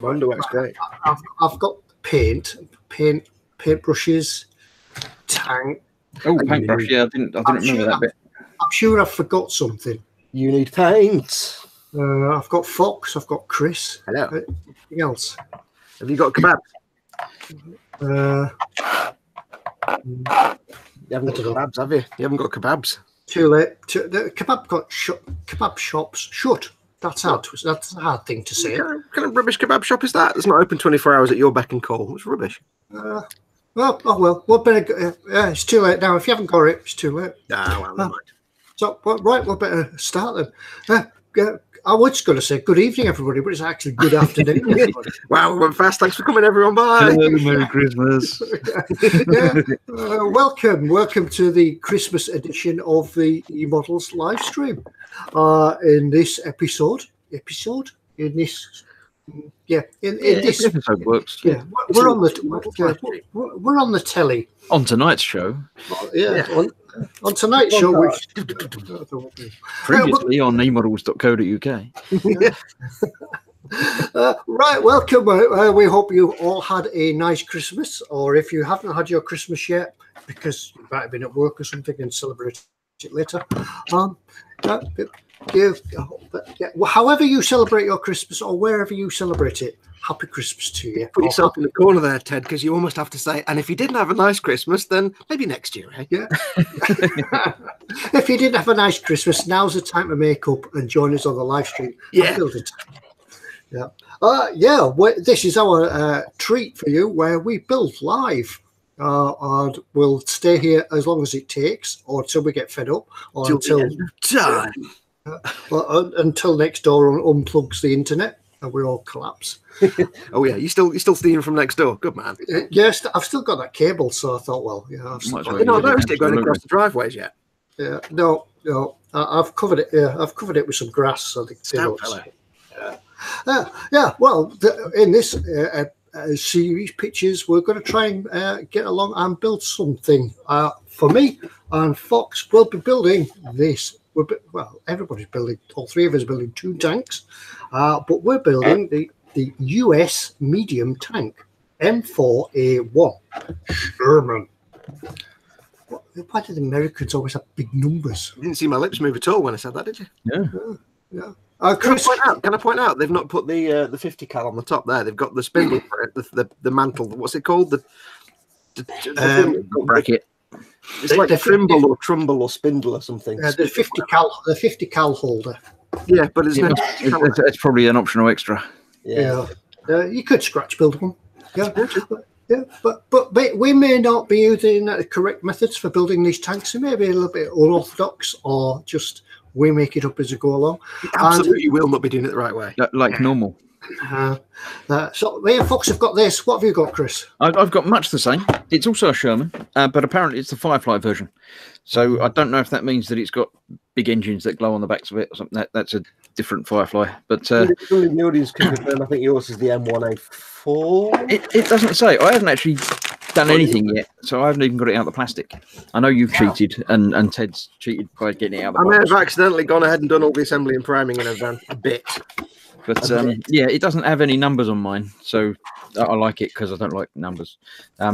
Underwear's great. I've got paint brushes, tank. Oh, paintbrush. Yeah, I didn't remember that bit. I'm sure I've forgot something. You need paint. I've got Foxx. I've got Chris. Hello. Anything else? Have you got kebabs? You haven't got kebabs, have you? You haven't got kebabs. Too late. The kebab shops shut. That's hard. That's a hard thing to say. What kind of rubbish kebab shop is that? It's not open 24 hours at your beck and call. It's rubbish. Well. We'll better. It's too late now. If you haven't got it, it's too late. Ah, well, never mind. So, right, we'll better start then. I was going to say good evening, everybody, but it's actually good afternoon. Wow, we went fast. Thanks for coming, everyone. Bye. Hello, Merry Christmas. Welcome to the Christmas edition of the eModels live stream. In this episode, in this episode works. Yeah, we're on the telly. On tonight's show. On tonight's show, which previously on eModels.co.uk. Right, welcome. We hope you all had a nice Christmas, or if you haven't had your Christmas yet, because you might have been at work or something and celebrate it later. However you celebrate your Christmas, or wherever you celebrate it, happy Christmas to you. Put yourself in the corner there, Ted, because you almost have to say, and if you didn't have a nice Christmas, then maybe next year, eh? Yeah. If you didn't have a nice Christmas, now's the time to make up and join us on the live stream. Yeah. This is our treat for you, where we build live. And we'll stay here as long as it takes, or until we get fed up, or until next door unplugs the internet and we all collapse. Oh yeah, you still stealing from next door? Good man. Yes, I've still got that cable, so I thought, well, yeah, I've still got it. Not noticed it going across the driveways yet. Yeah, no, I've covered it. Yeah, I've covered it with some grass, so they well, in this series pictures, we're going to try and get along and build something. For me and Fox, we'll be building this. Everybody's building. All three of us are building two tanks, but we're building the US medium tank M4A1 Sherman. Why do the Americans always have big numbers? You didn't see my lips move at all when I said that, did you? Yeah. Chris, can I point out they've not put the 50 cal on the top there. They've got the spindle for it, the mantle. What's it called? The bracket. It's like a trimble or trumble or spindle or something. The 50 cal holder. Yeah, but it's probably an optional extra. Yeah. You could scratch build one. Yeah, but we may not be using the correct methods for building these tanks. It may be a little bit unorthodox, or just we make it up as we go along. Absolutely, will not be doing it the right way, like normal. So me and Fox have got this. What have you got, Chris? I've got much the same. It's also a Sherman, but apparently it's the Firefly version. So I don't know if that means that it's got big engines that glow on the backs of it or something. That's a different Firefly. But the audience can confirm. I think yours is the M1A4. It doesn't say. I haven't actually done anything yet, so I haven't even got it out of the plastic. I know you've cheated, and Ted's cheated by getting it out of the box. I may have accidentally gone ahead and done all the assembly and priming in advance a bit. But it doesn't have any numbers on mine, so I like it because I don't like numbers.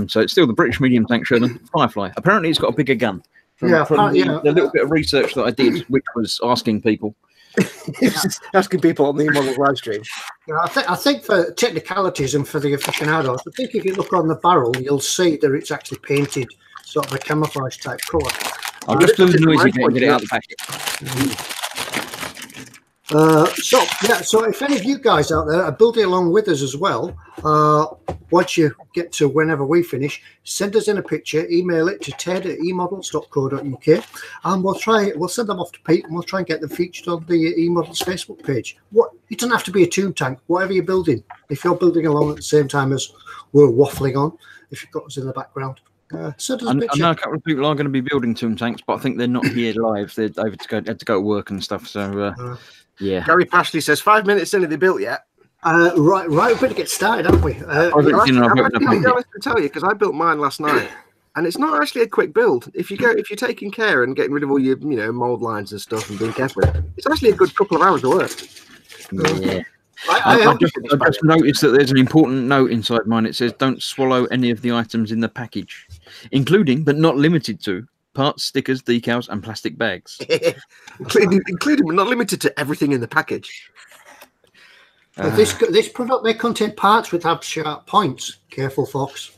So it's still the British medium tank Sherman Firefly. Apparently, it's got a bigger gun. From the little bit of research that I did, which was asking people. Asking people on the eModels live stream. Yeah, I think for technicalities and for the aficionados, I think if you look on the barrel, you'll see that it's actually painted sort of a camouflage type colour. I'm just doing noisy to get it out of the packet. So if any of you guys out there are building along with us as well, once you get to whenever we finish, send us in a picture, email it to ted@emodels.co.uk, and we'll send them off to Pete, and we'll try and get them featured on the eModels Facebook page. It doesn't have to be a toon tank, whatever you're building. If you're building along at the same time as we're waffling on, if you've got us in the background, send us a picture. I know a couple of people are going to be building toon tanks, but I think they're not here live. They're had to go to work and stuff, so... yeah. Gary Pashley says 5 minutes in, are they built yet? Right. We better get started, haven't we? I'm going to tell you, because I built mine last night, and it's not actually a quick build. If you're taking care and getting rid of all your mold lines and stuff and being careful, it's actually a good couple of hours of work. Yeah. I just noticed that there's an important note inside mine. It says, "Don't swallow any of the items in the package, including but not limited to parts, stickers, decals, and plastic bags." including but not limited to everything in the package. This product may contain parts with sharp points. Careful, Fox.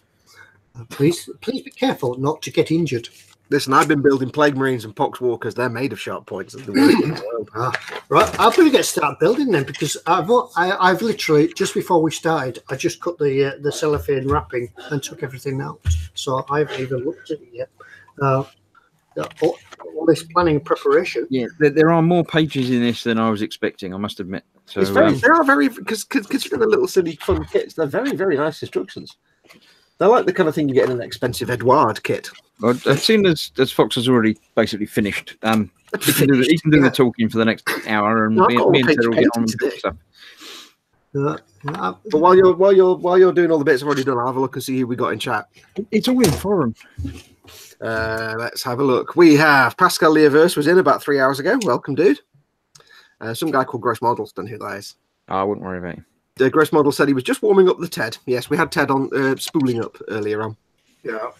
Please be careful not to get injured. Listen, I've been building Plague Marines and Pox Walkers. They're made of sharp points. Of the world. Right, I'm going to get started building them because I've literally, just before we started, I just cut the cellophane wrapping and took everything out. So I haven't even looked at it yet. All this planning and preparation. Yeah, there are more pages in this than I was expecting, I must admit. So they are very, because considering the little silly fun kits, they're very, very nice instructions. They're like the kind of thing you get in an expensive Edward kit. Well, I've seen as Fox has already basically finised. He can do the talking for the next hour, and me and Ted will get on with stuff. But while you're doing all the bits I've already done, I'll have a look and see who we got in chat. It's all in forum. Let's have a look. We have Pascal Leaverse was in about 3 hours ago. Welcome, dude. Some guy called Gross Models. Don't know who that is. I wouldn't worry about him. Gross Model said he was just warming up the TED. Yes, we had TED on spooling up earlier on. Yeah.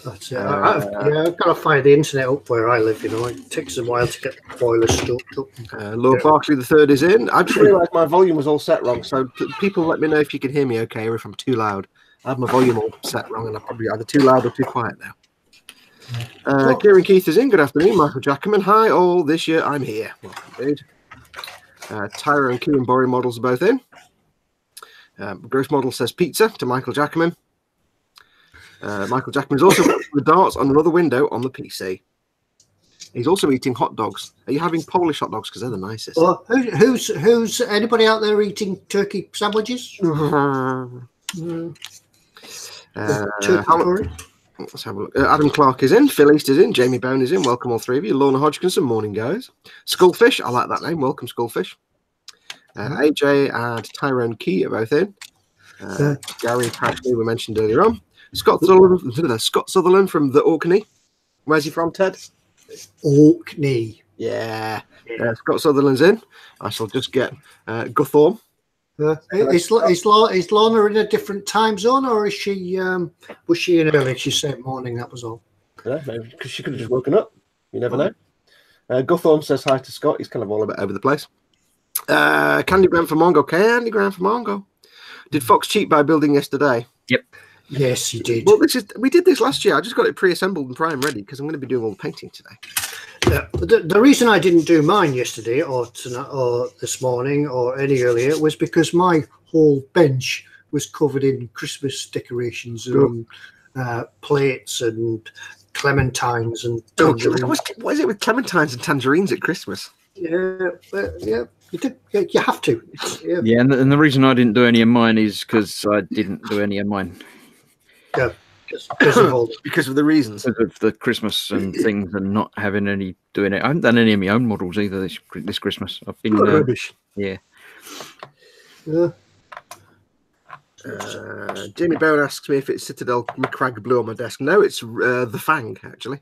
That's it. I've got to fire the internet up where I live. It takes a while to get the boiler stoked up. Lord Barkley III is in. I just realised my volume was all set wrong, so people let me know if you can hear me okay or if I'm too loud. I have my volume all set wrong, and I'm probably either too loud or too quiet now. Kieran Keith is in. Good afternoon, Michael Jackman. Hi, all. This year I'm here. Welcome, dude. Tyra and Kieran Borry models are both in. Gross Model says pizza to Michael Jackman. Michael Jackman is also watching the darts on another window on the PC. He's also eating hot dogs. Are you having Polish hot dogs? Because they're the nicest. Well, who's anybody out there eating turkey sandwiches? Let's have a look. Adam Clark is in. Phil East is in. Jamie Bone is in. Welcome, all three of you. Lorna Hodgkinson, morning, guys. Skullfish, I like that name. Welcome, Skullfish. AJ and Tyrone Key are both in. Gary Pashley, we mentioned earlier on. Scott Sutherland from the Orkney. Where's he from, Ted? Orkney. Yeah. Scott Sutherland's in. I shall just get Guthorm. Is Lorna in a different time zone, or is she? Was she in early? She said morning. That was all. Yeah, maybe because she could have just woken up. You never know. Guthorm says hi to Scott. He's kind of all a bit over the place. Candy Graham for Mongo. Candy Graham for Mongo. Did Fox cheat by building yesterday? Yep. Yes, he did. Well, we did this last year. I just got it pre-assembled and prime ready because I'm going to be doing all the painting today. The reason I didn't do mine yesterday or tonight or this morning or any earlier was because my whole bench was covered in Christmas decorations and plates and clementines and tangerines. What is it with clementines and tangerines at Christmas? Yeah. You have to. Yeah, and the reason I didn't do any of mine is because I didn't do any of mine. Yeah. Because of the reasons. Because of the Christmas and things and not having any doing it. I haven't done any of my own models either this Christmas. I've been rubbish. Yeah. Jamie Bone asks me if it's Citadel McCrag Blue on my desk. No, it's the Fang, actually.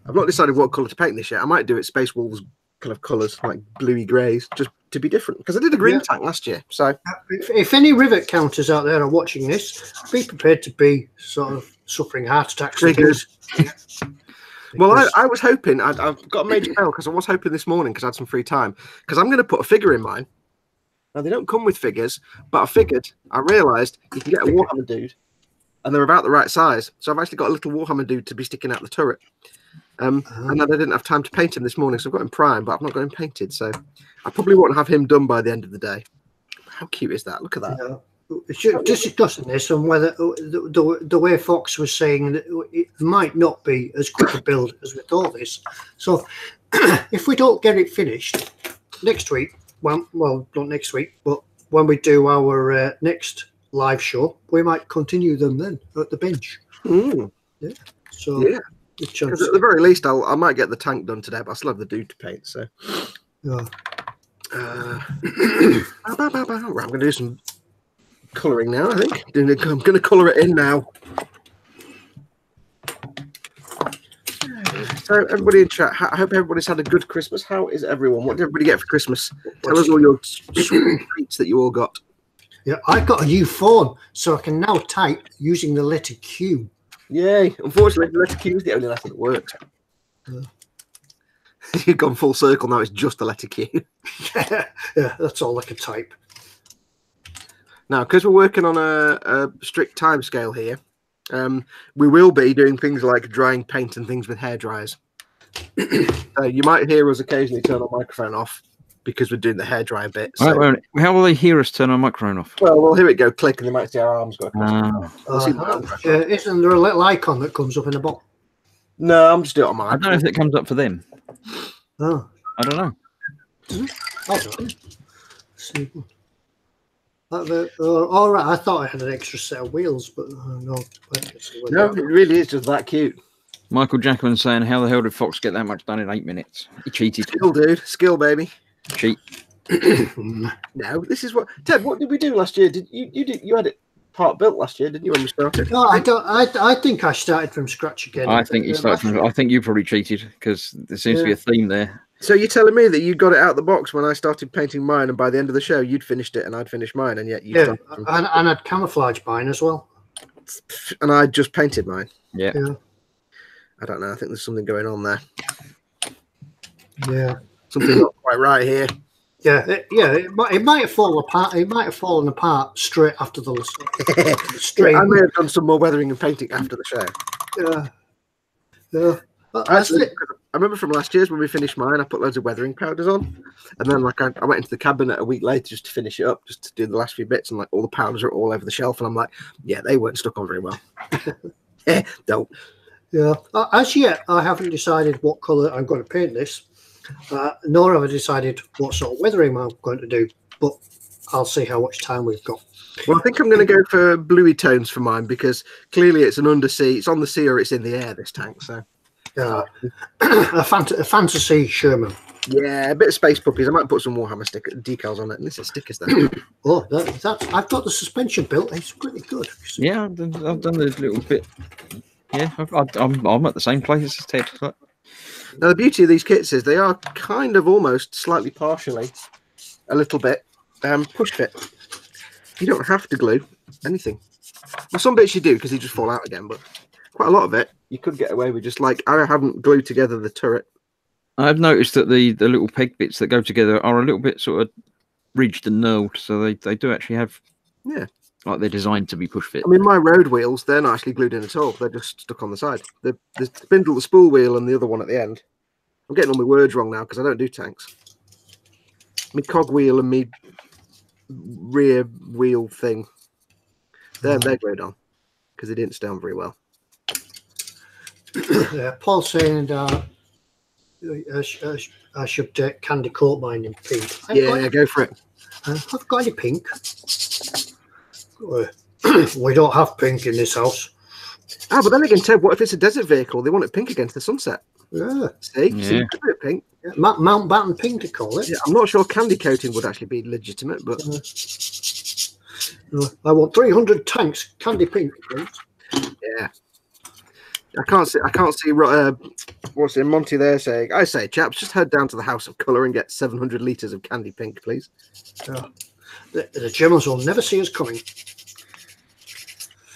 I've not decided what colour to paint this yet. I might do it Space Wolves kind of colours, like bluey greys, just to be different. Because I did a green tank last year. So if any rivet counters out there are watching this, be prepared to be sort of suffering heart attacks. Well, I was hoping, I've got a major fail because I was hoping this morning because I had some free time. Because I'm going to put a figure in mine. Now, they don't come with figures, but I realised you can get a Warhammer dude and they're about the right size. So I've actually got a little Warhammer dude to be sticking out the turret. And then I didn't have time to paint him this morning, so I've got him prime, but I've not got him painted. So I probably won't have him done by the end of the day. How cute is that? Look at that. Just discussing this and whether the way Fox was saying that it might not be as quick a build as we thought this. So if we don't get it finished next week, well, not next week, but when we do our next live show, we might continue them then at the bench. Yeah. So yeah. Because at the very least, I might get the tank done today, but I still have the dude to paint. So, yeah. I'm going to do some colouring now. I think I'm going to colour it in now. So, everybody in chat, I hope everybody's had a good Christmas. How is everyone? What did everybody get for Christmas? Tell us all your sweet treats that you all got. Yeah, I've got a new phone, so I can now type using the letter Q. Yay. Unfortunately, the letter Q is the only letter that works. You've gone full circle now. It's just the letter Q. Yeah, that's all I can type. Now, because we're working on a strict time scale here, we will be doing things like drying paint and things with hair dryers. You might hear us occasionally turn our microphone off because we're doing the hair dryer bit. So. Right, how will they hear us turn our microphone off? Well, hear it go click, and they might see our arms go across. Isn't there a little icon that comes up in the bottom? No, I'm just doing it on my. I don't know if it comes up for them. Oh, I don't know. I don't know. See. All right, I thought I had an extra set of wheels, but no. No, it really is just that cute. Michael Jackman saying, "How the hell did Fox get that much done in 8 minutes? He cheated." Skill, dude. Skill, baby. Cheat. No, this is what Ted. What did we do last year? Did you had it part built last year, didn't you? When we started? No, I don't. I think I started from scratch again. I think you started from. I think you probably cheated because there seems to be a theme there. So you're telling me that you got it out the box when I started painting mine, and by the end of the show, you'd finished it and I'd finished mine, and yet you and I'd camouflage mine as well, and I just painted mine. Yeah. I don't know. I think there's something going on there. Yeah, something not quite right here. Yeah, it might have fallen apart. It might have fallen apart straight after the stream. I may have done some more weathering and painting after the show. Yeah. Actually, I remember from last year's when we finished mine, I put loads of weathering powders on, and then I went into the cabinet a week later just to finish it up, just to do the last few bits, and all the powders are all over the shelf, and I'm like, yeah, they weren't stuck on very well. Don't. Yeah. As yet, I haven't decided what colour I'm going to paint this. Nor have I decided what sort of weathering I'm going to do, but I'll see how much time we've got. Well, I think I'm going to go for bluey tones for mine because clearly it's an undersea. It's on the sea or it's in the air, this tank. So, a fantasy Sherman. Yeah, a bit of space puppies. I might put some Warhammer decals on it. And this is stickers there. Oh, that's I've got the suspension built. It's pretty good. Yeah, I've done this little bit. Yeah, I'm at the same place as Ted. Now, the beauty of these kits is they are kind of almost slightly partially a little bit push fit. You don't have to glue anything. Well, some bits you do because they just fall out again, but quite a lot of it you could get away with just like I haven't glued together the turret. I've noticed that the little peg bits that go together are a little bit sort of ridged and knurled, so they do actually have, like they're designed to be push fit. I mean, my road wheels, they're not actually glued in at all. They're just stuck on the side. The spindle, the spool wheel, and the other one at the end. I'm getting all my words wrong now because I don't do tanks. Me cog wheel and me rear wheel thing. They're glued on because they didn't stay on very well. Yeah, Paul's saying I should candy coat mine in pink. Go for it. I've got any pink. We don't have pink in this house. But then again, Ted, what if it's a desert vehicle? They want it pink against the sunset. Yeah. See, you could do it pink. Yeah, Mountbatten pink to call it. Yeah, I'm not sure candy coating would actually be legitimate, but I want 300 tanks candy pink, please. Yeah. I can't see what's in Monty there saying, I say, chaps, just head down to the House of Colour and get 700 litres of candy pink, please. The Germans will never see us coming.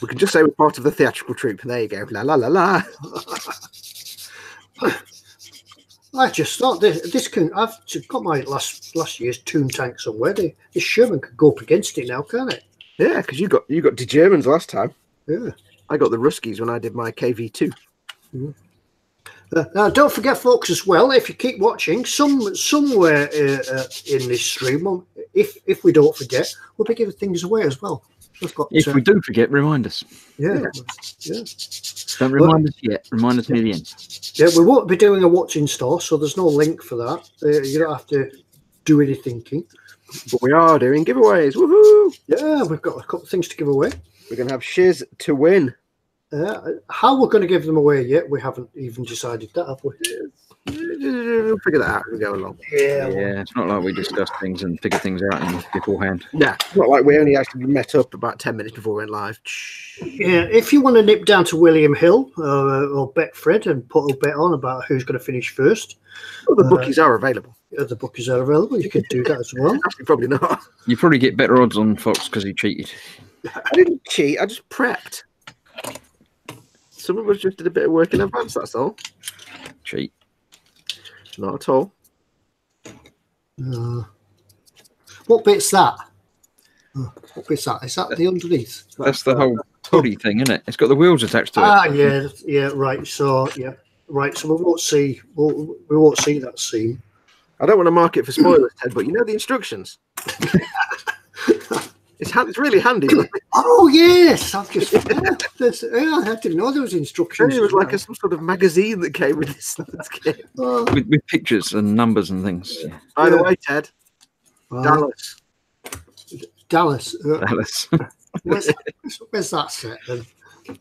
We can just say we're part of the theatrical troupe. There you go. La la la la. I just thought this can. I've got my last year's Toon tank somewhere. This Sherman could go up against it now, can't it? Yeah, because you got the Germans last time. Yeah. I got the Ruskies when I did my KV2. Now, don't forget, folks, as well, if you keep watching, somewhere in this stream, if we don't forget, we'll be giving things away as well. If we do forget, remind us. Yeah. Don't remind us yet. Remind us near the end. Yeah, we won't be doing a watching store, so there's no link for that. You don't have to do any thinking. But we are doing giveaways. Woohoo! Yeah, we've got a couple of things to give away. We're going to have shiz to win. How we're going to give them away yet, we haven't even decided that, have we? We'll figure that out as we go along. Yeah, it's not like we discuss things and figure things out beforehand. Yeah, it's not like we only actually met up about 10 minutes before we went live. Yeah, if you want to nip down to William Hill or Betfred and put a bet on about who's going to finish first. Well, the bookies are available. The bookies are available. You could do that as well. Actually, probably not. You probably get better odds on Fox because he cheated. I didn't cheat. I just prepped. Some of us just did a bit of work in advance, that's all. Cheat. Not at all. What bit's that? What bit's that? Is that the underneath? That's the whole body thing, isn't it? It's got the wheels attached to it. Ah, yeah, right. So, right. So we won't see. We won't see that scene. I don't want to mark it for spoilers, Ted, but you know the instructions. It's really handy. Oh yes, I've just. I didn't know there was instructions. It was like some sort of magazine that came with this kit. With pictures and numbers and things. Yeah. By the way, Ted, Dallas. Dallas. Where's that set then?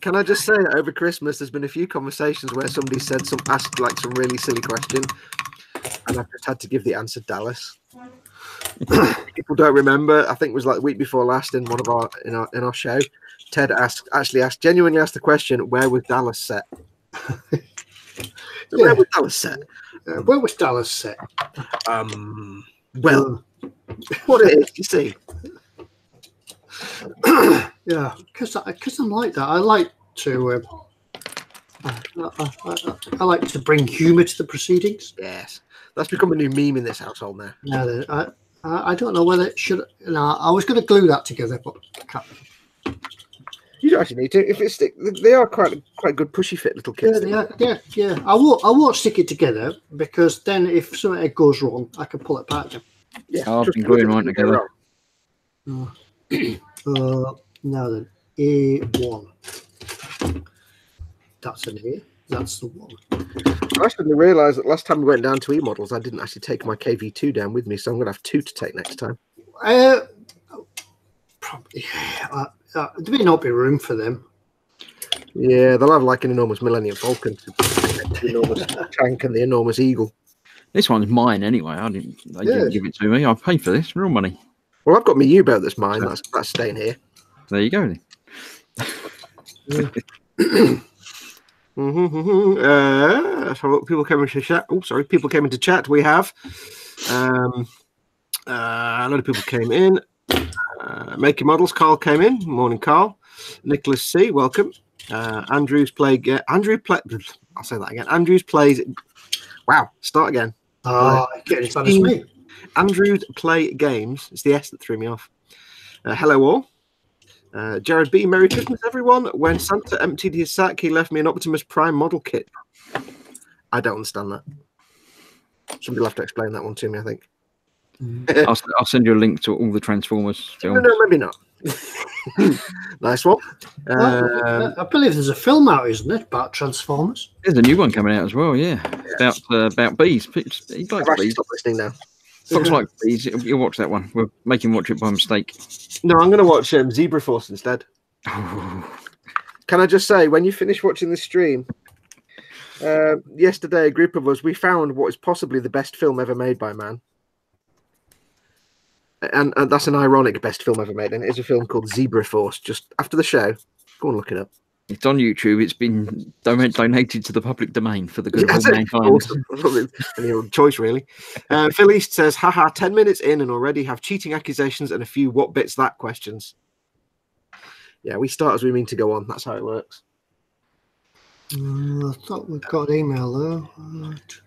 Can I just say that over Christmas there's been a few conversations where somebody asked like some really silly question, and I've just had to give the answer Dallas. People don't remember. I think it was like the week before last in one of our in our show. Ted genuinely asked the question, "Where was Dallas set?" Where was Dallas set? Where was Dallas set? Well, what it is, you see. Yeah, because I'm like that. I like to. I like to bring humour to the proceedings. Yes, that's become a new meme in this household now. Yeah, I don't know whether it should. No, I was going to glue that together, but I can't. You don't actually need to. If it's they are quite good pushy fit little kits. Yeah. I won't stick it together because then if something goes wrong, I can pull it back. Yeah, I've been gluing mine together. Now then, A1. That's an A. That's the one. I suddenly realised that last time we went down to eModels, I didn't actually take my KV2 down with me, so I'm going to have 2 to take next time. Probably. There may not be room for them. Yeah, they'll have like an enormous Millennium Falcon, the enormous tank, and the enormous Eagle. This one's mine anyway. They didn't give it to me. I paid for this, real money. Well, I've got my U-boat that's mine. That's staying here. There you go then. So people came into chat. Oh, sorry, people came into chat. We have a lot of people came in. Making Models. Carl came in. Morning, Carl. Nicholas C. Welcome. Andrews play. I'll say that again. Andrews plays. Wow. Start again. Getting as bad as me. Andrews play games. It's the S that threw me off. Hello all. Jared B. Merry Christmas, everyone. When Santa emptied his sack, he left me an Optimus Prime model kit. I don't understand that. Somebody will have to explain that one to me, I think. I'll send you a link to all the Transformers films. No, maybe not. Nice one. I believe there's a film out, isn't it, about Transformers? There's a new one coming out as well, yeah. About bees. He likes bees. Stop listening now. Fox like bees. You'll watch that one. We'll make him watch it by mistake. No, I'm going to watch Zebra Force instead. Can I just say, when you finish watching this stream, yesterday, a group of us, we found what is possibly the best film ever made by man. And that's an ironic best film ever made. And it is a film called Zebra Force. Just after the show, go and look it up. It's on YouTube. It's been donated to the public domain for the good of all mankind. Awesome. Any choice, really. Phil East says, haha, 10 minutes in and already have cheating accusations and a few what bit's that questions. Yeah, we start as we mean to go on. That's how it works. I thought we'd got an email though. Right.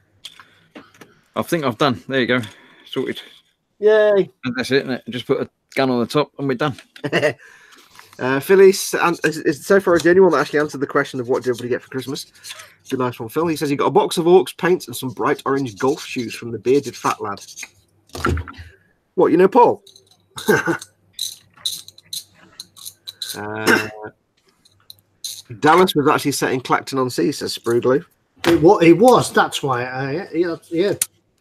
I think I've done. There you go. Sorted. Yay. And that's it, isn't it? Just put a gun on the top and we're done. Phyllis is so far the only one that actually answered the question of what did everybody get for Christmas. It's a nice one, Phil. He says he got a box of Orcs paints and some bright orange golf shoes from the bearded fat lad. What, you know Paul? Dallas was actually set in Clacton on Sea, says Spruglu. It was. That's why. Yeah.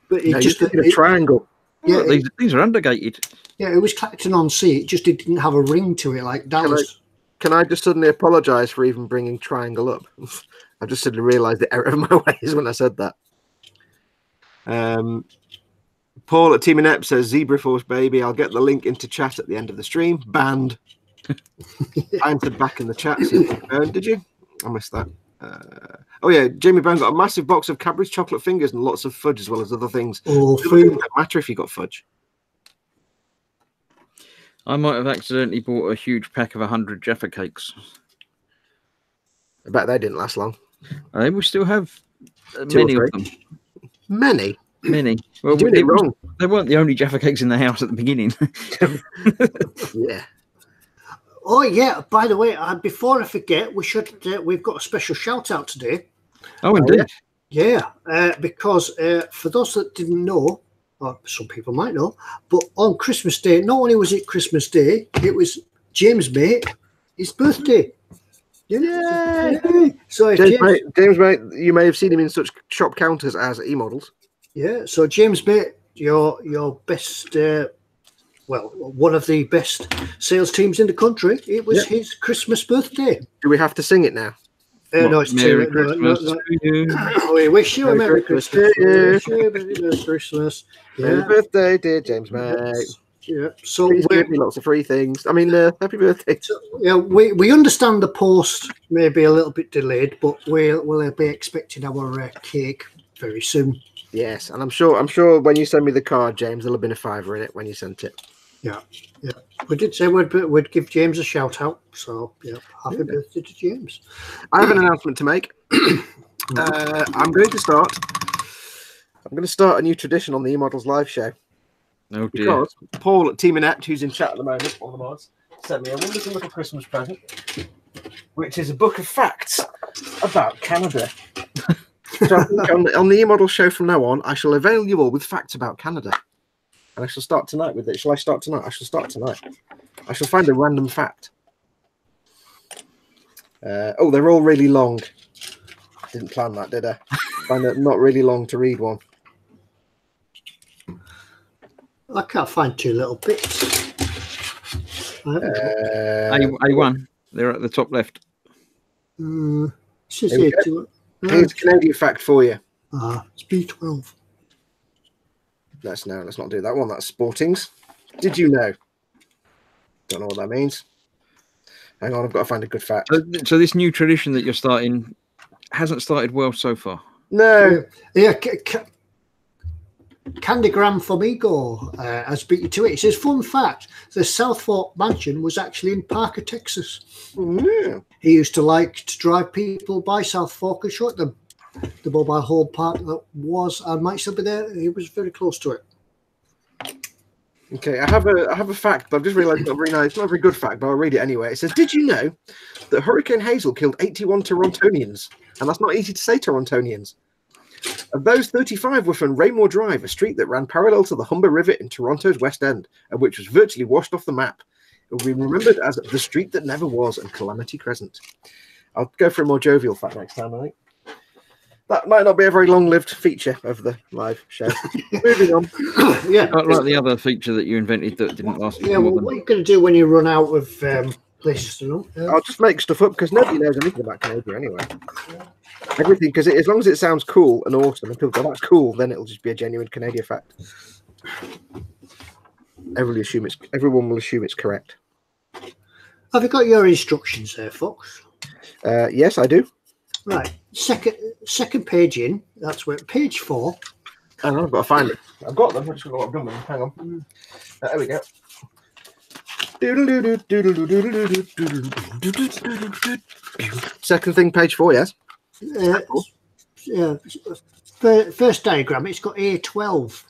But it just a triangle. Yeah, these are undergated. Yeah, it was Clacton on Sea. It just didn't have a ring to it like Dallas. Can I just suddenly apologise for even bringing triangle up? I've just suddenly realised the error of my ways when I said that. Paul at Team Inept says Zebra Force baby. I'll get the link into chat at the end of the stream. Banned. I entered back in the chat. Did you? I missed that. Oh yeah, Jamie Brown got a massive box of Cadbury's chocolate fingers and lots of fudge as well as other things. Oh, it doesn't matter if you got fudge. I might have accidentally bought a huge pack of 100 Jaffa cakes. I bet they didn't last long. We still have many of them. Many? Many. Well, they weren't the only Jaffa cakes in the house at the beginning. Yeah. Oh yeah. By the way, before I forget, we've got a special shout out today. Oh, indeed. Yeah. Because for those that didn't know, or some people might know, but on Christmas Day, not only was it Christmas Day, it was James' mate, his birthday. Yeah. So James mate, you may have seen him in such shop counters as eModels. Yeah. So James mate, your best. Well, one of the best sales teams in the country. It was his Christmas birthday. Do we have to sing it now? No, it's Merry Christmas to you. We wish you a Merry Christmas. Merry Christmas. Merry birthday, dear James, mate. Yeah. So please give me lots of free things. I mean, happy birthday. So, yeah, we understand the post may be a little bit delayed, but we'll be expecting our cake very soon. Yes, and I'm sure when you send me the card, James, there'll have been a £5 in it when you sent it. Yeah. We did say we'd give James a shout out. So happy birthday to James. I have an announcement to make. I'm going to start a new tradition on the eModels live show. Oh dear. Because Paul at Team Inept, who's in chat at the moment, one of the mods, sent me a wonderful little Christmas present, which is a book of facts about Canada. So I think on the eModels show from now on, I shall avail you all with facts about Canada. And I shall start tonight with it. Shall I start tonight? I shall start tonight. I shall find a random fact. Oh, they're all really long. Didn't plan that, did I? Find it not really long to read one. I can't find two little bits. A1. They're at the top left. Here's a Canadian fact for you. It's B12. Let's not do that one. That's Sportings. Did you know? Don't know what that means. Hang on, I've got to find a good fact. So this new tradition that you're starting hasn't started well so far. No. Yeah. Candygram from Ego has beat you to it. It says, fun fact, the South Fork mansion was actually in Parker, Texas. Yeah. He used to like to drive people by South Fork and show them the mobile home park that was and might still be there. He was very close to it. Okay, I have a fact, but I've just realised it's not very nice. It's not a very good fact, but I'll read it anyway. It says, did you know that Hurricane Hazel killed 81 Torontonians? And that's not easy to say, Torontonians. Of those, 35 were from Raymore Drive, a street that ran parallel to the Humber River in Toronto's West End, and which was virtually washed off the map. It will be remembered as the street that never was and Calamity Crescent. I'll go for a more jovial fact next time, I think. That might not be a very long-lived feature of the live show. Moving on. Yeah, like the other feature that you invented that didn't last. Yeah, well, what are you going to do when you run out of lists? I'll just make stuff up because nobody knows anything about Canada anyway. Everything, because as long as it sounds cool and awesome, and people go, "That's cool," then it'll just be a genuine Canadian fact. Everyone will assume it's correct. Have you got your instructions there, Fox? Yes, I do. Right, second page in. That's where page 4. Hang on, I've got to find it. I've got them. I just got what I've done with them. Hang on. There we go. Second thing, page 4. Yes. Yeah. First diagram. It's got A12.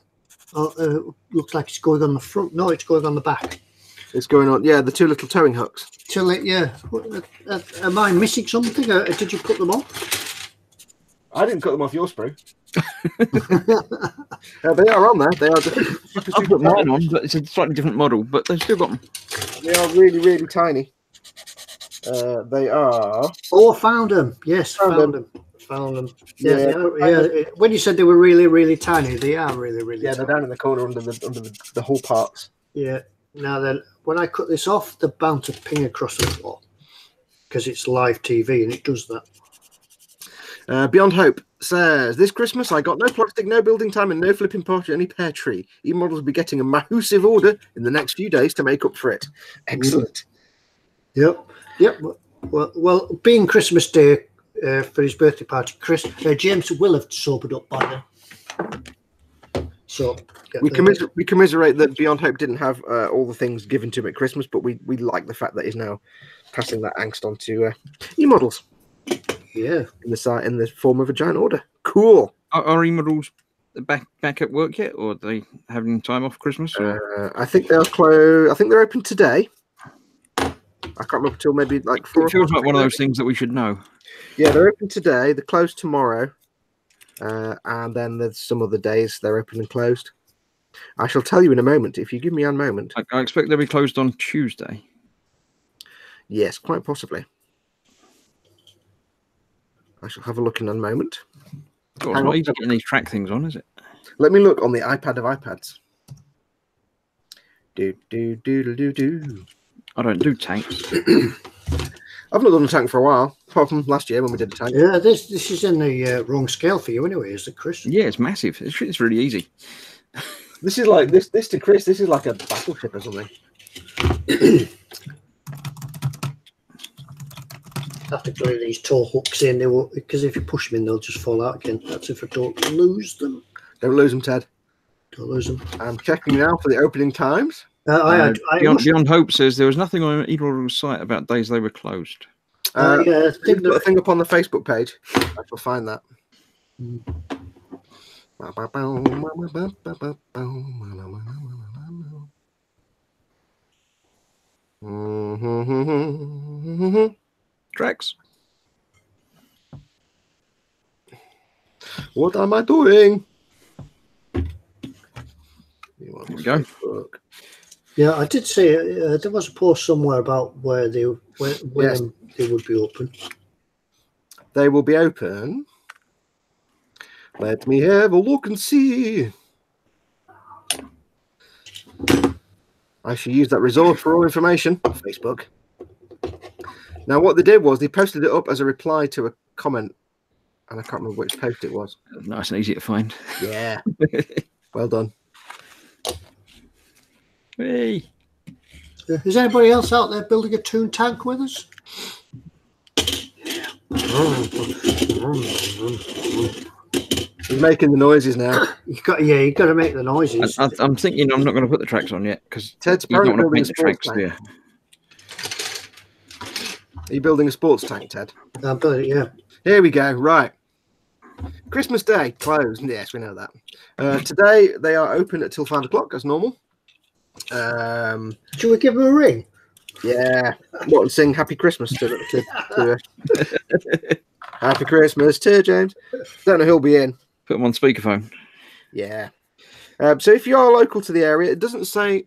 Looks like it's going on the front. No, it's going on the back. It's going on. Yeah, the two little towing hooks. Yeah. Am I missing something? Or did you put them on? I didn't cut them off your sprue. They are on there. They are. I've got mine on, but it's a slightly different model. But they've still got them. They are really, really tiny. They are. Oh, found them. Yes, found them. Yeah. When you said they were really, really tiny, they are really, really. Yeah, tiny. they're down in the corner under the whole parts. Yeah. Now then, when I cut this off, they're bound to ping across the floor because it's live TV and it does that. Beyond Hope says, this Christmas I got no plastic, no building time, and no flipping party, only pear tree. eModels will be getting a massive order in the next few days to make up for it. Excellent. Yep. Well, being Christmas Day for his birthday party, James will have sobered up by then. So we commiserate that Beyond Hope didn't have all the things given to him at Christmas, but we like the fact that he's now passing that angst on to eModels. Yeah, in the form of a giant order. Cool. Are eModels back at work yet, or are they having time off Christmas? I think they're closed. I think they're open today. I can't remember till maybe like 4. It feels like one of those things that we should know. Yeah, they're open today. They're closed tomorrow, and then there's some other days they're open and closed. I shall tell you in a moment. If you give me a moment. I expect they'll be closed on Tuesday. Yes, quite possibly. I shall have a look in a moment. God, it's not easy getting these track things on, is it? Let me look on the iPad of iPads. Do. I don't do tanks. I've not done a tank for a while, apart from last year when we did a tank. Yeah, this is in the wrong scale for you anyway, is it, Chris? Yeah, it's massive. It's really easy. This is like this to Chris. This is like a battleship or something. Have to glue these tall hooks in, because if you push them in, they'll just fall out again. That's if I don't lose them. Don't lose them, Ted. Don't lose them. I'm checking now for the opening times. Beyond Hope says there was nothing on eModels' site about days they were closed. Yeah, put a thing up on the Facebook page. I shall find that. Tracks. What am I doing? There we go. Facebook. Yeah, I did say there was a post somewhere about when they would be open. They will be open. Let me have a look and see. I should use that resource for all information. Facebook. Now, what they did was they posted it up as a reply to a comment, and I can't remember which post it was. Nice and easy to find. Yeah. Well done. Hey. Is anybody else out there building a toon tank with us? He's making the noises now. You got to make the noises. I'm thinking I'm not going to put the tracks on yet because Ted's you don't want to building paint the tracks. Yeah. Are you building a sports tank, Ted? I'm building it, yeah. Here we go. Right. Christmas Day closed. Yes, we know that. Today they are open until 5 o'clock as normal. Should we give them a ring? Yeah. What, and sing Happy Christmas to Happy Christmas to James. Don't know who'll be in. Put them on speakerphone. Yeah. So if you are local to the area, it doesn't say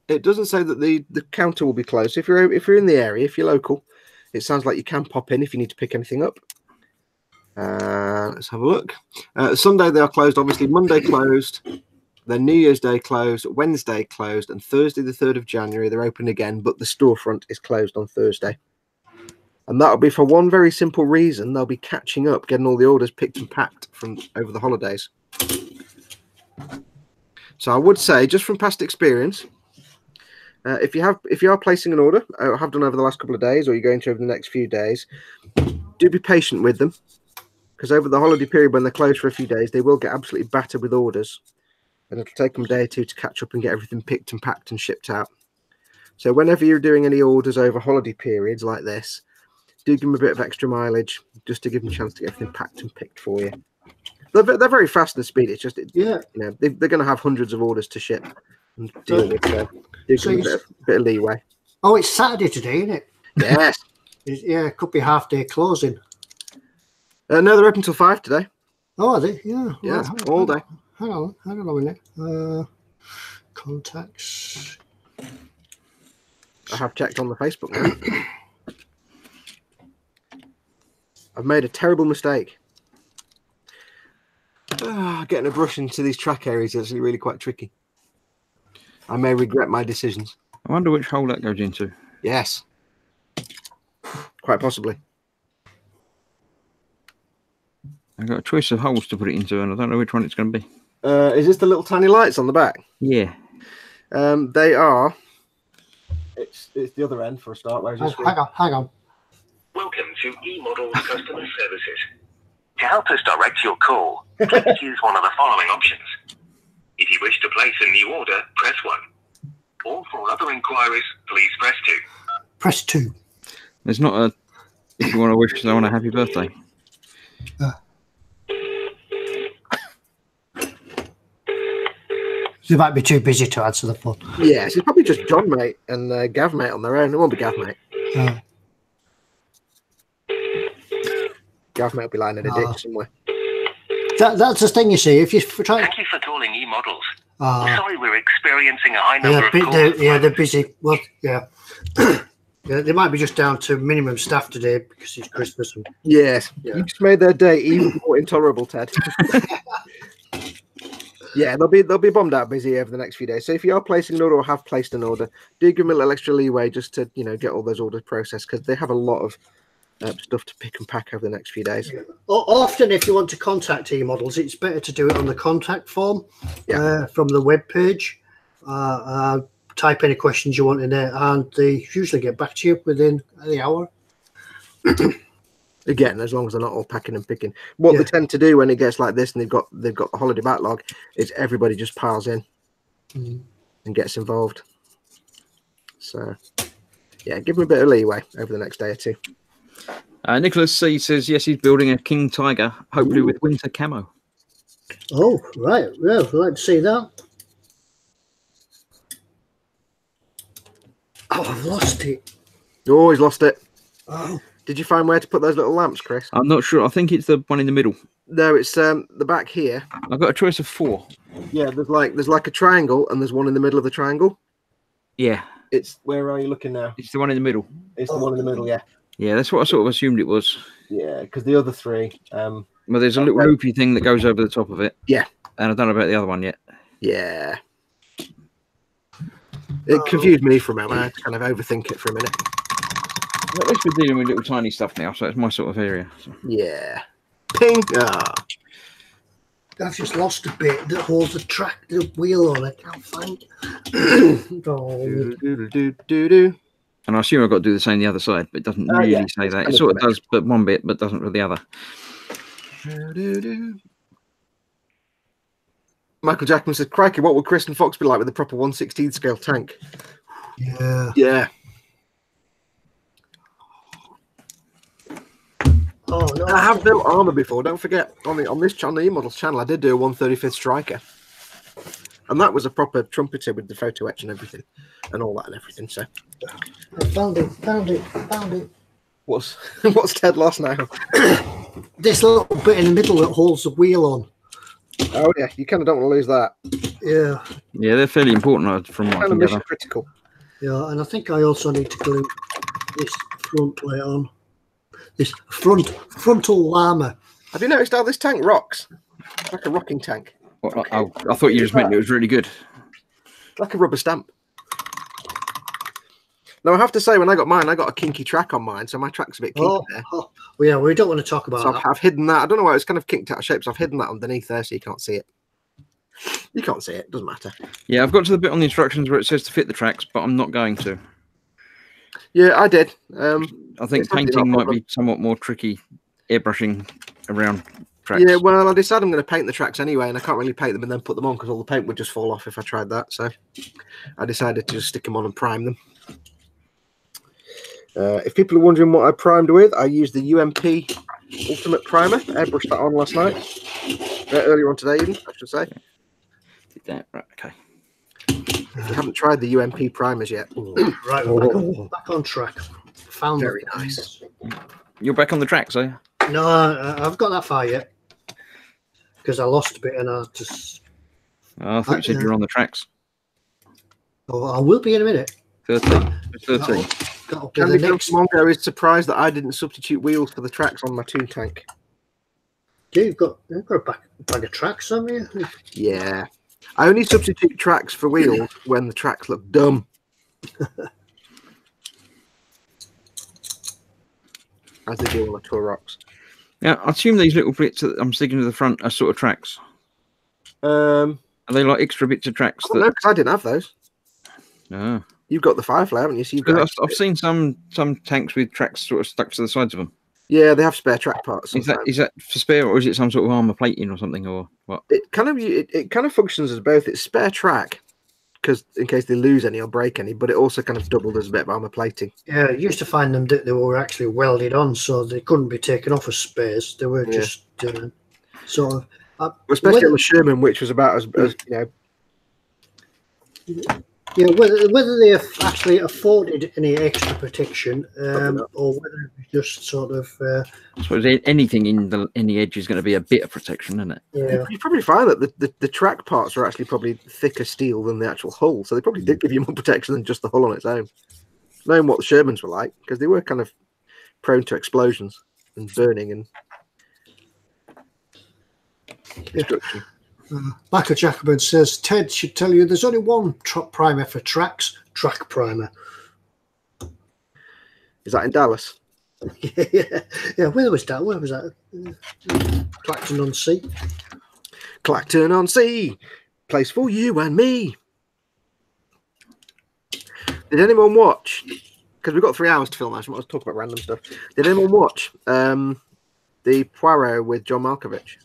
that the counter will be closed. So if you're in the area, if you're local, it sounds like you can pop in if you need to pick anything up. Let's have a look. Sunday they are closed. Obviously, Monday closed. Then New Year's Day closed. Wednesday closed, and Thursday, the 3rd of January, they're open again. But the storefront is closed on Thursday, and that'll be for one very simple reason: they'll be catching up, getting all the orders picked and packed from over the holidays. So I would say, just from past experience, if you are placing an order, or have done over the last couple of days, or you're going to over the next few days, do be patient with them, because over the holiday period when they're closed for a few days, they will get absolutely battered with orders, and it'll take them a day or two to catch up and get everything picked and packed and shipped out. So whenever you're doing any orders over holiday periods like this, do give them a bit of extra mileage just to give them a chance to get everything packed and picked for you. They're very fast and speedy. It's just, they're going to have hundreds of orders to ship and deal with. So a bit of leeway. Oh, it's Saturday today, isn't it? Yes. Yeah, it could be half-day closing. No, they're open till 5 today. Oh, are they? Yeah. Yeah, all day. Hang on a minute. Contacts. I have checked on the Facebook now. I've made a terrible mistake. Getting a brush into these track areas is actually really quite tricky. I may regret my decisions. I wonder which hole that goes into. Yes. Quite possibly. I've got a choice of holes to put it into, and I don't know which one it's going to be. Is this the little tiny lights on the back? Yeah. They are. It's the other end for a start. Where's your screen? Hang on. Welcome to eModels Customer Services. To help us direct your call, please use one of the following options. If you wish to place a new order, press 1. Or for other inquiries, please press 2. Press 2. There's not a. If you want to wish someone a happy birthday. They might be too busy to answer the phone. Yes, it's probably just John mate and Gav mate on their own. It won't be Gav mate. Gav mate will be lying in a ditch somewhere. That's the thing, you see. If you try. Thank you for calling eModels. Sorry, we're experiencing a high number of calls. They're busy. Well, yeah. Yeah, they might be just down to minimum staff today because it's Christmas. Yes, you just made their day even more intolerable, Ted. Yeah, they'll be bombed out busy over the next few days. So if you are placing an order or have placed an order, do give them a little extra leeway just to get all those orders processed, because they have a lot of stuff to pick and pack over the next few days. Often, if you want to contact eModels, it's better to do it on the contact form from the web page. Type any questions you want in there, and they usually get back to you within the hour. Again, as long as they're not all packing and picking. What they tend to do when it gets like this and they've got the holiday backlog is everybody just piles in and gets involved. So, yeah, give them a bit of leeway over the next day or two. Nicholas C says, yes, he's building a King Tiger, hopefully with winter camo. Oh, right. Yeah, I'd like to see that. Oh, I've lost it. You always lost it. Oh. Did you find where to put those little lamps, Chris? I'm not sure. I think it's the one in the middle. No, it's the back here. I've got a choice of 4. Yeah, there's like a triangle, and there's one in the middle of the triangle. Yeah. It's where are you looking now? It's the one in the middle. It's the one in the middle, yeah. Yeah, that's what I sort of assumed it was. Yeah, because the other 3. Well, there's a little loopy thing that goes over the top of it. Yeah. And I don't know about the other one yet. Yeah. It confused me for a moment. I had to kind of overthink it for a minute. Well, at least we're dealing with little tiny stuff now, so it's my sort of area. So. Yeah. Ping. I've just lost a bit that holds the wheel on. I can't find it. And I assume I've got to do the same the other side, but it doesn't really say that. It sort of does, but one bit, but doesn't for the other. Michael Jackman said, crikey, what would Chris and Fox be like with a proper 1/16 scale tank? Yeah. Yeah. Oh, no. I have built armor before. Don't forget, on this channel, the eModels channel, I did do a 1/35 striker. And that was a proper trumpeter with the photo etch and everything. And all that and everything, so. I found it. What's Ted lost now? This little bit in the middle that holds the wheel on. Oh, yeah, you kind of don't want to lose that. Yeah. Yeah, they're fairly important from what I can gather. Critical. Yeah, and I think I also need to glue this front plate on. This frontal armor. Have you noticed how this tank rocks? It's like a rocking tank. Well, I thought you just meant it was really good. Like a rubber stamp. Now, I have to say, when I got mine, I got a kinky track on mine, so my track's a bit kinky there. Oh, well, yeah, we don't want to talk about that. I've hidden that. I don't know why it's kind of kinked out of shape, so I've hidden that underneath there so you can't see it. You can't see it. Doesn't matter. Yeah, I've got to the bit on the instructions where it says to fit the tracks, but I'm not going to. Yeah, I did. I think painting might be somewhat more tricky, airbrushing around tracks. Yeah, well, I decided I'm going to paint the tracks anyway, and I can't really paint them and then put them on because all the paint would just fall off if I tried that. So I decided to just stick them on and prime them. If people are wondering what I primed with, I used the UMP Ultimate Primer. I airbrushed that on last night. Earlier on today, even, I should say. Did that, right, okay. If you haven't tried the UMP primers yet. Right, we're back on track. Found Very it. nice. You're back on the tracks, are you? No, I've got that far yet. Because I lost a bit and I just... Oh, I thought you said you were on the tracks. Oh, I will be in a minute. 13. Candy Mongo is surprised that I didn't substitute wheels for the tracks on my Toon tank. Yeah, you've got a bag of tracks, haven't you? Yeah. I only substitute tracks for wheels when the tracks look dumb. As they do on the Tour Rocks. Yeah, I assume these little bits that I'm sticking to the front are sort of tracks. Are they like extra bits of tracks? I don't know, 'cause I didn't have those. Ah. You've got the Firefly, haven't you? So I've seen some tanks with tracks sort of stuck to the sides of them. Yeah, they have spare track parts. Is that for spare, or is it some sort of armor plating or something, or what? It kind of functions as both. It's spare track, because in case they lose any or break any, but it also kind of doubled as a bit of armor plating. Yeah, I used to find them that they were actually welded on, so they couldn't be taken off as spares. They were just sort of. Especially on the Sherman, which was about as you know. Yeah, whether they have actually afforded any extra protection, or whether it was just sort of. I suppose anything in the edge is going to be a bit of protection, isn't it? Yeah. You probably find that the track parts are actually probably thicker steel than the actual hull, so they probably did give you more protection than just the hull on its own. Knowing what the Shermans were like, because they were kind of prone to explosions and burning and destruction. Michael Jacobin says Ted should tell you there's only one primer for tracks, track primer. Is that in Dallas? yeah. Where was that? Where was that? Clacton-on-Sea. Clacton-on-Sea, place for you and me. Did anyone watch? Because we've got 3 hours to film. I just want to talk about random stuff. Did anyone watch the Poirot with John Malkovich?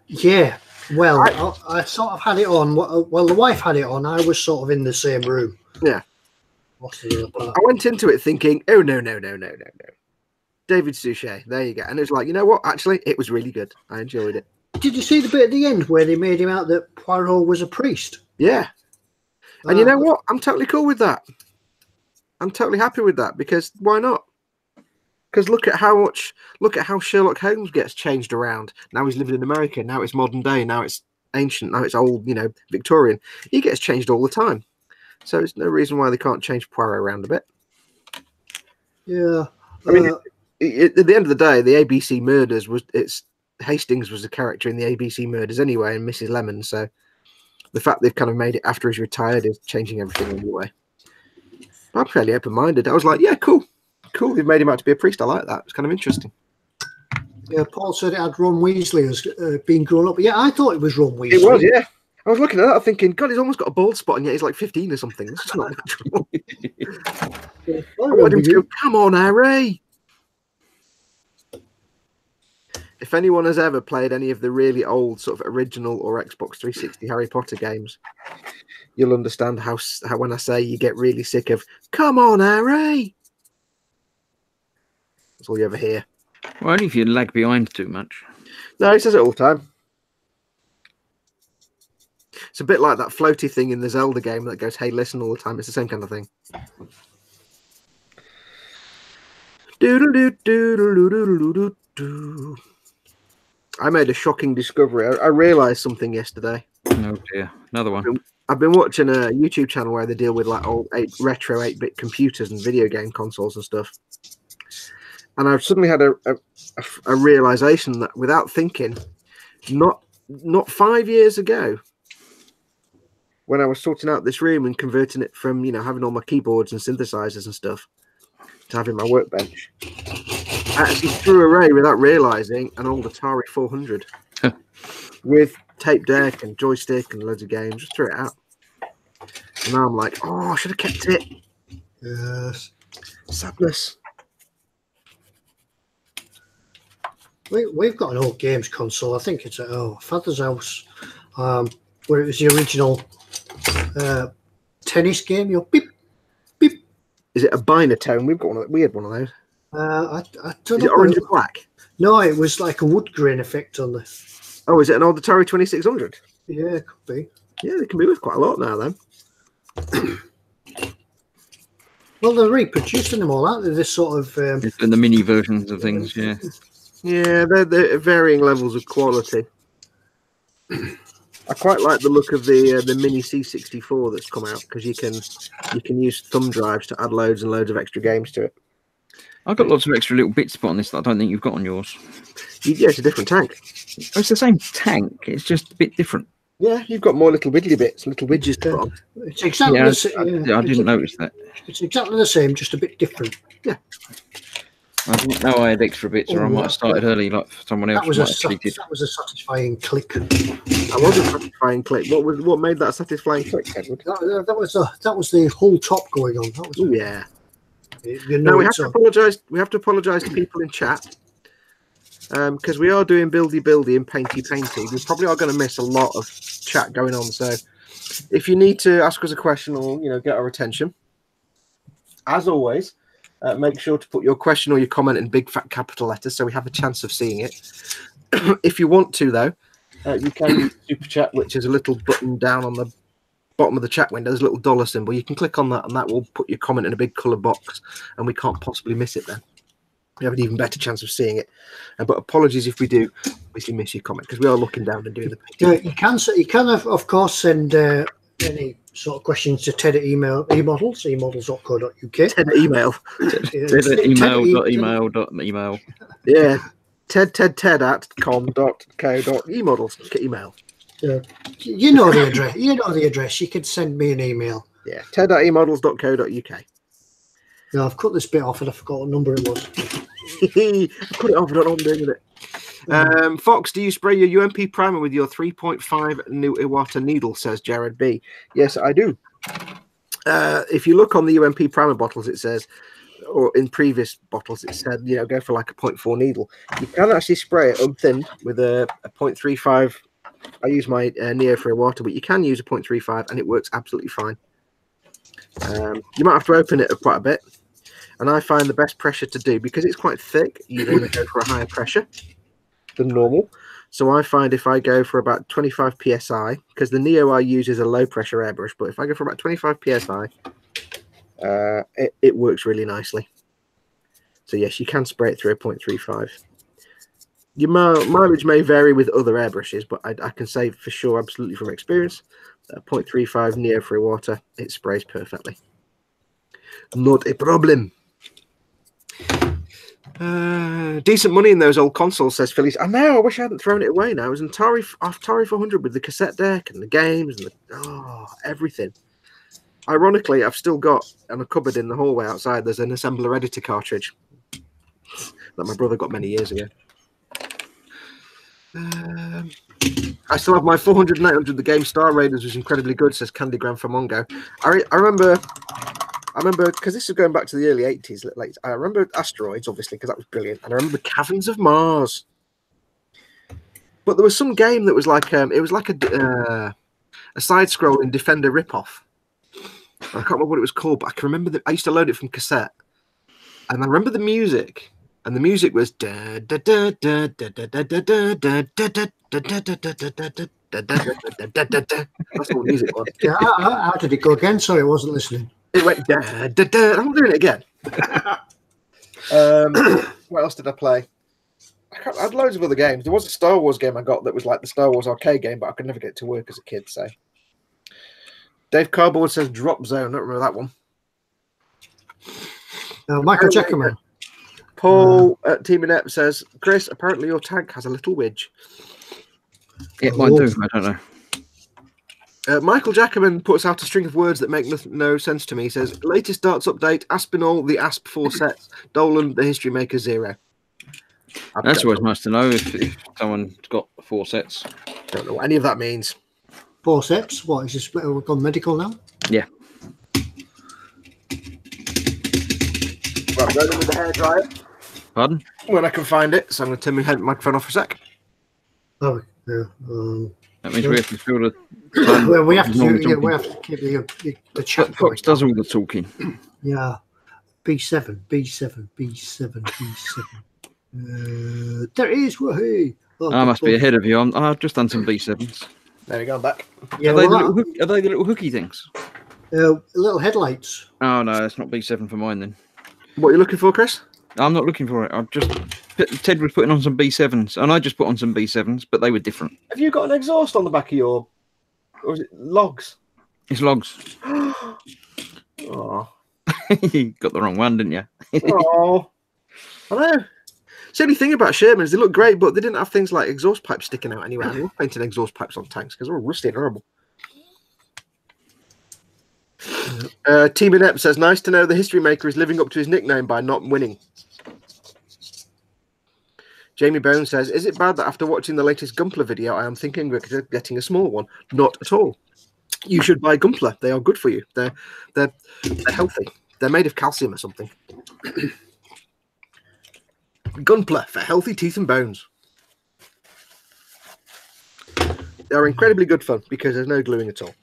Yeah. Well, I sort of had it on. Well, the wife had it on. I was sort of in the same room. Yeah. I went into it thinking, oh, no. David Suchet. There you go. And it was like, you know what? Actually, it was really good. I enjoyed it. Did you see the bit at the end where they made him out that Poirot was a priest? Yeah. And you know what? I'm totally cool with that. I'm totally happy with that, because why not? Because look at how Sherlock Holmes gets changed around. Now he's living in America. Now it's modern day. Now it's ancient. Now it's old, Victorian. He gets changed all the time. So there's no reason why they can't change Poirot around a bit. Yeah. I mean, at the end of the day, the ABC murders Hastings was the character in the ABC murders anyway, and Mrs. Lemon. So the fact they've kind of made it after he's retired is changing everything anyway. I'm fairly open-minded. I was like, yeah, cool. They've made him out to be a priest. I like that. It's kind of interesting. Yeah, Paul said it had Ron Weasley as being grown up. Yeah, I thought it was Ron Weasley. It was, yeah. I was looking at that thinking, God, he's almost got a bald spot, and yet he's like 15 or something. This is not natural. I wanted him to go, come on, Harry. If anyone has ever played any of the really old sort of original or Xbox 360 Harry Potter games, you'll understand how when I say you get really sick of, come on, Harry. That's all you ever hear. Well, only if you lag behind too much. No, he says it all the time. It's a bit like that floaty thing in the Zelda game that goes, hey, listen all the time. It's the same kind of thing. I made a shocking discovery. I realised something yesterday. Oh dear, another one. I've been watching a YouTube channel where they deal with like old retro 8-bit computers and video game consoles and stuff. And I've suddenly had a realization that without thinking, not 5 years ago, when I was sorting out this room and converting it from, having all my keyboards and synthesizers and stuff to having my workbench, I actually threw away without realizing an old Atari 400 with tape deck and joystick and loads of games. Just threw it out. And now I'm like, oh, I should have kept it. Yes. Sadness. We've got an old games console. I think it's at our father's house, where it was the original tennis game. Beep, beep. Is it a binatone? We've got one. We had one of those. I don't know. Is it orange and black? No, it was like a wood grain effect on the. Oh, is it an old Atari 2600? Yeah, it could be. Yeah, they can be worth quite a lot now, then. Well, they're reproducing them all, aren't they? This sort of and the mini versions of things, yeah. Yeah, they're varying levels of quality. I quite like the look of the mini C64 that's come out, because you can use thumb drives to add loads and loads of extra games to it. I've got lots of extra little bits to put on this that I don't think you've got on yours. Yeah, it's a different tank. Oh, it's the same tank. It's just a bit different. Yeah, you've got more little widdly bits, little widgets to put on. It's exactly the same. I didn't notice that. It's exactly the same, just a bit different. Yeah. I didn't know I had extra bits, or I might have started early, like someone else might have cheated. That was a satisfying click. That was a satisfying click. What made that satisfying click, Edward? That was the whole top going on. That was, yeah. No, we have to apologise. We have to apologise to people in chat because we are doing buildy and painty. We probably are going to miss a lot of chat going on. So if you need to ask us a question or get our attention, as always, make sure to put your question or your comment in big fat capital letters so we have a chance of seeing it. If you want to, though, you can use Super Chat, which is a little button down on the bottom of the chat window. There's a little dollar symbol. You can click on that, and that will put your comment in a big coloured box, and we can't possibly miss it then. We have an even better chance of seeing it. But apologies if we do obviously miss your comment, because we are looking down and doing the painting. You can of course send any sort of questions to Ted at eModels, emodels.co.uk. Ted at email. Ted at email. Yeah. Ted at com.co.emodels. Email. You know the address. You can send me an email. Yeah. Ted at emodels.co.uk. No, I've cut this bit off and I forgot what number it was. I cut it off. I don't know what I'm doing with it. Fox, do you spray your UMP primer with your 3.5 new Iwata needle, says Jared B. Yes, I do. If you look on the UMP primer bottles, it says, or in previous bottles, it said, go for like a 0.4 needle. You can actually spray it unthinned with a 0.35. I use my Neo for water, but you can use a 0.35 and it works absolutely fine. You might have to open it quite a bit. And I find the best pressure to do, because it's quite thick, you then go for a higher pressure than normal. So I find if I go for about 25 psi, because the Neo I use is a low pressure airbrush, but if I go for about 25 psi, it works really nicely. So yes, you can spray it through a 0.35. Your mileage may vary with other airbrushes, but I can say for sure, absolutely from experience, 0.35 Neo free water, it sprays perfectly. Not a problem. Decent money in those old consoles, says Phillies. I know, I wish I hadn't thrown it away now. It was an Atari 400 with the cassette deck and the games and everything. Ironically, I've still got on a cupboard in the hallway outside, there's an assembler editor cartridge that my brother got many years ago. I still have my 400 and 800. The game Star Raiders was incredibly good, says Candygram for Mongo. I remember because this is going back to the early 80s. I remember Asteroids, obviously, because that was brilliant. And I remember Caverns of Mars. But there was some game that was like it was like a side-scrolling Defender ripoff. I can't remember what it was called, but I can remember that I used to load it from cassette. And I remember the music. And the music was that's what the music was. Yeah, how did it go again? Sorry, I wasn't listening. It went I'm doing it again. What else did I play? I had loads of other games. There was a Star Wars game I got that was like the Star Wars arcade game, but I could never get it to work as a kid. So Dave Cardboard says Drop Zone. I don't remember that one. Michael Jackerman. Paul at Team Inept says, Chris, apparently your tank has a little widge. Yeah, mine do. I don't know. Michael Jackerman puts out a string of words that make no sense to me. He says, latest darts update, Aspinall, the Asp 4 sets, Dolan, the History Maker 0. That's always nice to know if someone's got 4 sets. Don't know what any of that means. 4 sets? What, is this gone medical now? Yeah. Right, I'm going in with the hairdryer. Pardon? When I can find it, so I'm going to turn my microphone off for a sec. Oh, yeah. That means we have to fill the. Well, we have to keep the chat. Fox does all the talking. Yeah. B7. There it is. Woohoo! I must be ahead of you. I've just done some B7s. There we go, I'm back. Yeah, are they the little hooky things? Little headlights. Oh, no, that's not B7 for mine then. What are you looking for, Chris? I'm not looking for it. Ted was putting on some B7s, and I just put on some B7s, but they were different. Have you got an exhaust on the back of your... Or is it logs? It's logs. Oh. You got the wrong one, didn't you? Oh. I know. It's the only thing about Sherman is they look great, but they didn't have things like exhaust pipes sticking out anywhere. They were painting exhaust pipes on tanks because they were rusty and horrible. Team Inept says, nice to know the History Maker is living up to his nickname by not winning. Jamie Bone says, is it bad that after watching the latest Gumpler video, I am thinking of getting a small one? Not at all. You should buy Gumpler. They are good for you. They're healthy. They're made of calcium or something. Gunpla for healthy teeth and bones. They're incredibly good fun because there's no gluing at all.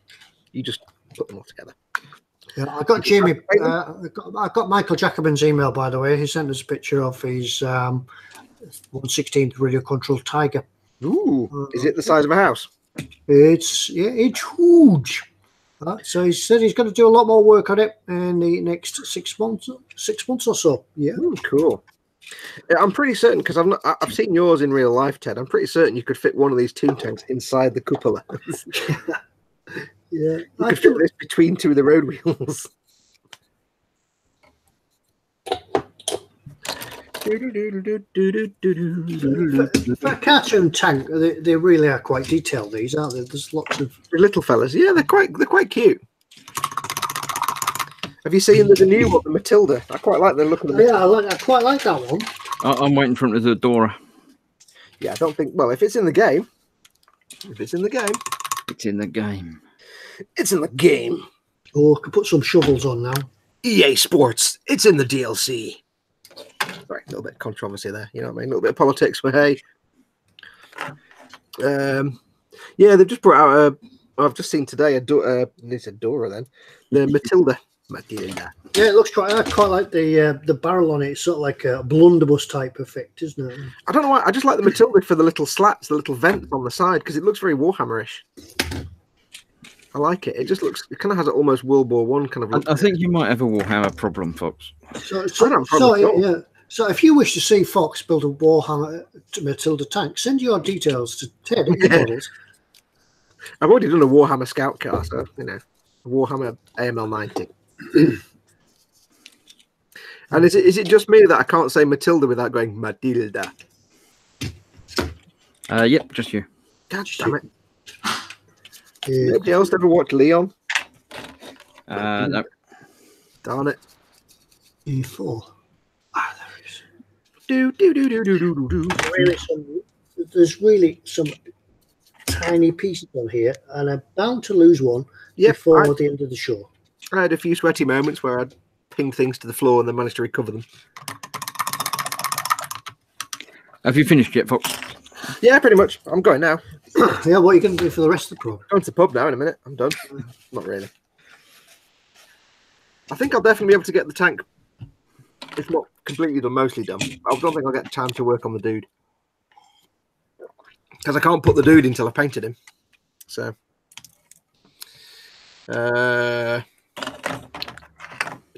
You just put them all together. Yeah, I got Jamie. I got Michael Jacobin's email, by the way. He sent us a picture of his 1/16 radio controlled Tiger. Ooh, is it the size of a house? It's huge. So he said he's going to do a lot more work on it in the next 6 months. 6 months or so. Yeah. Ooh, cool. Yeah, I'm pretty certain because I've seen yours in real life, Ted. I'm pretty certain you could fit one of these toon tanks inside the cupola. Yeah, you could fit this between two of the road wheels. For a cartoon tank, they really are quite detailed. These, aren't they? There's lots of little fellas. Yeah, they're quite cute. Have you seen the new one, the Matilda? I quite like the look of the Matilda. Yeah, I quite like that one. I'm waiting for him to do Dora. Yeah, I don't think. Well, if it's in the game, it's in the game. It's in the game. It's in the game. Oh, I could put some shovels on now. EA Sports. It's in the DLC. Sorry, a little bit of controversy there. You know what I mean? A little bit of politics, but hey. Yeah, they've just brought out I've just seen today it's a Dora then. The Matilda. Matilda. Yeah, it looks I quite like the barrel on it. It's sort of like a blunderbuss type effect, isn't it? I don't know why. I just like the Matilda for the little slats, the little vents on the side, because it looks very Warhammer-ish. I like it. It just looks. It kind of has an almost World War One kind of look. I think you might have a Warhammer problem, Fox. So if you wish to see Fox build a Warhammer Matilda tank, send your details to Ted at eModels. I've already done a Warhammer Scout car, so you know, a Warhammer AML 90. And is it just me that I can't say Matilda without going Matilda? Yep, just you. God damn it. Nobody else ever watched Leon? No. Darn it. E4. Ah, there is. There's really some tiny pieces on here, and I'm bound to lose one before the end of the show. I had a few sweaty moments where I'd ping things to the floor and then managed to recover them. Have you finished yet, Fox? Yeah, pretty much. I'm going now. Yeah, what are you going to do for the rest of the program? Going to the pub now in a minute. I'm done. Not really. I think I'll definitely be able to get the tank, if not completely done, mostly done. I don't think I'll get time to work on the dude. Because I can't put the dude until I painted him. So. A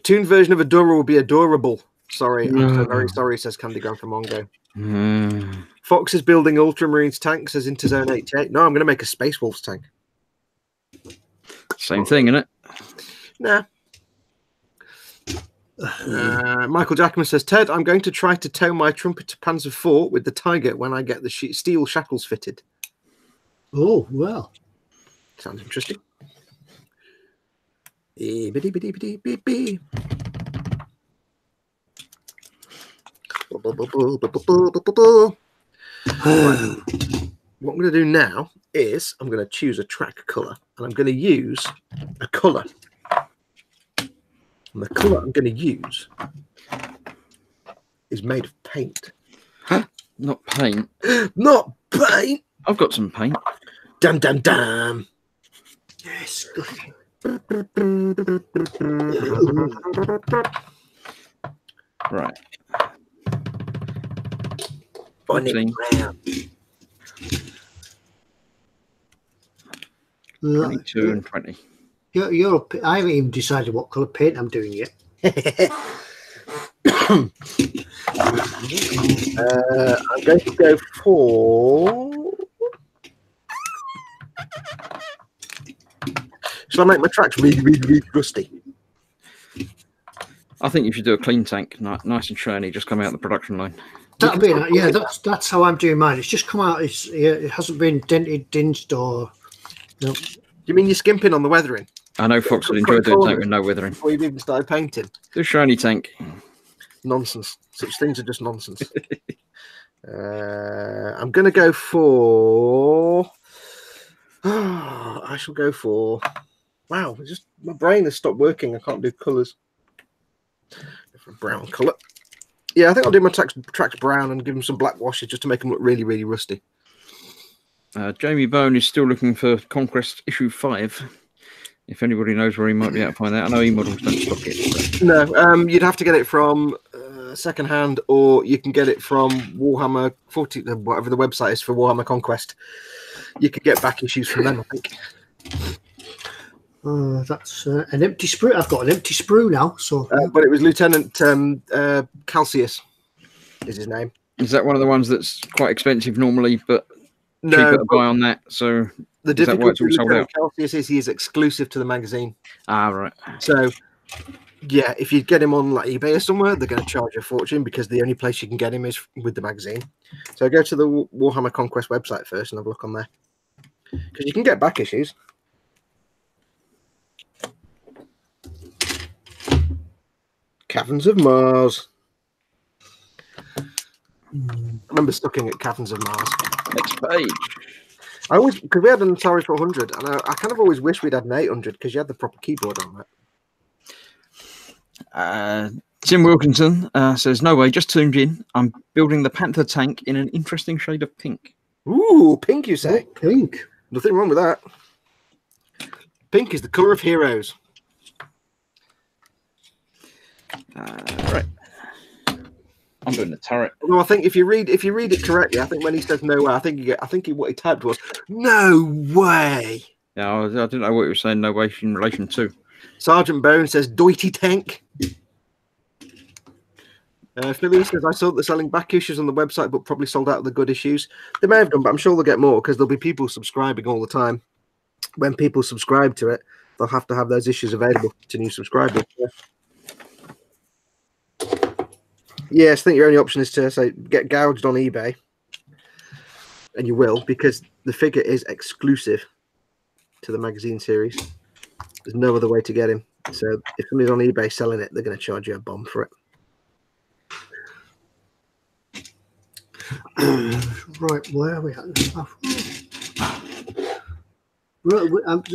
tuned version of Adora will be adorable. Sorry. I'm so very sorry, says Candygram from Mongo. Fox is building Ultramarines tanks, says Interzone 88. No, I'm going to make a Space Wolves tank. Same thing, isn't it? Nah. Michael Jackman says, Ted, I'm going to try to tow my Trumpeter Panzer IV with the Tiger when I get the steel shackles fitted. Oh, well. Sounds interesting. What I'm going to do now is I'm going to choose a track colour and I'm going to use a colour. And the colour I'm going to use is made of paint. Huh? Not paint. Not paint. I've got some paint. Dum dum dum. Yes. Right. Bunny brown. 22 and 20. I haven't even decided what colour paint I'm doing yet. I'm going to go for... Shall I make my tracks really rusty? I think you should do a clean tank, nice and shiny, just come out the production line. That'll be yeah. That's how I'm doing mine. It's just come out. It hasn't been dented, dinged, or. No. You mean you're skimping on the weathering? I know Fox would enjoy doing tank with no weathering. Before you've even started painting. Do a shiny tank. Nonsense. Such things are just nonsense. I'm going to go for... I shall go for... Wow, just my brain has stopped working. I can't do colours. For brown colour. Yeah, I think I'll do my tracks brown and give them some black washes just to make them look really, really rusty. Jamie Bone is still looking for Conquest issue 5. If anybody knows where he might be able to find that. I know eModels don't stock it. So. No, you'd have to get it from second hand, or you can get it from Warhammer 40, whatever the website is for Warhammer Conquest. You could get back issues from them, I think. That's an empty sprue. I've got an empty sprue now. So, but it was Lieutenant Calcius, is his name. Is that one of the ones that's quite expensive normally, but cheaper to buy on that? So the difficulty with Lieutenant Calcius is he is exclusive to the magazine. Ah, right. So, yeah, if you get him on like eBay or somewhere, they're going to charge you a fortune because the only place you can get him is with the magazine. So go to the Warhammer Conquest website first and have a look on there, because you can get back issues. Caverns of Mars. I remember stucking at Caverns of Mars. Next page. I always, because we had an Atari 400, and I kind of always wish we'd had an 800 because you had the proper keyboard on that. Tim Wilkinson says, "No way, just tuned in. I'm building the Panther tank in an interesting shade of pink." Ooh, pink, you say? Oh, pink. Nothing wrong with that. Pink is the colour of heroes. Right. I'm doing the turret. Well, I think if you read it correctly, I think when he says no way, I think what he typed was no way. Yeah, I didn't know what he was saying. No way in relation to. Sergeant Bone says doity tank. Philly says I saw that they're selling back issues on the website, but probably sold out of the good issues. They may have done, but I'm sure they'll get more because there'll be people subscribing all the time. When people subscribe to it, they'll have to have those issues available to new subscribers. Yes, I think your only option is to say get gouged on eBay, and you will, because the figure is exclusive to the magazine series. There's no other way to get him. So if somebody's on eBay selling it, they're going to charge you a bomb for it. Right, where are we at?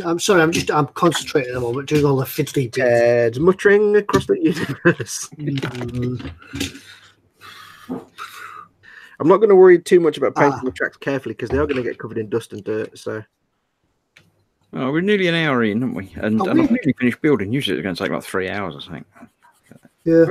I'm sorry, I'm concentrating at the moment, doing all the fiddly bits. Ted's muttering across the universe. I'm not going to worry too much about painting the tracks carefully because they are going to get covered in dust and dirt. So, we're nearly an hour in, aren't we? And I've nearly finished building. Usually, it's going to take like 3 hours, I think. Yeah,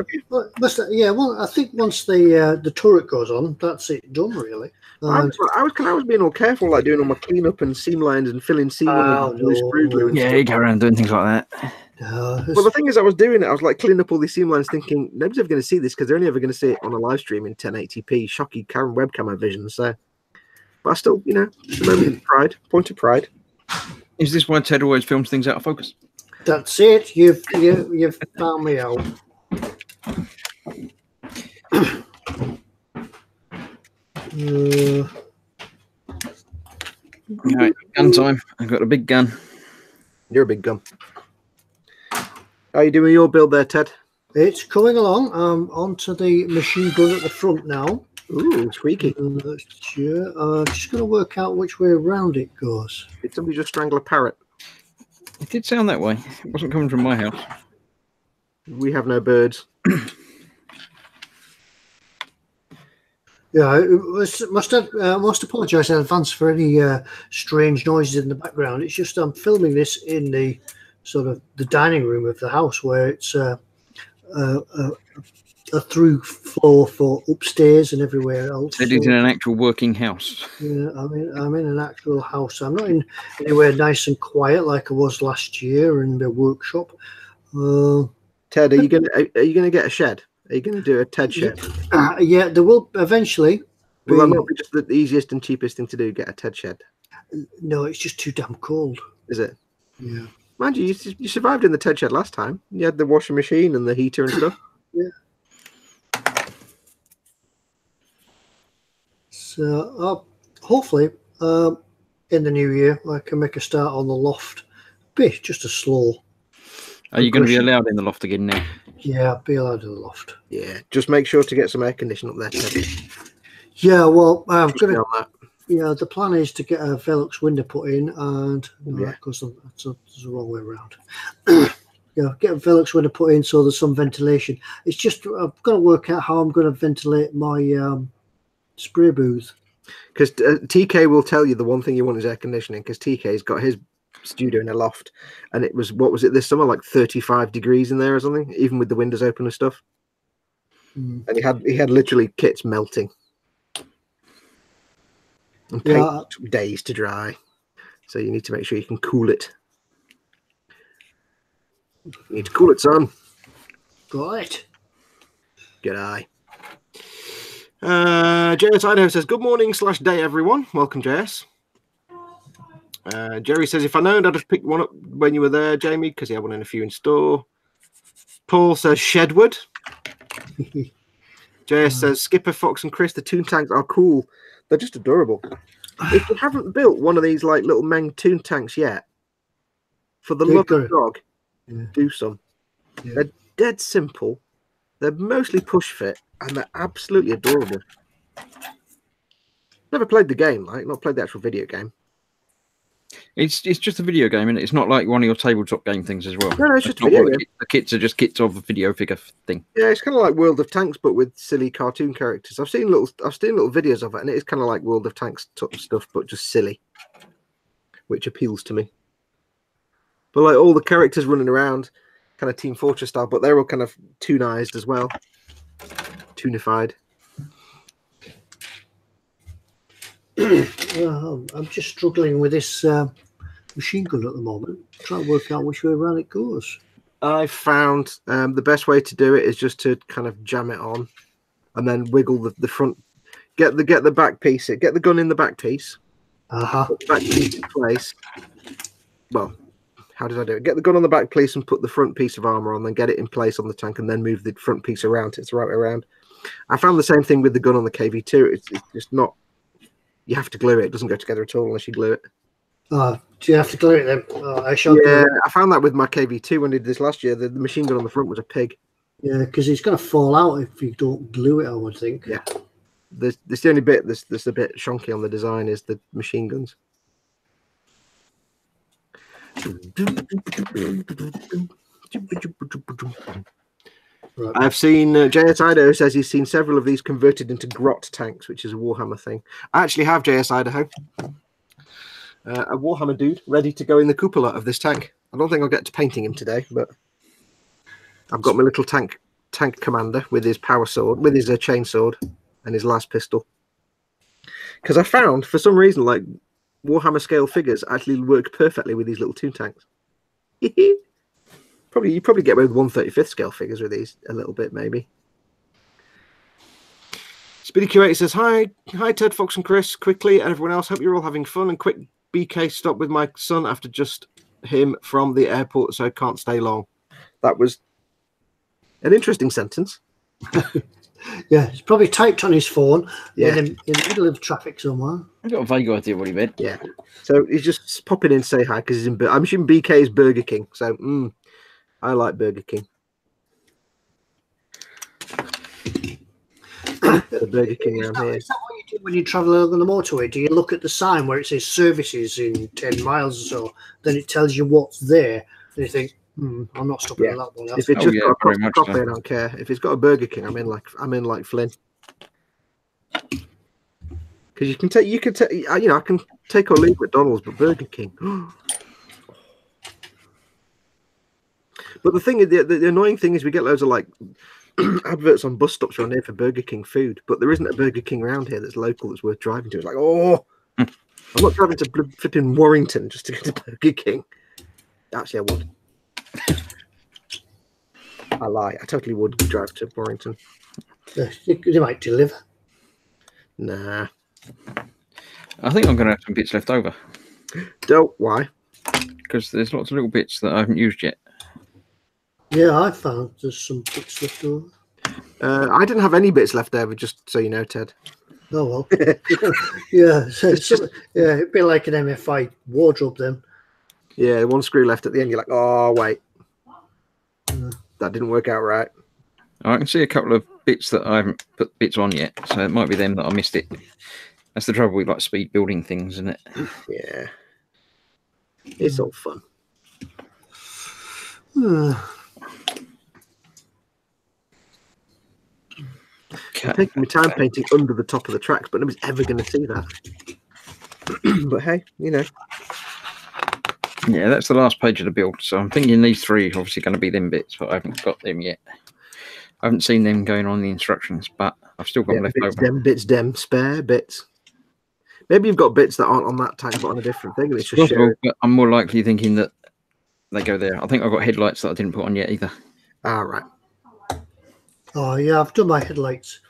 well, I think once the turret goes on, that's it done, really. I was being all careful, like doing all my cleanup and seam lines and filling seam and sprue glue. Yeah, you go around doing things like that. Well, the thing is, I was doing it. I was like cleaning up all these seam lines, thinking nobody's ever going to see this because they're only ever going to see it on a live stream in 1080p, shocky webcam vision. So, but I still, it's a moment of pride, point of pride. Is this why Ted always films things out of focus? That's it. You've found me out. Right, gun time. I've got a big gun. You're a big gun. How are you doing your build there, Ted? It's coming along. Onto the machine gun at the front now. Ooh, squeaky. I'm just going to work out which way around it goes. Did somebody just strangle a parrot? It did sound that way. It wasn't coming from my house. We have no birds. Yeah, I must apologise in advance for any strange noises in the background. It's just I'm filming this in the sort of the dining room of the house where it's a through floor for upstairs and everywhere else. It is in an actual working house. Yeah, I'm in an actual house. I'm not in anywhere nice and quiet like I was last year in the workshop. Ted, are you gonna get a shed? Are you going to do a Ted shed? Yeah, there will eventually. Will that not be just the easiest and cheapest thing to do? Get a Ted shed? No, it's just too damn cold. Is it? Yeah. Mind you, you survived in the Ted shed last time. You had the washing machine and the heater and stuff. Yeah. So hopefully, in the new year, I can make a start on the loft. Be just a slow. Are you going to be allowed in the loft again now? Yeah, I'll be allowed in the loft. Yeah, just make sure to get some air conditioning up there, Ted. Yeah, well, I'm gonna. Yeah, the plan is to get a Velux window put in, and because that's the wrong way around. Yeah, get a Velux window put in so there's some ventilation. It's just I've got to work out how I'm going to ventilate my spray booth. Because TK will tell you the one thing you want is air conditioning. Because TK's got his studio in a loft, and it was, what was it this summer, like 35 degrees in there or something, even with the windows open and stuff. And he had literally kits melting. And paint took days to dry, so you need to make sure you can cool it. You need to cool it, son. Got it. Good eye. JS Idaho says, good morning / day, everyone. Welcome, JS. Jerry says, if I known, I'd have picked one up when you were there, Jamie, because he had one in a few in store. Paul says, Shedwood. JS says, Skipper, Foxx and Chris, the Toon tanks are cool. They're just adorable. If you haven't built one of these like little Meng Toon tanks yet, for the love of dog, do some. They're dead simple. They're mostly push fit, and they're absolutely adorable. Never played the game, like not played the actual video game. It's just a video game, and it's not like one of your tabletop game things as well. No, it's just a video game. The kits are just kits of a video figure thing. Yeah, it's kind of like World of Tanks, but with silly cartoon characters. I've seen little videos of it, and it is kind of like World of Tanks stuff, but just silly, which appeals to me. But like all the characters running around, kind of Team Fortress style, but they're all kind of toonized as well, toonified. I'm just struggling with this machine gun at the moment. Trying to work out which way around it goes. I found the best way to do it is just to kind of jam it on, and then wiggle the front. Get the back piece. Get the gun in the back piece. Put the back piece in place. Well, how did I do it? Get the gun on the back piece and put the front piece of armor on, then get it in place on the tank, and then move the front piece around. It's the right way around. I found the same thing with the gun on the KV2. It's just not. You have to glue it. It doesn't go together at all unless you glue it. Do you have to glue it then? I found that with my KV2 when I did this last year. The machine gun on the front was a pig. Yeah, because it's going to fall out if you don't glue it, I would think. Yeah. This the only bit that's a bit shonky on the design is the machine guns. Right. I've seen JS Idaho says he's seen several of these converted into grot tanks, which is a Warhammer thing. I actually have JS Idaho, a Warhammer dude ready to go in the cupola of this tank. I don't think I'll get to painting him today, but I've got my little tank commander with his power sword, with his chain sword, and his last pistol. Because I found for some reason like Warhammer scale figures actually work perfectly with these little Toon tanks. You probably get away with 1/35th scale figures with these a little bit, maybe. Speedy Q8 says, hi Ted, Foxx and Chris, quickly, and everyone else. Hope you're all having fun. And quick BK stop with my son after just him from the airport, so can't stay long. That was an interesting sentence. Yeah, he's probably typed on his phone in the middle of traffic somewhere. I've got a vague idea what he meant. Yeah. So he's just popping in to say hi because he's in. I'm assuming BK is Burger King. So I like Burger King. The Burger King around here. Is that what you do when you travel along the motorway? Do you look at the sign where it says services in 10 miles or so? Then it tells you what's there. And you think, I'm not stopping at that one. If it's just got a coffee, I don't care. If it's got a Burger King, I'm in like Flynn. Because I can take or leave McDonald's, but Burger King. But the thing is, the annoying thing is we get loads of like adverts on bus stops around here for Burger King food, but there isn't a Burger King around here that's local that's worth driving to. It's like, I'm not driving to flipping Warrington just to go to Burger King. Actually, I would. I lie. I totally would drive to Warrington. They might deliver. Nah. I think I'm going to have some bits left over. Why? Because there's lots of little bits that I haven't used yet. Yeah, I found there's some bits left over. I didn't have any bits left over, just so you know, Ted. Oh, well. Yeah, it'd be like an MFI wardrobe then. Yeah, one screw left at the end. You're like, oh, wait. That didn't work out right. I can see a couple of bits that I haven't put bits on yet, so it might be them that I missed it. That's the trouble with like speed building things, isn't it? Yeah, it's all fun. Okay. I'm taking my time painting under the top of the tracks, but nobody's ever going to see that. But hey, you know. Yeah, that's the last page of the build. So I'm thinking these three are obviously going to be them bits, but I haven't got them yet. I haven't seen them going on the instructions, but I've still got them left over. Spare bits. Maybe you've got bits that aren't on that tank, but on a different thing. And it's just but I'm more likely thinking that they go there. I think I've got headlights that I didn't put on yet either. Ah, right. Oh yeah, I've done my headlights.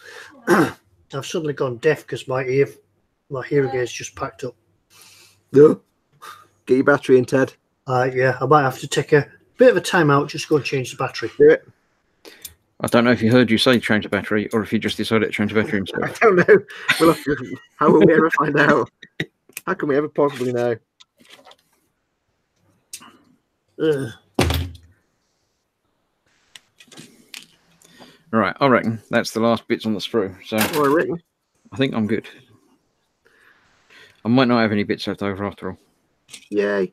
I've suddenly gone deaf because my hearing aid's just packed up. No. Get your battery in, Ted. Yeah, I might have to take a bit of a time out, just go and change the battery. Do it. I don't know if you heard you say change the battery or if you just decided to change the battery himself. I don't know. Well, how will we ever find out? How can we ever possibly know? Right, I reckon that's the last bits on the sprue. So Well, I reckon. I think I'm good. I might not have any bits left over after all. Yay.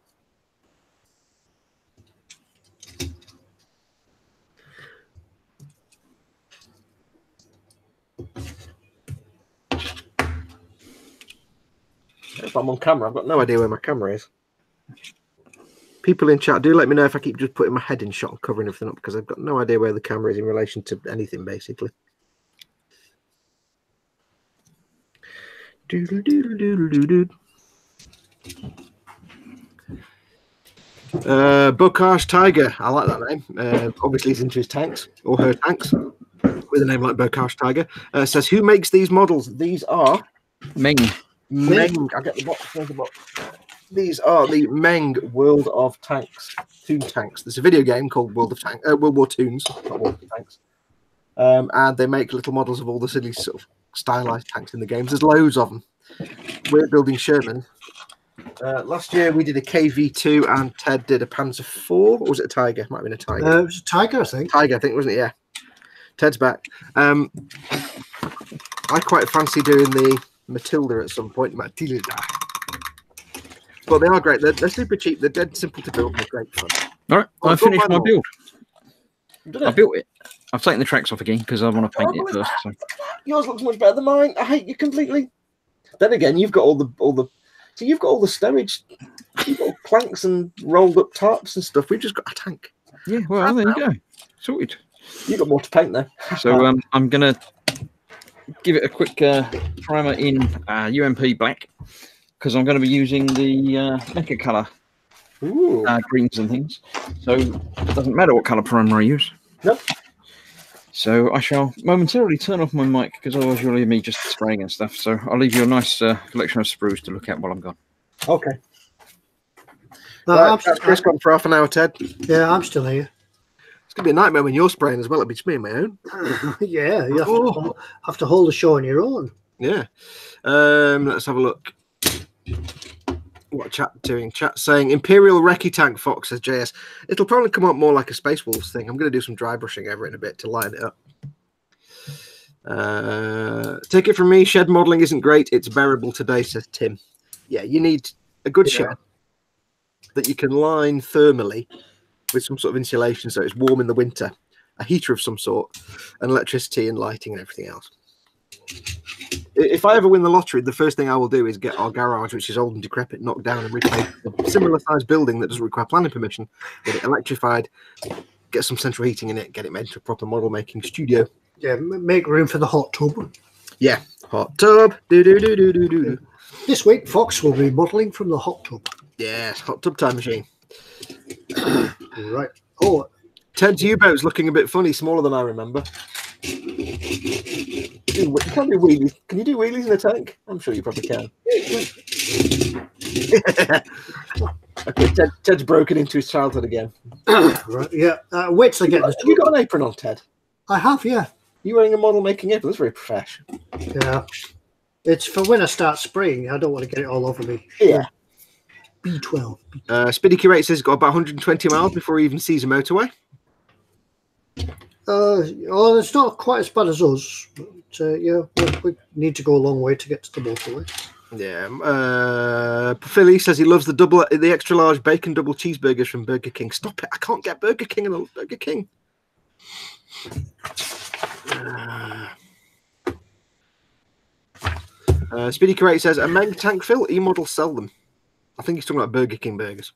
If I'm on camera, I've got no idea where my camera is. People in chat, do let me know if I keep just putting my head in shot and covering everything up, because I've got no idea where the camera is in relation to anything, basically. Bokash Tiger, I like that name. Obviously he's into his tanks, or her tanks, with a name like Bokash Tiger. Says, who makes these models? These are Meng. I'll get the box. There's the box. These are the Meng World of Tanks, Toon Tanks. There's a video game called World War Toons, not World of Tanks. And they make little models of all the silly sort of stylized tanks in the games. There's loads of them. We're building Sherman. Last year we did a KV2 and Ted did a Panzer IV. Or was it a Tiger? Might have been a Tiger. It was a Tiger, I think. Tiger, I think, wasn't it? Yeah. Ted's back. I quite fancy doing the Matilda at some point. Matilda. But they are great. They're super cheap. They're dead simple to build. They're great fun. All right, I finished my build. I built it. I've taken the tracks off again because I want to paint it first. So. Yours looks much better than mine. I hate you completely. Then again, you've got all the so you've got all the stowage. You've got planks and rolled up tarps and stuff. We've just got a tank. Yeah, well, there you go. Sorted. You've got more to paint there. So I'm gonna give it a quick primer in UMP black, because I'm going to be using the mecha colour greens and things. So it doesn't matter what colour primer I use. Nope. So I shall momentarily turn off my mic, because otherwise you'll hear me just spraying and stuff. So I'll leave you a nice collection of sprues to look at while I'm gone. Okay. Chris gone for half an hour, Ted. Yeah, I'm still here. It's going to be a nightmare when you're spraying as well. It'll be just me and my own. Yeah, you have to hold the show on your own. Yeah. Let's have a look. What chat doing? Chat saying Imperial Recce Tank Fox, says JS. It'll probably come up more like a Space Wolves thing. I'm going to do some dry brushing over it in a bit to lighten it up. Take it from me, shed modelling isn't great. It's bearable today, says Tim. Yeah, you need a good shed that you can line thermally with some sort of insulation so it's warm in the winter, a heater of some sort, and electricity and lighting and everything else. If I ever win the lottery, the first thing I will do is get our garage, which is old and decrepit, knocked down and replace a similar sized building that doesn't require planning permission, get it electrified, get some central heating in it, get it made into a proper model making studio. Yeah, make room for the hot tub. Yeah, hot tub. Do. This week, Fox will be modelling from the hot tub. Yes, hot tub time machine. Right. Oh, Ted's U-boat's looking a bit funny, smaller than I remember. You can't do wheelies. Can you do wheelies in a tank? I'm sure you probably can. Okay, Ted's broken into his childhood again. Right, yeah. Wait till I get this. Have you got an apron on, Ted? I have, yeah. You wearing a model making apron? That's very professional. Yeah. It's for when I start spraying. I don't want to get it all over me. Yeah. B12. Spiddy Curate says he's got about 120 miles before he even sees a motorway. Oh, it's not quite as bad as us. But, yeah, we need to go a long way to get to the motorway. Yeah. Philly says he loves the extra large bacon double cheeseburgers from Burger King. Stop it! I can't get Burger King and Burger King. Speedy Karate says a Meng tank fill. eModels sell them. I think he's talking about Burger King burgers.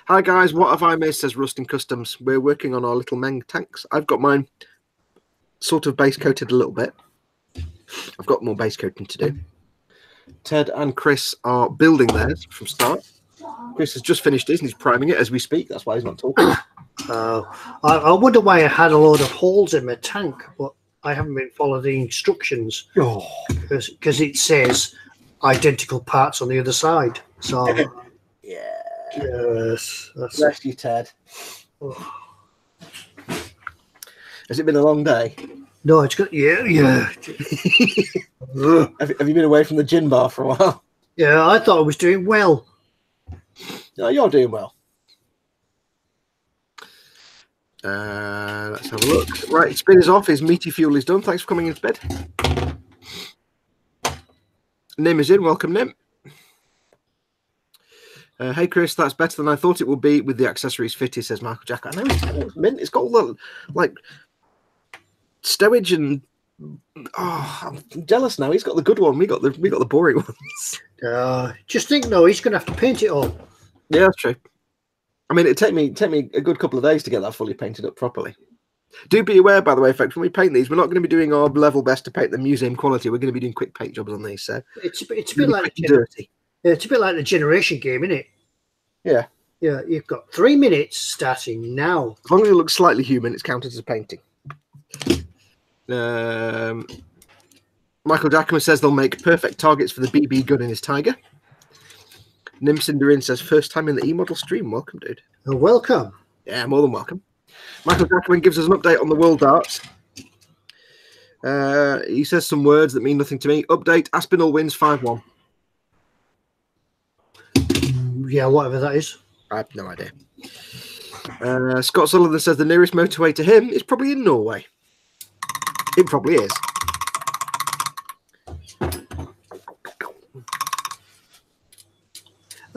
Hi guys, what have I missed? Says Rusting Customs. We're working on our little Meng tanks. I've got mine sort of base coated a little bit. I've got more base coating to do. Ted and Chris are building theirs from start. Chris has just finished his and he's priming it as we speak. That's why he's not talking. I wonder why I had a load of holes in my tank, but I haven't been following the instructions because it says identical parts on the other side. So yeah. Yes. Bless you, Ted. Oh. Has it been a long day? No, it's good. Yeah. Have you been away from the gin bar for a while? Yeah, I thought I was doing well. No, you're doing well. Let's have a look. Right, spin is off. His meaty fuel is done. Thanks for coming into bed. Nim is in. Welcome, Nim. Hey, Chris, that's better than I thought it would be with the accessories fitted, says Michael Jack. I know it's mint. It's got all the, like, stowage and... Oh, I'm jealous now. He's got the good one. We got the boring ones. Just think, no, he's going to have to paint it all. Yeah, that's true. I mean, it'd take me a good couple of days to get that fully painted up properly. Do be aware, by the way, folks, when we paint these, we're not going to be doing our level best to paint the museum quality. We're going to be doing quick paint jobs on these. So it's a bit like dirty. Yeah, it's a bit like the generation game, isn't it? Yeah. Yeah, you've got 3 minutes starting now. As long as it looks slightly human, it's counted as a painting. Michael Jackman says they'll make perfect targets for the BB gun in his Tiger. Nim Cinderin says, first time in the eModel stream. Welcome, dude. Welcome. Yeah, more than welcome. Michael Jackman gives us an update on the World Darts. He says some words that mean nothing to me. Update, Aspinall wins 5-1. Yeah, whatever that is. I have no idea. Scott Sullivan says the nearest motorway to him is probably in Norway. It probably is.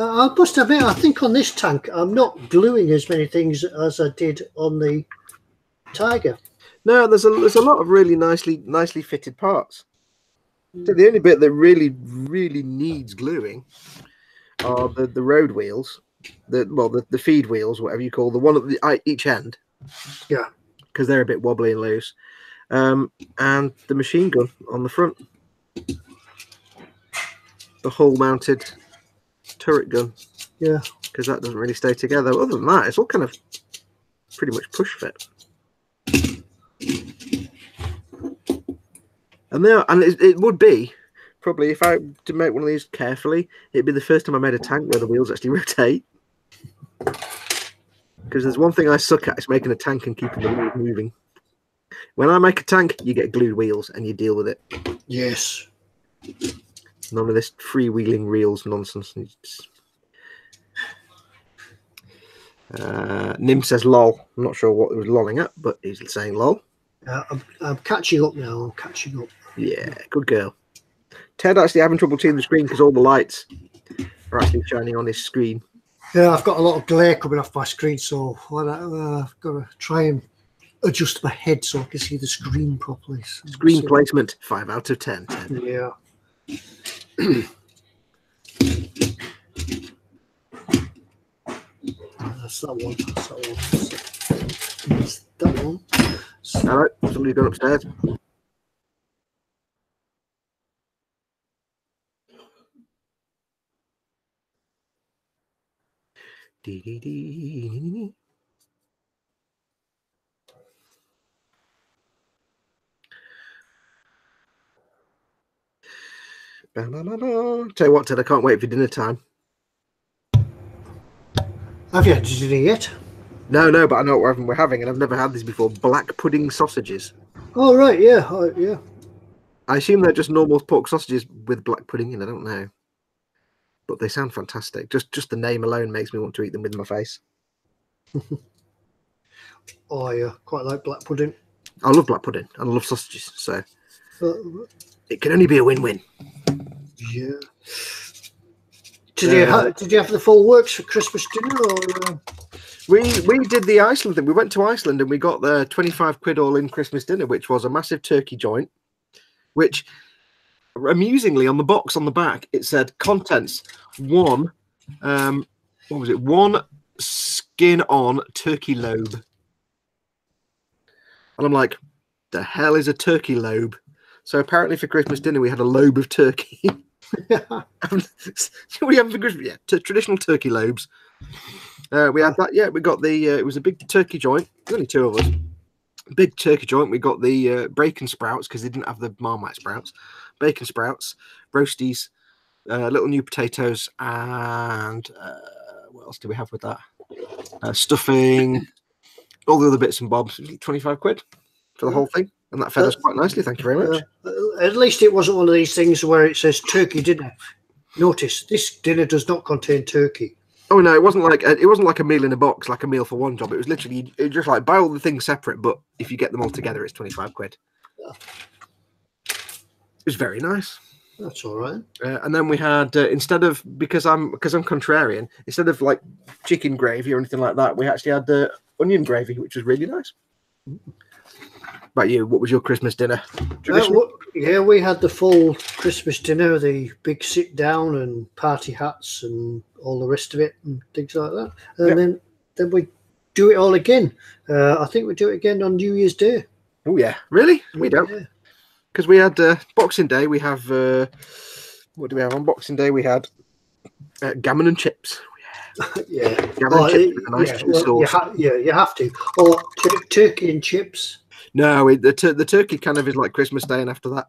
I must admit, I think on this tank, I'm not gluing as many things as I did on the Tiger. No, there's a lot of really nicely fitted parts. So the only bit that really needs gluing are the road wheels, the feed wheels, whatever you call the one at each end. Yeah, because they're a bit wobbly and loose, and the machine gun on the front, the hull-mounted turret gun. Yeah, because that doesn't really stay together. Other than that, it's all kind of pretty much push fit. And it would be probably, if I had to make one of these carefully, it'd be the first time I made a tank where the wheels actually rotate. Because there's one thing I suck at, it's making a tank and keeping the wheels moving. When I make a tank, you get glued wheels and you deal with it. Yes. None of this freewheeling reels nonsense. Nim says lol. I'm not sure what he was lolling at, but he's saying lol. I'm catching up now. I'm catching up. Yeah, good girl. Ted actually having trouble seeing the screen because all the lights are actually shining on his screen. Yeah, I've got a lot of glare coming off my screen, so I've got to try and adjust my head so I can see the screen properly. Screen placement, 5 out of 10. Yeah. That's that one. That's that one. All right, somebody's gone upstairs. Tell you what, Ted, I can't wait for dinner time. Have you had dinner yet? No, but I know what we're having, and I've never had these before. Black pudding sausages. Oh, right, yeah. Yeah. I assume they're just normal pork sausages with black pudding in. I don't know. But they sound fantastic. Just the name alone makes me want to eat them with my face. Oh, yeah, quite like black pudding. I love black pudding and I love sausages, so Uh, it can only be a win-win. Yeah. Did you have the full works for Christmas dinner, or? We did the Iceland thing. We went to Iceland and we got the 25 quid all-in Christmas dinner, which was a massive turkey joint, which amusingly on the box on the back it said contents one, what was it? One skin-on turkey lobe. And I'm like, the hell is a turkey lobe? So apparently for Christmas dinner we had a lobe of turkey. We have for Christmas, traditional turkey lobes. We had that. Yeah, we got the. It was a big turkey joint. There's only two of us. Big turkey joint. We got the bacon sprouts because they didn't have the Marmite sprouts. Bacon sprouts, roasties, little new potatoes, and what else do we have with that? Stuffing, all the other bits and bobs. 25 quid for the whole thing, and that fed us quite nicely. Thank you very much. At least it wasn't one of these things where it says turkey dinner. Notice this dinner does not contain turkey. Oh no, it wasn't like a meal in a box, like a meal for one job. It was literally just like buy all the things separate, but if you get them all together, it's 25 quid. Yeah. It was very nice. That's all right. And then we had instead of because I'm contrarian, instead of like chicken gravy or anything like that, we actually had onion gravy, which was really nice. About you, what was your Christmas dinner? Yeah, we had the full Christmas dinner, the big sit down and party hats and all the rest of it and things like that. And then we do it all again. I think we do it again on New Year's Day. Oh yeah, really? We don't, because we had Boxing Day. We have what do we have on Boxing Day? We had gammon and chips. Yeah, gammon and chips with a nice sauce. You have to. Or turkey and chips. No, the turkey kind of is like Christmas Day, and after that,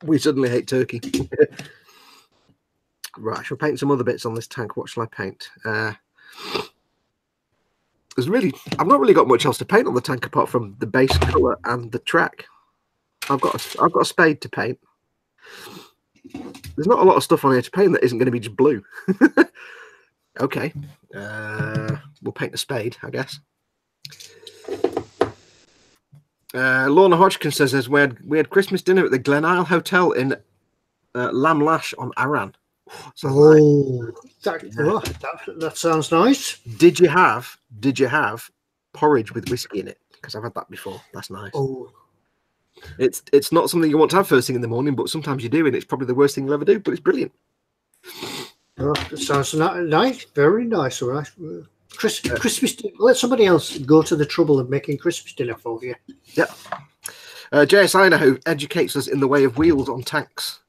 we suddenly hate turkey. Right, shall I paint some other bits on this tank? What shall I paint? I've not really got much else to paint on the tank apart from the base colour and the track. I've got a spade to paint. There's not a lot of stuff on here to paint that isn't going to be just blue. Okay, we'll paint the spade, I guess. Lorna Hodgkin says we had Christmas dinner at the Glen Isle Hotel in Lam Lash on Arran. That sounds nice. Did you have porridge with whiskey in it? Because I've had that before. That's nice. Oh, it's not something you want to have first thing in the morning, but sometimes you do, and it's probably the worst thing you'll ever do. But it's brilliant. That sounds nice. Very nice. All right. Christmas dinner. Let somebody else go to the trouble of making Christmas dinner for you. Yeah. JSI who educates us in the way of wheels on tanks.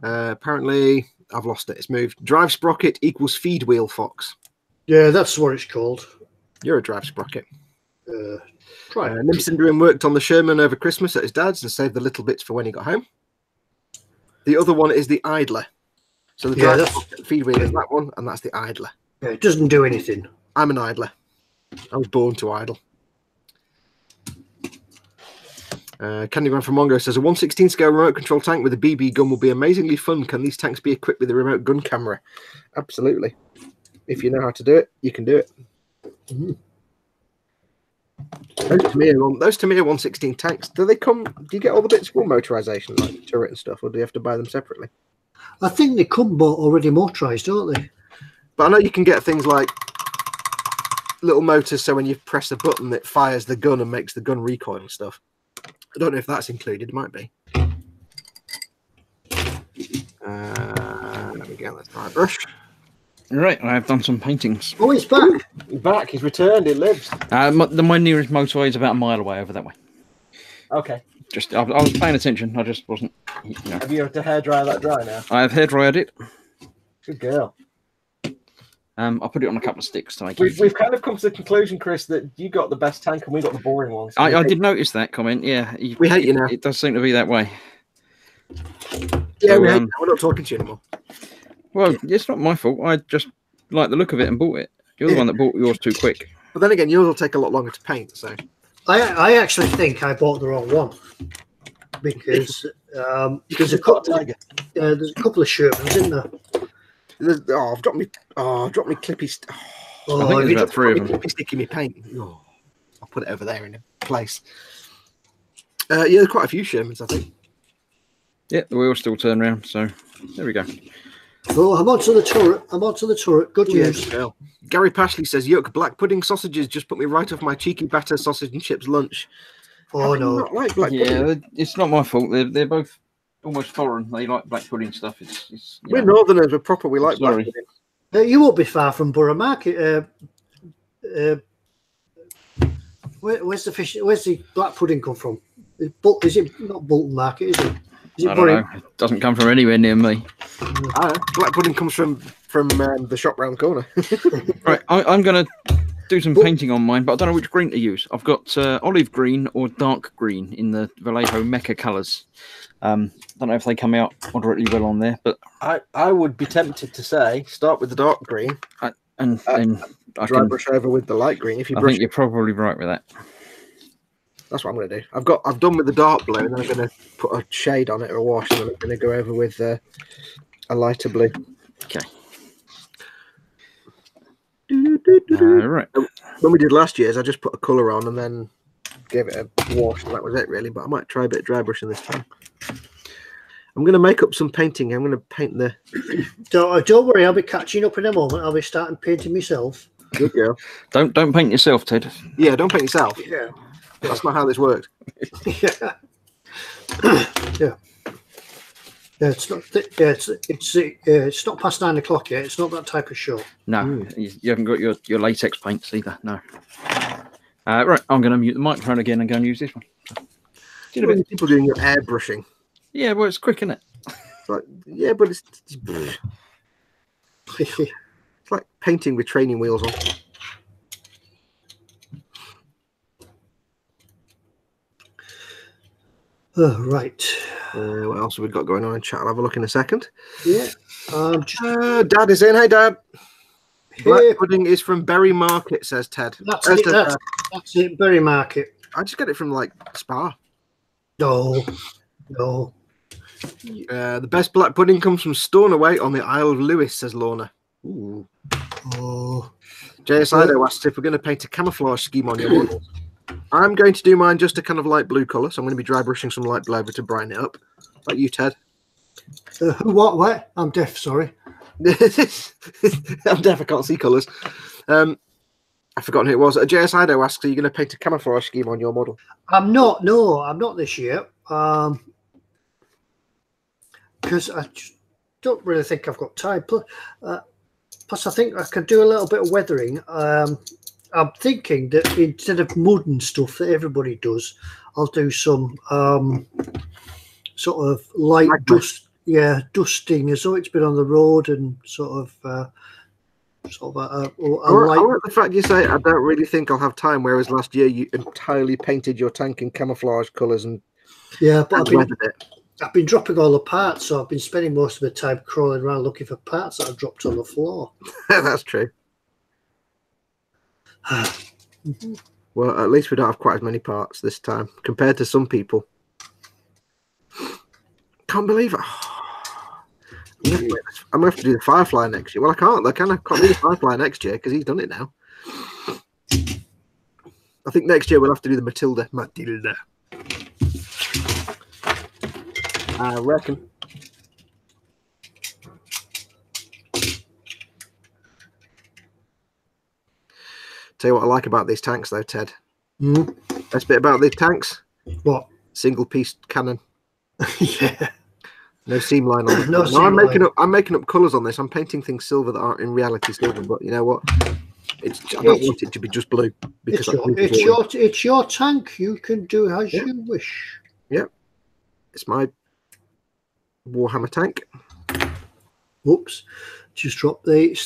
Apparently, I've lost it. It's moved. Drive sprocket equals feed wheel, Fox. Yeah, that's what it's called. You're a drive sprocket. Right. Nimsindrian worked on the Sherman over Christmas at his dad's and saved the little bits for when he got home. The other one is the idler. So the drive sprocket feed wheel is that one, and that's the idler. Yeah, it doesn't do anything. I'm an idler. I was born to idle. Candygram from Mongo says a 1/16 scale remote control tank with a BB gun will be amazingly fun. Can these tanks be equipped with a remote gun camera? Absolutely. If you know how to do it, you can do it. Mm-hmm. Those to me are 1/16 tanks. Do they come? Do you get all the bits for motorization, like turret and stuff, or do you have to buy them separately? I think they come already motorized, don't they? But I know you can get things like little motors, so when you press a button, it fires the gun and makes the gun recoil and stuff. I don't know if that's included. It might be. There we go. That's my brush. Right, I've done some paintings. Oh, he's back. He's back. He's returned. He lives. My nearest motorway is about a mile away over that way. Okay. Just, I was paying attention. I just wasn't. You know. Have you had to hairdryer that dry now? I have hairdryed it. Good girl. I'll put it on a couple of sticks to make it. We've kind of come to the conclusion, Chris, that you got the best tank and we got the boring ones. So I did notice that comment. Yeah, we hate you now. It does seem to be that way. Yeah, so, we hate you. We're not talking to you anymore. Well, it's not my fault. I just like the look of it and bought it. You're the one that bought yours too quick. But then again, yours will take a lot longer to paint. So I actually think I bought the wrong one because there's a couple of Shermans in there. I've dropped me clippy. I think there's about 3 of them. Clippy stick in my paint. Oh, put it over there in a place. Yeah, there's quite a few Shermans, I think. Yeah, the wheels still turn around, so there we go. Oh, I'm onto the turret. I'm onto the turret. Good news. Yeah, Gary Pashley says, "Yuck, black pudding sausages just put me right off my cheeky batter sausage and chips lunch." Oh no, not like black pudding? It's not my fault. They're both almost foreign. They like black pudding stuff. We're Northerners. We're proper. We like black pudding. You won't be far from Borough Market. Where's the fish? Where's the black pudding come from? Is it not Bolton Market? Is it? I don't know. It doesn't come from anywhere near me. Black pudding comes from the shop round the corner. Right, I'm going to do some painting on mine, but I don't know which green to use. I've got olive green or dark green in the Vallejo Mecca colours. Don't know if they come out moderately well on there, but I would be tempted to say start with the dark green and then I dry can brush over with the light green. I think you're probably right with that. That's what I'm going to do. I've done with the dark blue, and then I'm going to put a shade on it or a wash, and then I'm going to go over with a lighter blue. Okay. Right. When we did last year's, I just put a colour on and then gave it a wash, and that was it really. But I might try a bit of dry brushing this time. I'm going to make up some painting. I'm going to paint the. Don't worry, I'll be catching up in a moment. I'll be starting painting myself. Good girl. Don't paint yourself, Ted. Yeah, don't paint yourself. Yeah. That's not how this works. Yeah. Yeah. It's not. It's not past 9 o'clock yet. It's not that type of show. No, you haven't got your latex paints either. No. Right, I'm going to mute the microphone again and go and use this one. People doing your airbrushing. Yeah, well, it's quick, isn't it? But it's like painting with training wheels on. Right. What else have we got going on in chat? I'll have a look in a second. Yeah. Dad is in. Hey, Dad. Black pudding is from Berry Market, says Ted. That's it. Berry Market. I just get it from like Spa. No. The best black pudding comes from Stornoway on the Isle of Lewis, says Lorna. Ooh. Oh. JSIdo asks if we're going to paint a camouflage scheme on your models. I'm going to do mine just a kind of light blue colour, so I'm going to be dry brushing some light blue over to brighten it up. Like you, Ted. What? I'm deaf, sorry. I'm deaf, I can't see colours. I've forgotten who it was. JSIdo asks, are you going to paint a camouflage scheme on your model? I'm not. No, I'm not this year. Because I just don't really think I've got time. Plus, I think I could do a little bit of weathering. I'm thinking that instead of mud and stuff that everybody does, I'll do some sort of light dust. Yeah, dusting as though it's been on the road and sort of a light. I like the fact you say I don't really think I'll have time, whereas last year you entirely painted your tank in camouflage colours and but I've been dropping all the parts, so I've been spending most of the time crawling around looking for parts that I've dropped on the floor. That's true. Well, at least we don't have quite as many parts this time compared to some people. Can't believe it. I'm going to have to do the Firefly next year. Well, I can't. I can't do the Firefly next year because he's done it now. I think next year we'll have to do the Matilda. I reckon. Tell you what I like about these tanks, though, Ted. Best bit about these tanks? What? Single piece cannon. Yeah. No seam line on it. No, I'm making up colours on this. I'm painting things silver that aren't in reality silver, but you know what? I don't want it to be just blue because it's your tank. You can do as you wish. Yep. It's my Warhammer tank. Whoops. Just dropped the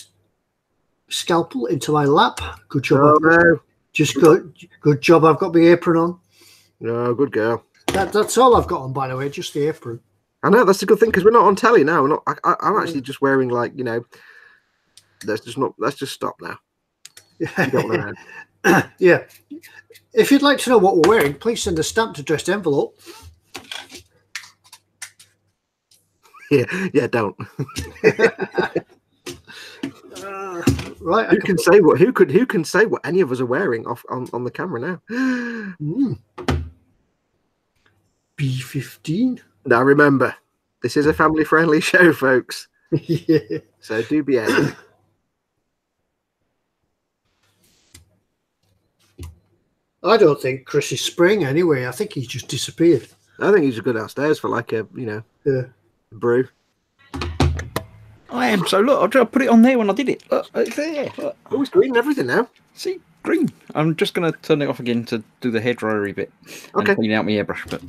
scalpel into my lap. Good job. Oh, no. Just good job. I've got my apron on. No, good girl. That's all I've got on, by the way. Just the apron. I know that's a good thing because we're not on telly now. We're not. I'm actually just wearing let's just stop now. Yeah. If you'd like to know what we're wearing, please send a stamped addressed envelope. Yeah, don't. Right. Who can say what? Who can say what any of us are wearing on the camera now? B15. Now remember, this is a family-friendly show, folks. Yeah. So do behave. I don't think Chris is spraying anyway. I think he's just disappeared. I think he's good downstairs for like a brew. I am. So look, I put it on there when I did it. Look, it's there. Look. Oh, it's green and everything now. See, green. I'm just going to turn it off again to do the hairdryery bit. Okay. And clean out my airbrush, but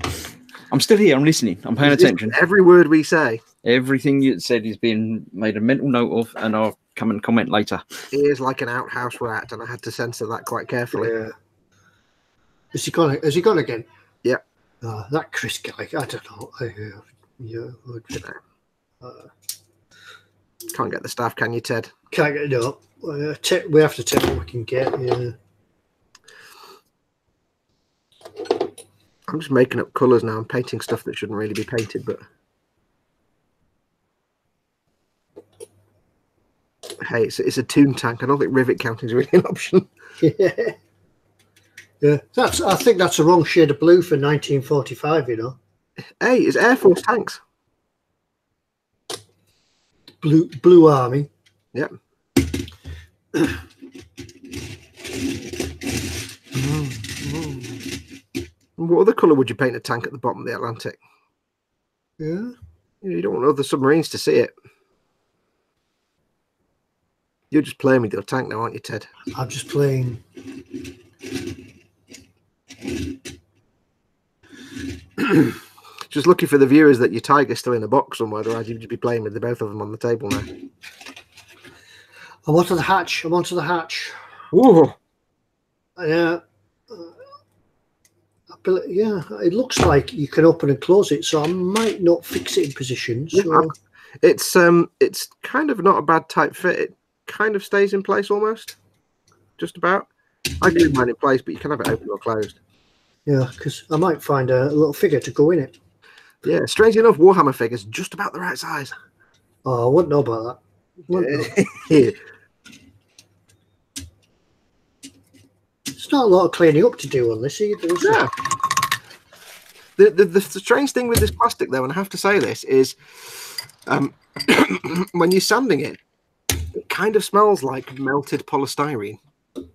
I'm still here. I'm listening. I'm paying attention. Every word we say. Everything you said is being made a mental note of, and I'll come and comment later. He is like an outhouse rat, and I had to censor that quite carefully. Yeah. Has he gone again? Yeah. That Chris guy, I don't know. Can't get the staff, can you, Ted? Can't get it up. We have to take what we can get. Yeah. I'm just making up colours now. I'm painting stuff that shouldn't really be painted, but hey, it's a toon tank. I don't think rivet counting is really an option. Yeah. Yeah, I think that's the wrong shade of blue for 1945. You know. Hey, it's Air Force tanks. Blue Army. Yep. What other colour would you paint a tank at the bottom of the Atlantic? Yeah. You don't want other submarines to see it. You're just playing with your tank now, aren't you, Ted? I'm just playing. Just looking for the viewers that your tiger's still in a box somewhere, otherwise you'd be playing with the both of them on the table now. I'm onto the hatch. Ooh. Yeah. Yeah, it looks like you can open and close it, so I might not fix it in position. So. It's kind of not a bad tight fit. It kind of stays in place almost, just about. I can leave mine in place, but you can have it open or closed. Yeah, because I might find a little figure to go in it. Yeah, strangely enough, Warhammer figures just about the right size. Oh, I wouldn't know about that. Yeah. There's not a lot of cleaning up to do on this either, is there? The strange thing with this plastic, though, and I have to say this, is when you're sanding it, it kind of smells like melted polystyrene,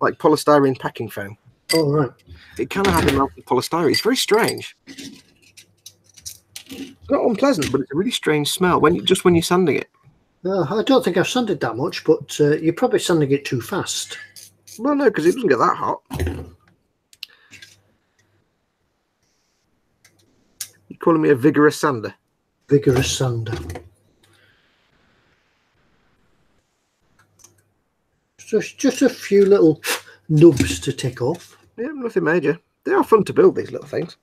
like polystyrene packing foam. Oh, right. It kind of has a melted polystyrene. It's very strange. It's not unpleasant, but it's a really strange smell when you're sanding it. I don't think I've sanded that much, but you're probably sanding it too fast. Well, no, because it doesn't get that hot. You're calling me a vigorous sander? Vigorous sander. Just a few little nubs to take off. Yeah, nothing major. They are fun to build, these little things.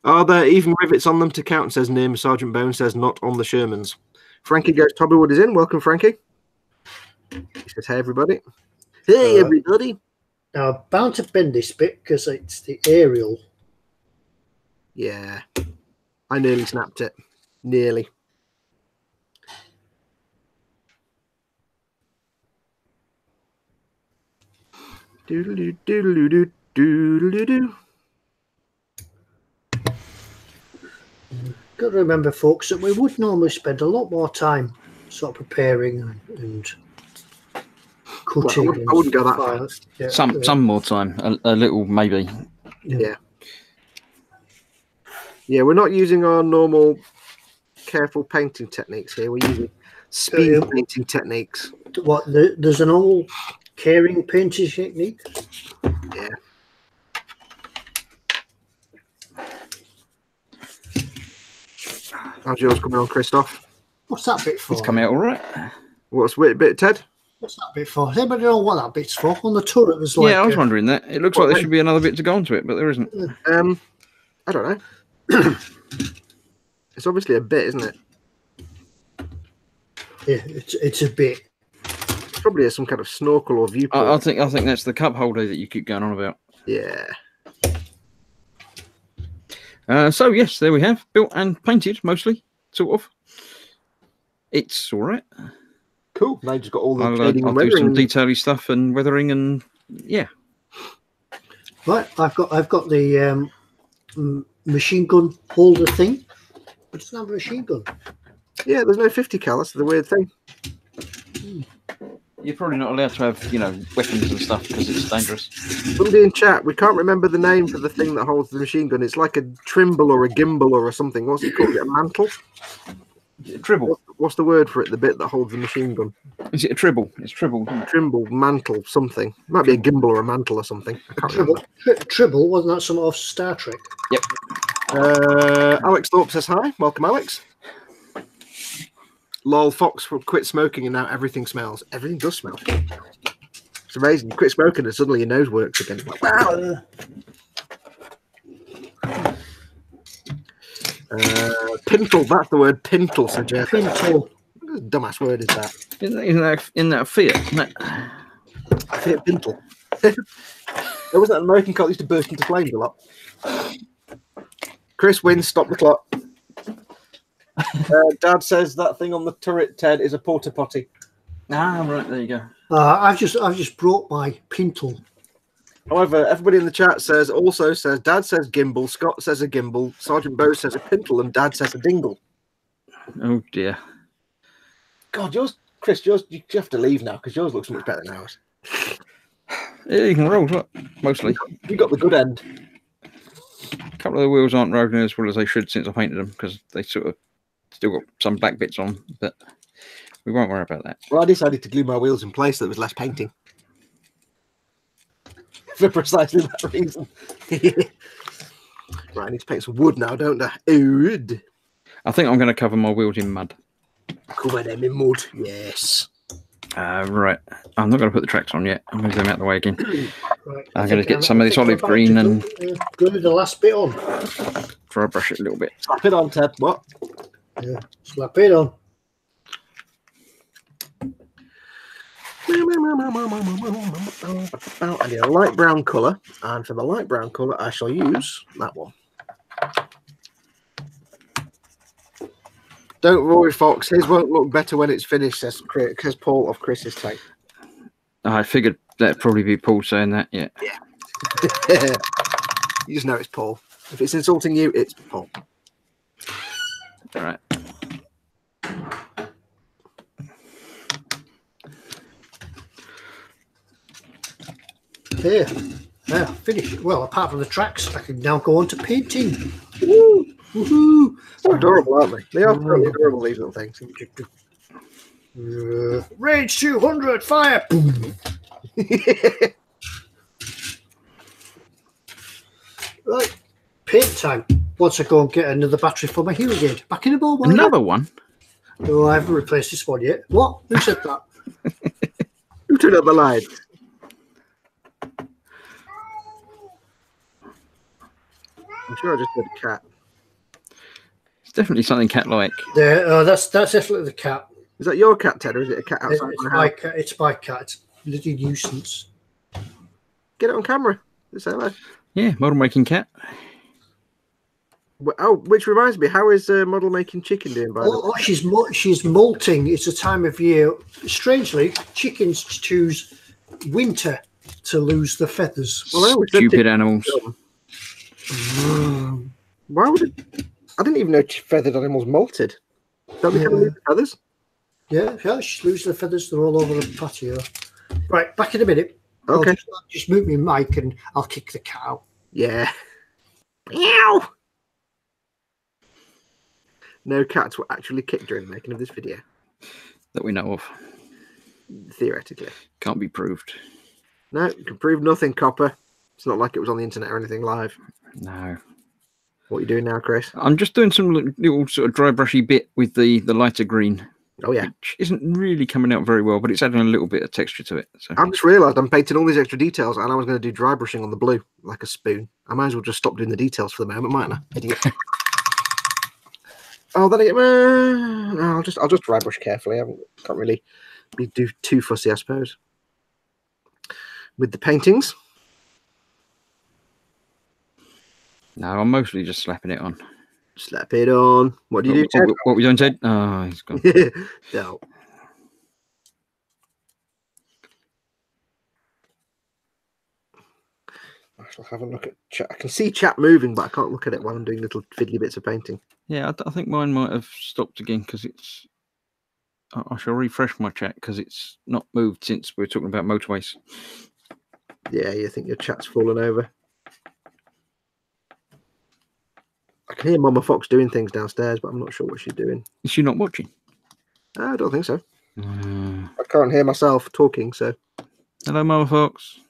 Are there even rivets on them to count, says Nim. Sergeant Bone says not on the Shermans. Frankie goes, Tobywood is in. Welcome, Frankie. He says, hey, everybody. Hey, everybody. Now, I'm bound to bend this bit because it's the aerial. Yeah. I nearly snapped it. Nearly. Doodle-doo, doodle-doo, doodle-doo. Got to remember, folks, that we would normally spend a lot more time sort of preparing and cutting. Well, I wouldn't go that far. Yeah, some more time, a little maybe. Yeah. Yeah, we're not using our normal careful painting techniques here. We're using speed painting techniques. What? There's an old caring painting technique? Yeah. How's yours coming on, Christoph? What's that bit for? It's coming out all right. What's the bit, Ted? What's that bit for? Does anybody know what that bit's for? On the turret, there's like... Yeah, I was wondering that. It looks like there should be another bit to go onto it, but there isn't. I don't know. It's obviously a bit, isn't it? Yeah, it's a bit. It's probably some kind of snorkel or viewport. I think that's the cup holder that you keep going on about. Yeah. So yes, there we have built and painted mostly, sort of. It's all right. Cool. Now you just got all the I'll shading and do weathering. some detaily stuff and weathering and yeah. Right, I've got the machine gun holder thing, but it's not a machine gun. Yeah, there's no 50 cal. That's the weird thing. You're probably not allowed to have, you know, weapons and stuff because it's dangerous. Somebody in chat, we can't remember the name for the thing that holds the machine gun. It's like a trimble or a gimbal or something. What's it called? A mantle? Tribble. What's the word for it? The bit that holds the machine gun? Is it a tribble? It's tribble. Trimble, mantle, something. It might be a gimbal or a mantle or something. I can't remember. Tribble, wasn't that some off Star Trek? Yep. Alex Thorpe says hi. Welcome, Alex. Lol, Fox will quit smoking and now everything smells. Everything does smell. It's amazing. You quit smoking and suddenly your nose works again. Like, wow. Pintle, that's the word. Pintle, suggests. Pintle. What a dumbass word is that? Isn't that Fiat? Isn't that... Fiat Pintle. There wasn't an American car that used to burst into flames a lot. Chris wins, stop the clock. Dad says that thing on the turret, Ted, is a porta potty. Ah, right, there you go. I've just brought my Pintle. However, everybody in the chat also says Dad says gimbal, Scott says a gimbal, Sergeant Bose says a pintle, and Dad says a dingle. Oh dear. God, Chris, you have to leave now because yours looks much better than ours. Yeah, you can roll, look, mostly. You got the good end. A couple of the wheels aren't rolling as well as they should since I painted them because they sort of still got some black bits on, but we won't worry about that. Well, I decided to glue my wheels in place so there was less painting. For precisely that reason. Right, I need to paint some wood now, don't I? Wood. I think I'm going to cover my wheels in mud. Cover them in mud, yes. Right. I'm not going to put the tracks on yet. I'm going to get them out of the way again. Right, I'm going to get some of this olive green and go with the last bit on. dry brush it a little bit. Slap it on, Ted. What? Yeah, slap it on. I need a light brown colour, and for the light brown colour, I shall use that one. Don't worry, Fox. His won't look better when it's finished, says Paul of Chris's take. I figured that'd probably be Paul saying that, yeah. Yeah. You just know it's Paul. If it's insulting you, it's Paul. All right. There. Now, finished. Well, apart from the tracks, I can now go on to painting. Woo! Woohoo! They're adorable, aren't they? They are really adorable, these little things. Rage 200, fire! Right, paint time. Once I go and get another battery for my hearing aid. Back in a moment. Another one? No, I haven't replaced this one yet. What? Who said that? Who turned up the lights? I'm sure I just heard a cat. It's definitely something cat-like. There, that's definitely the cat. Is that your cat, Ted, or is it a cat outside It's my my house? cat. It's my cat. It's a bloody nuisance. Get it on camera. Say hello. Yeah, model making cat. Oh, which reminds me, how is model making chicken doing? By the way? Oh, she's molting. It's a time of year. Strangely, chickens choose winter to lose the feathers. Well, I always Stupid animals. Why would it? I didn't even know feathered animals molted. Don't they have lose feathers? Yeah, she's losing the feathers. They're all over the patio. Right, back in a minute. Okay. I'll just mute my mic and I'll kick the cat out. Yeah. Meow. No cats were actually kicked during the making of this video. That we know of. Theoretically. Can't be proved. No, you can prove nothing, Copper. It's not like it was on the internet or anything live. No. What are you doing now, Chris? I'm just doing some little sort of dry brushy bit with the lighter green. Oh, yeah. Which isn't really coming out very well, but it's adding a little bit of texture to it. So. I've just realised I'm painting all these extra details and I was going to do dry brushing on the blue, like a spoon. I might as well just stop doing the details for the moment, mightn't I? Idiot. Oh, then I get... No, I'll just dry brush carefully. I can't really do too fussy, I suppose. With the paintings. No, I'm mostly just slapping it on. Slap it on. What do you do, Ted? What we doing, Ted? Oh, he's gone. No. I shall have a look at chat. I can see chat moving, but I can't look at it while I'm doing little fiddly bits of painting. Yeah, I think mine might have stopped again because it's. I shall refresh my chat because it's not moved since we were talking about motorways. Yeah, you think your chat's fallen over? I can hear Mama Fox doing things downstairs, but I'm not sure what she's doing. Is she not watching? I don't think so. I can't hear myself talking, so. Hello, Mama Fox.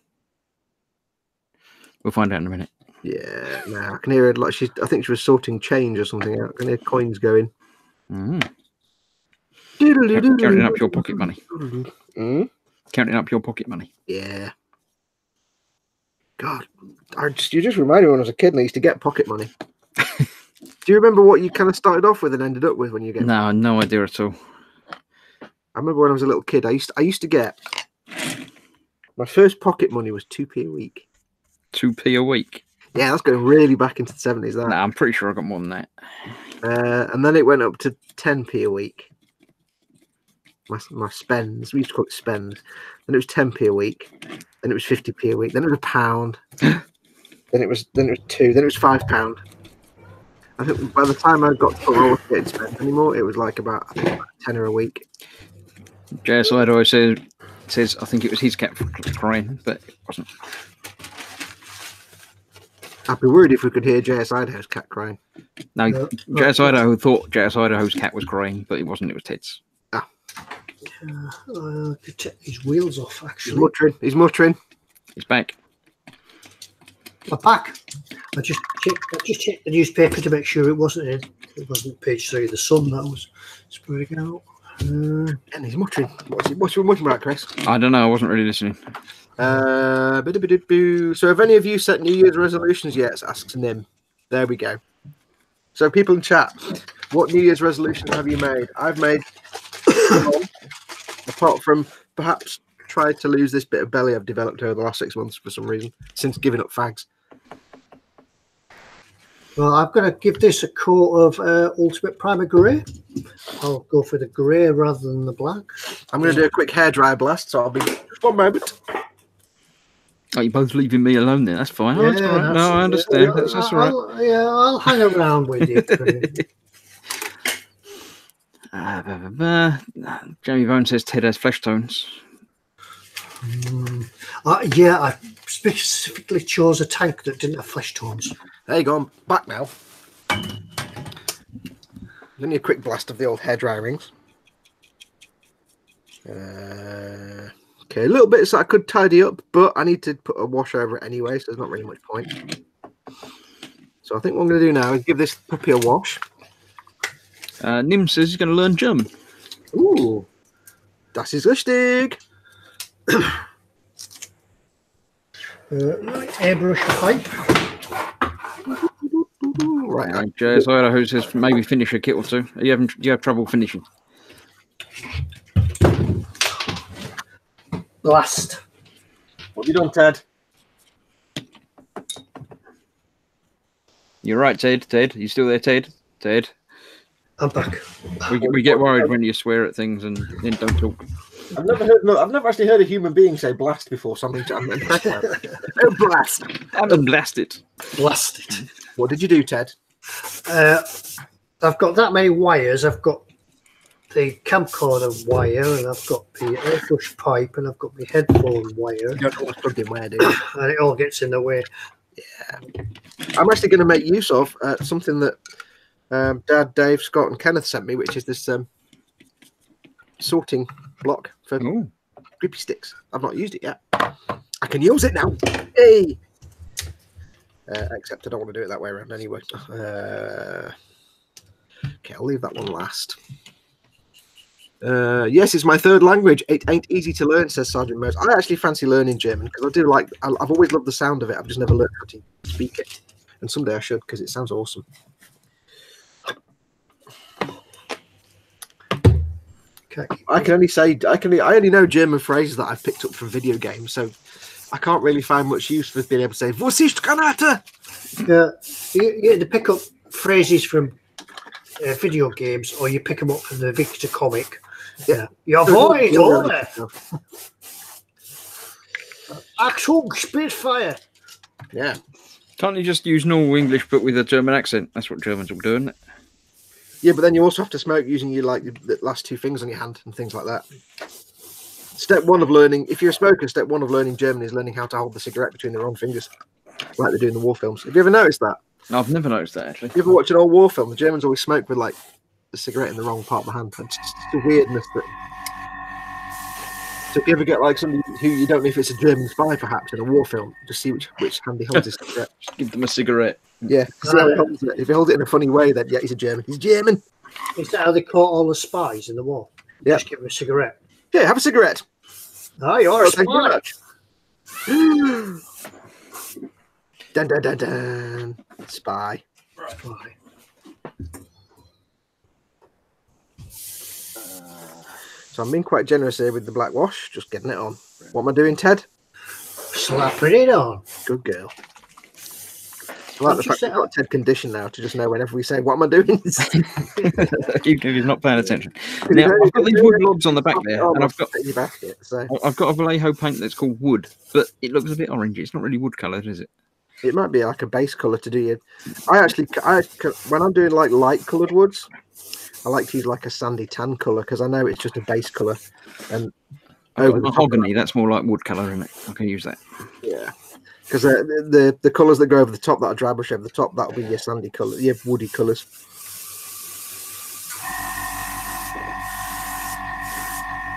We'll find out in a minute. Yeah, no, I can hear it like she's. I think she was sorting change or something out. I can hear coins going. Counting up your pocket money. Counting up your pocket money. Yeah. God, you just reminded me when I was a kid and I used to get pocket money. Do you remember what you kind of started off with and ended up with when you get? No, no idea at all. I remember when I was a little kid, I used to get my first pocket money was 2p a week. 2p a week. Yeah, that's going really back into the 70s. That. No, I'm pretty sure I got more than that. And then it went up to 10p a week. My spends, we used to call it spends. Then it was 10p a week. Then it was 50p a week. Then it was £1. then it was 2. Then it was £5. I think by the time I got to I wasn't getting spent anymore, it was like about a tenner a week. JSI always says I think it was his cat crying, but it wasn't. I'd be worried if we could hear JS Idaho's cat crying. No, JS Idaho thought JS Idaho's cat was crying, but it wasn't. It was Ted's. Ah. Could take his wheels off, actually. He's muttering. He's back. I'm back. I just checked the newspaper to make sure it wasn't page 3 of the Sun that was spreading out. And he's muttering. What's he muttering about, Chris? I don't know. I wasn't really listening. So have any of you set New Year's resolutions yet? Asks Nim. There we go. So people in chat, what New Year's resolutions have you made? I've made none, apart from perhaps try to lose this bit of belly I've developed over the last 6 months for some reason, since giving up fags. Well, I'm going to give this a coat of Ultimate Primer Grey. I'll go for the grey rather than the black. I'm going to do a quick hairdryer blast, so I'll be just 1 moment. Oh, you're both leaving me alone then. That's fine. Yeah, that's all right. No, I understand. That's all right. I'll hang around with you. Jamie Bone says Ted has flesh tones. Yeah, I specifically chose a tank that didn't have flesh tones. There you go. I'm back now. Only a quick blast of the old hairdryer rings. Okay, a little bit so I could tidy up, but I need to put a wash over it anyway, so there's not really much point. So I think what I'm going to do now is give this puppy a wash. Nim says he's going to learn German. Ooh, das ist richtig. Right, airbrush pipe. Right, JS Idaho says maybe finish a kit or two. Do you have trouble finishing? Blast. What have you done, Ted? You're right, Ted. Ted, you still there, Ted? Ted. I'm back. We get worried when you swear at things and then don't talk. I've never actually heard a human being say blast before. Something I'm impressed with. Oh, blast! I'm blasted. Blasted. What did you do, Ted? I've got that many wires. I've got the camcorder wire, and I've got the airbrush pipe, and I've got the headphone wire. You don't know what's plugged in where, do you? And it all gets in the way. Yeah. I'm actually going to make use of something that Dad, Dave, Scott, and Kenneth sent me, which is this sorting block for grippy sticks. I've not used it yet. I can use it now. Hey! Except I don't want to do it that way around anyway. Okay, I'll leave that one last. Yes, it's my third language. It ain't easy to learn, says Sergeant Mose. I actually fancy learning German because I do like. I've always loved the sound of it. I've just never learned how to speak it, and someday I should because it sounds awesome. Okay. I only know German phrases that I've picked up from video games, so I can't really find much use for being able to say "Was ist Granate?" You get to pick up phrases from video games, or you pick them up from the Victor comic. Yeah, your void over. Achtung, Spitfire. Yeah. Can't you just use normal English but with a German accent? That's what Germans will do, isn't it? Yeah, but then you also have to smoke using your the last two fingers on your hand and things like that. Step one of learning, if you're a smoker, step one of learning German is learning how to hold the cigarette between the wrong fingers, like they do in the war films. Have you ever noticed that? No, I've never noticed that, actually. You ever watch an old war film? The Germans always smoke with like the cigarette in the wrong part of the hand. It's just the weirdness that. So if you ever get like somebody who you don't know if it's a German spy, perhaps in a war film, just see which hand he holds his cigarette. Just give them a cigarette. Yeah, see how he holds it. If he holds it in a funny way, then yeah, he's a German. He's German. Is that how they caught all the spies in the war? Yeah. Just give them a cigarette. Yeah, have a cigarette. Oh, you're a Thank you very spy. much. Dun dun dun dun. Spy. Spy. So I'm being quite generous here with the black wash, just getting it on. What am I doing, Ted? Slapping it on. Good girl. I like the fact we've got Ted conditioned now to just know whenever we say, what am I doing? Even he's not paying attention. Now, I've got these wood blobs on the back there, and I've got a Vallejo paint that's called wood, but it looks a bit orangey. It's not really wood coloured, is it? It might be like a base colour to do you. When I'm doing like light coloured woods, I like to use like a sandy tan colour because I know it's just a base colour. And over mahogany, that's more like wood colour, isn't it? I can use that. Yeah, because the colours that go over the top, that are dry brush over the top, that'll be your sandy colour, your woody colours.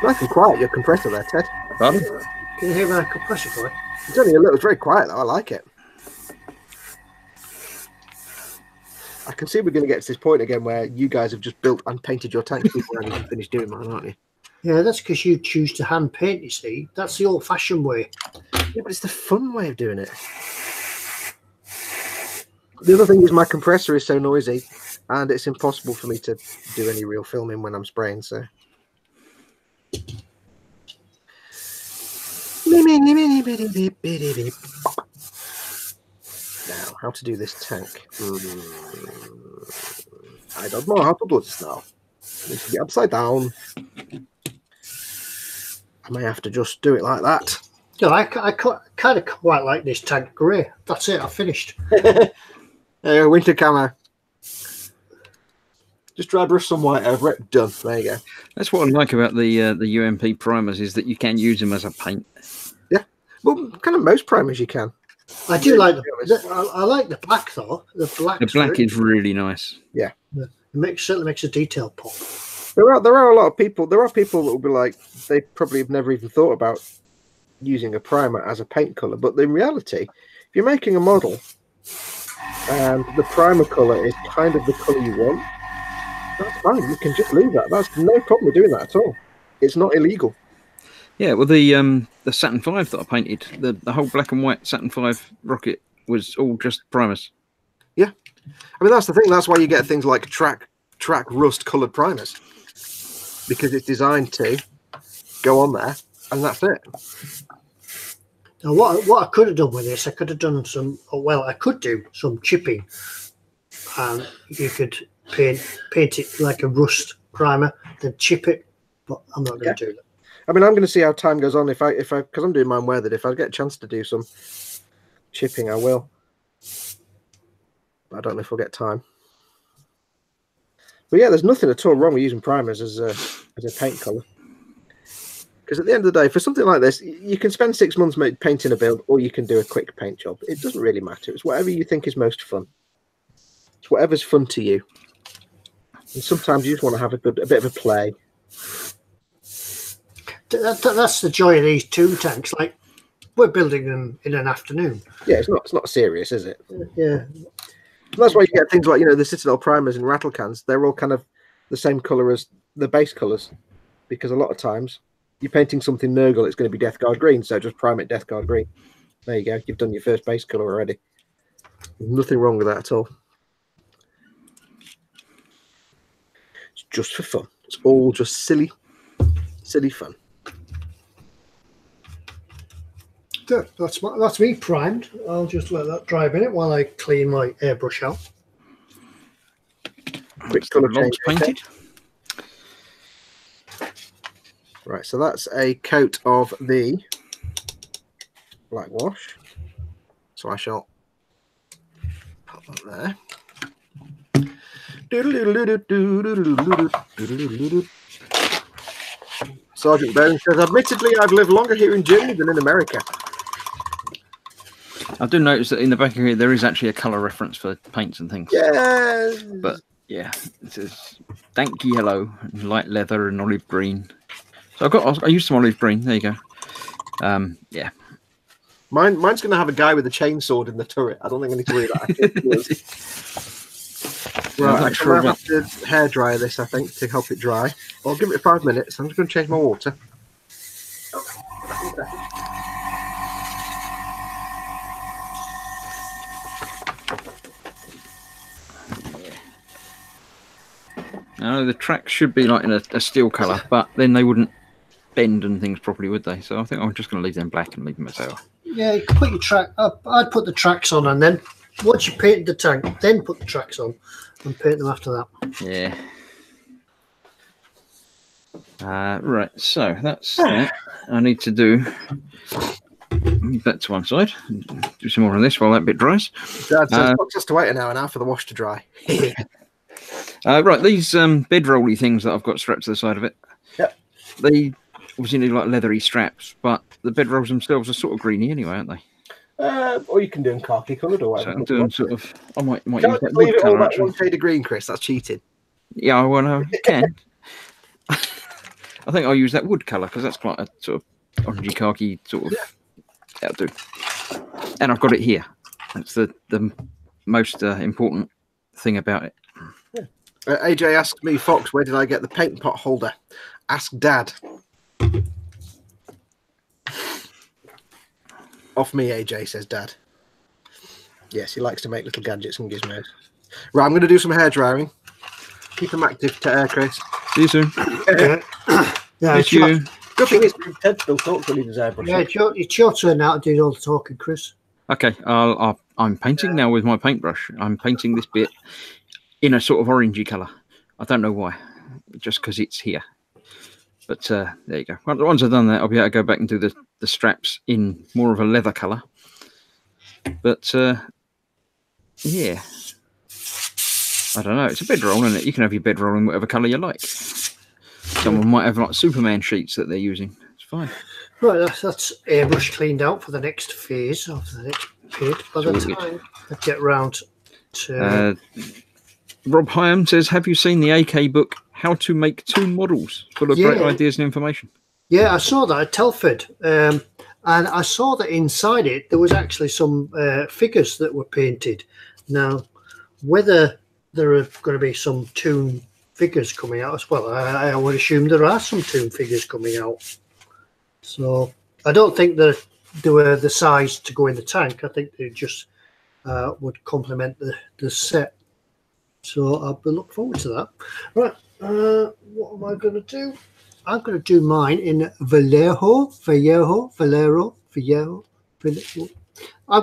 Nice and quiet, your compressor there, Ted. Pardon? Can you hear my compressor, boy? It's only a little, it's very quiet though. I like it. I can see we're going to get to this point again where you guys have just built and painted your tanks before I even finished doing mine, aren't you? Yeah, that's because you choose to hand paint, you see. That's the old-fashioned way. Yeah, but it's the fun way of doing it. The other thing is my compressor is so noisy and it's impossible for me to do any real filming when I'm spraying, so... Now, how to do this tank? I don't know how to do this now. It needs to be upside down. I may have to just do it like that. Yeah, I kind of quite like this tank grey. That's it, I finished. Winter camo. Just dry brush some white over it. Done. There you go. That's what I like about the UMP primers is that you can use them as a paint. Yeah. Well, kind of most primers you can. I do like I like the black though. The black is really nice. Yeah. It certainly makes a detail pop. There are a lot of people. There are people that will be like, they probably have never even thought about using a primer as a paint color. But in reality, if you're making a model and the primer color is kind of the color you want, that's fine. You can just leave that. That's no problem with doing that at all. It's not illegal. Yeah, well, the Saturn V that I painted, the whole black and white Saturn V rocket was all just primers. Yeah, I mean that's the thing. That's why you get things like track rust coloured primers, because it's designed to go on there, and that's it. Now, what I could have done with this, I could have done some. Well, I could do some chipping, and you could paint it like a rust primer, then chip it. But I'm not going to do that. I mean, I'm going to see how time goes on. If I, because I'm doing mine weathered. If I get a chance to do some chipping, I will. But I don't know if we'll get time. But yeah, there's nothing at all wrong with using primers as a paint color. Because at the end of the day, for something like this, you can spend 6 months painting a build, or you can do a quick paint job. It doesn't really matter. It's whatever you think is most fun. It's whatever's fun to you. And sometimes you just want to have a bit of a play. That's the joy of these toon tanks. Like, we're building them in an afternoon. Yeah, it's not serious, is it? Yeah. And that's why you get things like, the Citadel primers and rattle cans. They're all kind of the same color as the base colors, because a lot of times you're painting something Nurgle, it's going to be Death Guard green, so just prime it Death Guard green. There you go. You've done your first base color already. There's nothing wrong with that at all. It's just for fun. It's all just silly fun. That's me primed. I'll just let that dry a minute while I clean my airbrush out. Quick colour change painted. Right, so that's a coat of the black wash. So I shall put that there. Sergeant Bone says, admittedly, I've lived longer here in Germany than in America. I do notice that in the back of here, there is actually a colour reference for paints and things. Yeah. But, yeah, it says danky yellow, light leather, and olive green. So I used some olive green. There you go. Yeah. Mine's going to have a guy with a chainsaw in the turret. I don't think I need to worry about it. Right, I'm going to have to hairdryer this, I think, to help it dry. I'll give it 5 minutes. I'm just going to change my water. Now, the tracks should be like in a steel colour, but then they wouldn't bend and things properly, would they? So I think I'm just going to leave them black and leave them as they are. Yeah, you can put your track up. I'd put the tracks on, and then once you painted the tank, then put the tracks on and paint them after that. Yeah. Right, so that's that. I need to move that to one side. Do some more on this while that bit dries. Dad says, just to wait an hour now for the wash to dry. Right, these bedrolly things that I've got strapped to the side of it. Yep. They obviously need like leathery straps, but the bedrolls themselves are sort of greeny anyway, aren't they? Or you can do them khaki coloured or whatever. So I'm doing sort of. I might use that leave wood it all colour. that one shade of green, Chris. That's cheating. Yeah, well, no, you can. I think I'll use that wood colour because that's quite a sort of orangey khaki sort of. Yeah, that'll do. And I've got it here. That's the most important thing about it. Yeah. AJ asked me, Fox, where did I get the paint pot holder? Ask Dad. Off me, AJ, says Dad. Yes, he likes to make little gadgets and gizmos. Right, I'm going to do some hair drying. Keep them active, Chris. See you soon. Yeah, it's you. Good thing is Ted still talks when he does airbrush. Yeah, it's your turn now to do all the talking, Chris. Okay, I'm painting now with my paintbrush. I'm painting this bit in a sort of orangey colour. I don't know why, just because it's here. But there you go. Once I've done that, I'll be able to go back and do the straps in more of a leather colour. But yeah, I don't know. It's a bedroll, isn't it? You can have your bedroll in whatever colour you like. Someone might have like Superman sheets that they're using. It's fine. Right, that's airbrush cleaned out for the next phase of the next bit. By the time I get round to Rob Hyam says, have you seen the AK book, How to Make Toon Models? Full of great ideas and information. Yeah, I saw that at Telford. And I saw that inside it, there was actually some figures that were painted. Now, whether there are going to be some Toon figures coming out as well, I would assume there are some Toon figures coming out. So I don't think that they were the size to go in the tank. I think they just would complement the set. So I'll look forward to that. Right, what am I going to do? I'm going to do mine in Vallejo. I'm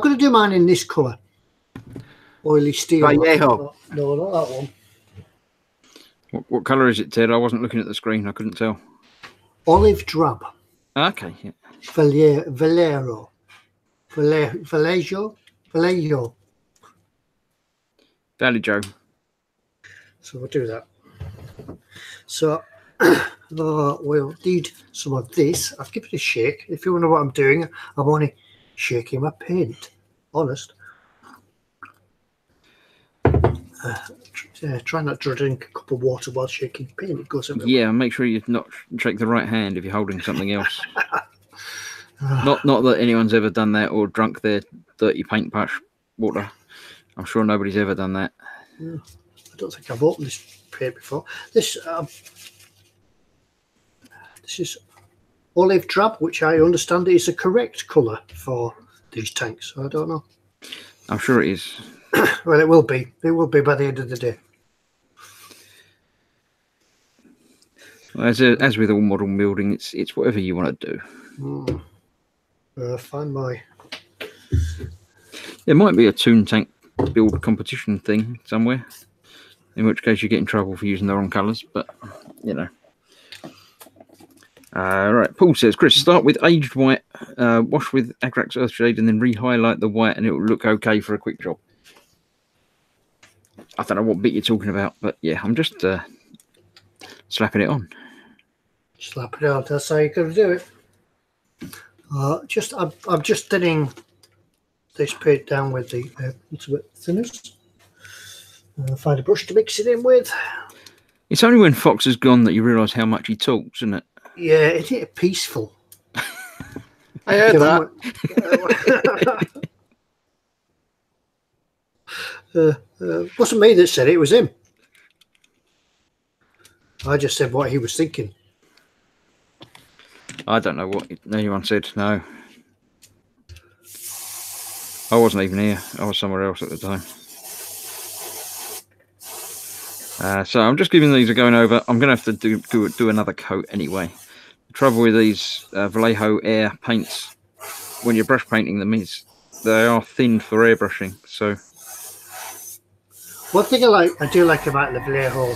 going to do mine in this colour. Oily steel. Vallejo. No, not that one. What colour is it, Ted? I wasn't looking at the screen. I couldn't tell. Olive drab. Okay. Yeah. Vallejo. Valley Joe. So we'll do that. So we'll need some of this. I'll give it a shake. If you wonder what I'm doing, I'm only shaking my paint. Honest. Try not to drink a cup of water while shaking paint. It goes everywhere. Yeah, make sure you not shake the right hand if you're holding something else. Not that anyone's ever done that or drunk their dirty paintbrush water. I'm sure nobody's ever done that. Yeah. I don't think I've opened this paint before. This is olive drab, which I understand is the correct colour for these tanks. So I don't know. I'm sure it is. Well, it will be. It will be by the end of the day. Well, as with all modern building, it's whatever you want to do. Find my. There might be a Toon tank build competition thing somewhere. In which case you get in trouble for using the wrong colours, but you know. Right, Paul says, Chris, start with aged white, wash with Agrax Earthshade, and then re-highlight the white, and it will look okay for a quick job. I don't know what bit you're talking about, but yeah, I'm just slapping it on. Slap it on. That's how you're going to do it. I'm just thinning this paint down with the ultimate thinners. Find a brush to mix it in with. It's only when Fox has gone that you realise how much he talks, isn't it? Yeah, isn't it peaceful? I heard that. Wasn't me that said it, it was him. I just said what he was thinking. I don't know what anyone said, no. I wasn't even here. I was somewhere else at the time. So I'm just giving these a going over. I'm going to have to do another coat anyway. The trouble with these Vallejo Air paints, when you're brush painting them, is they are thin for airbrushing. So one thing I do like about the Vallejo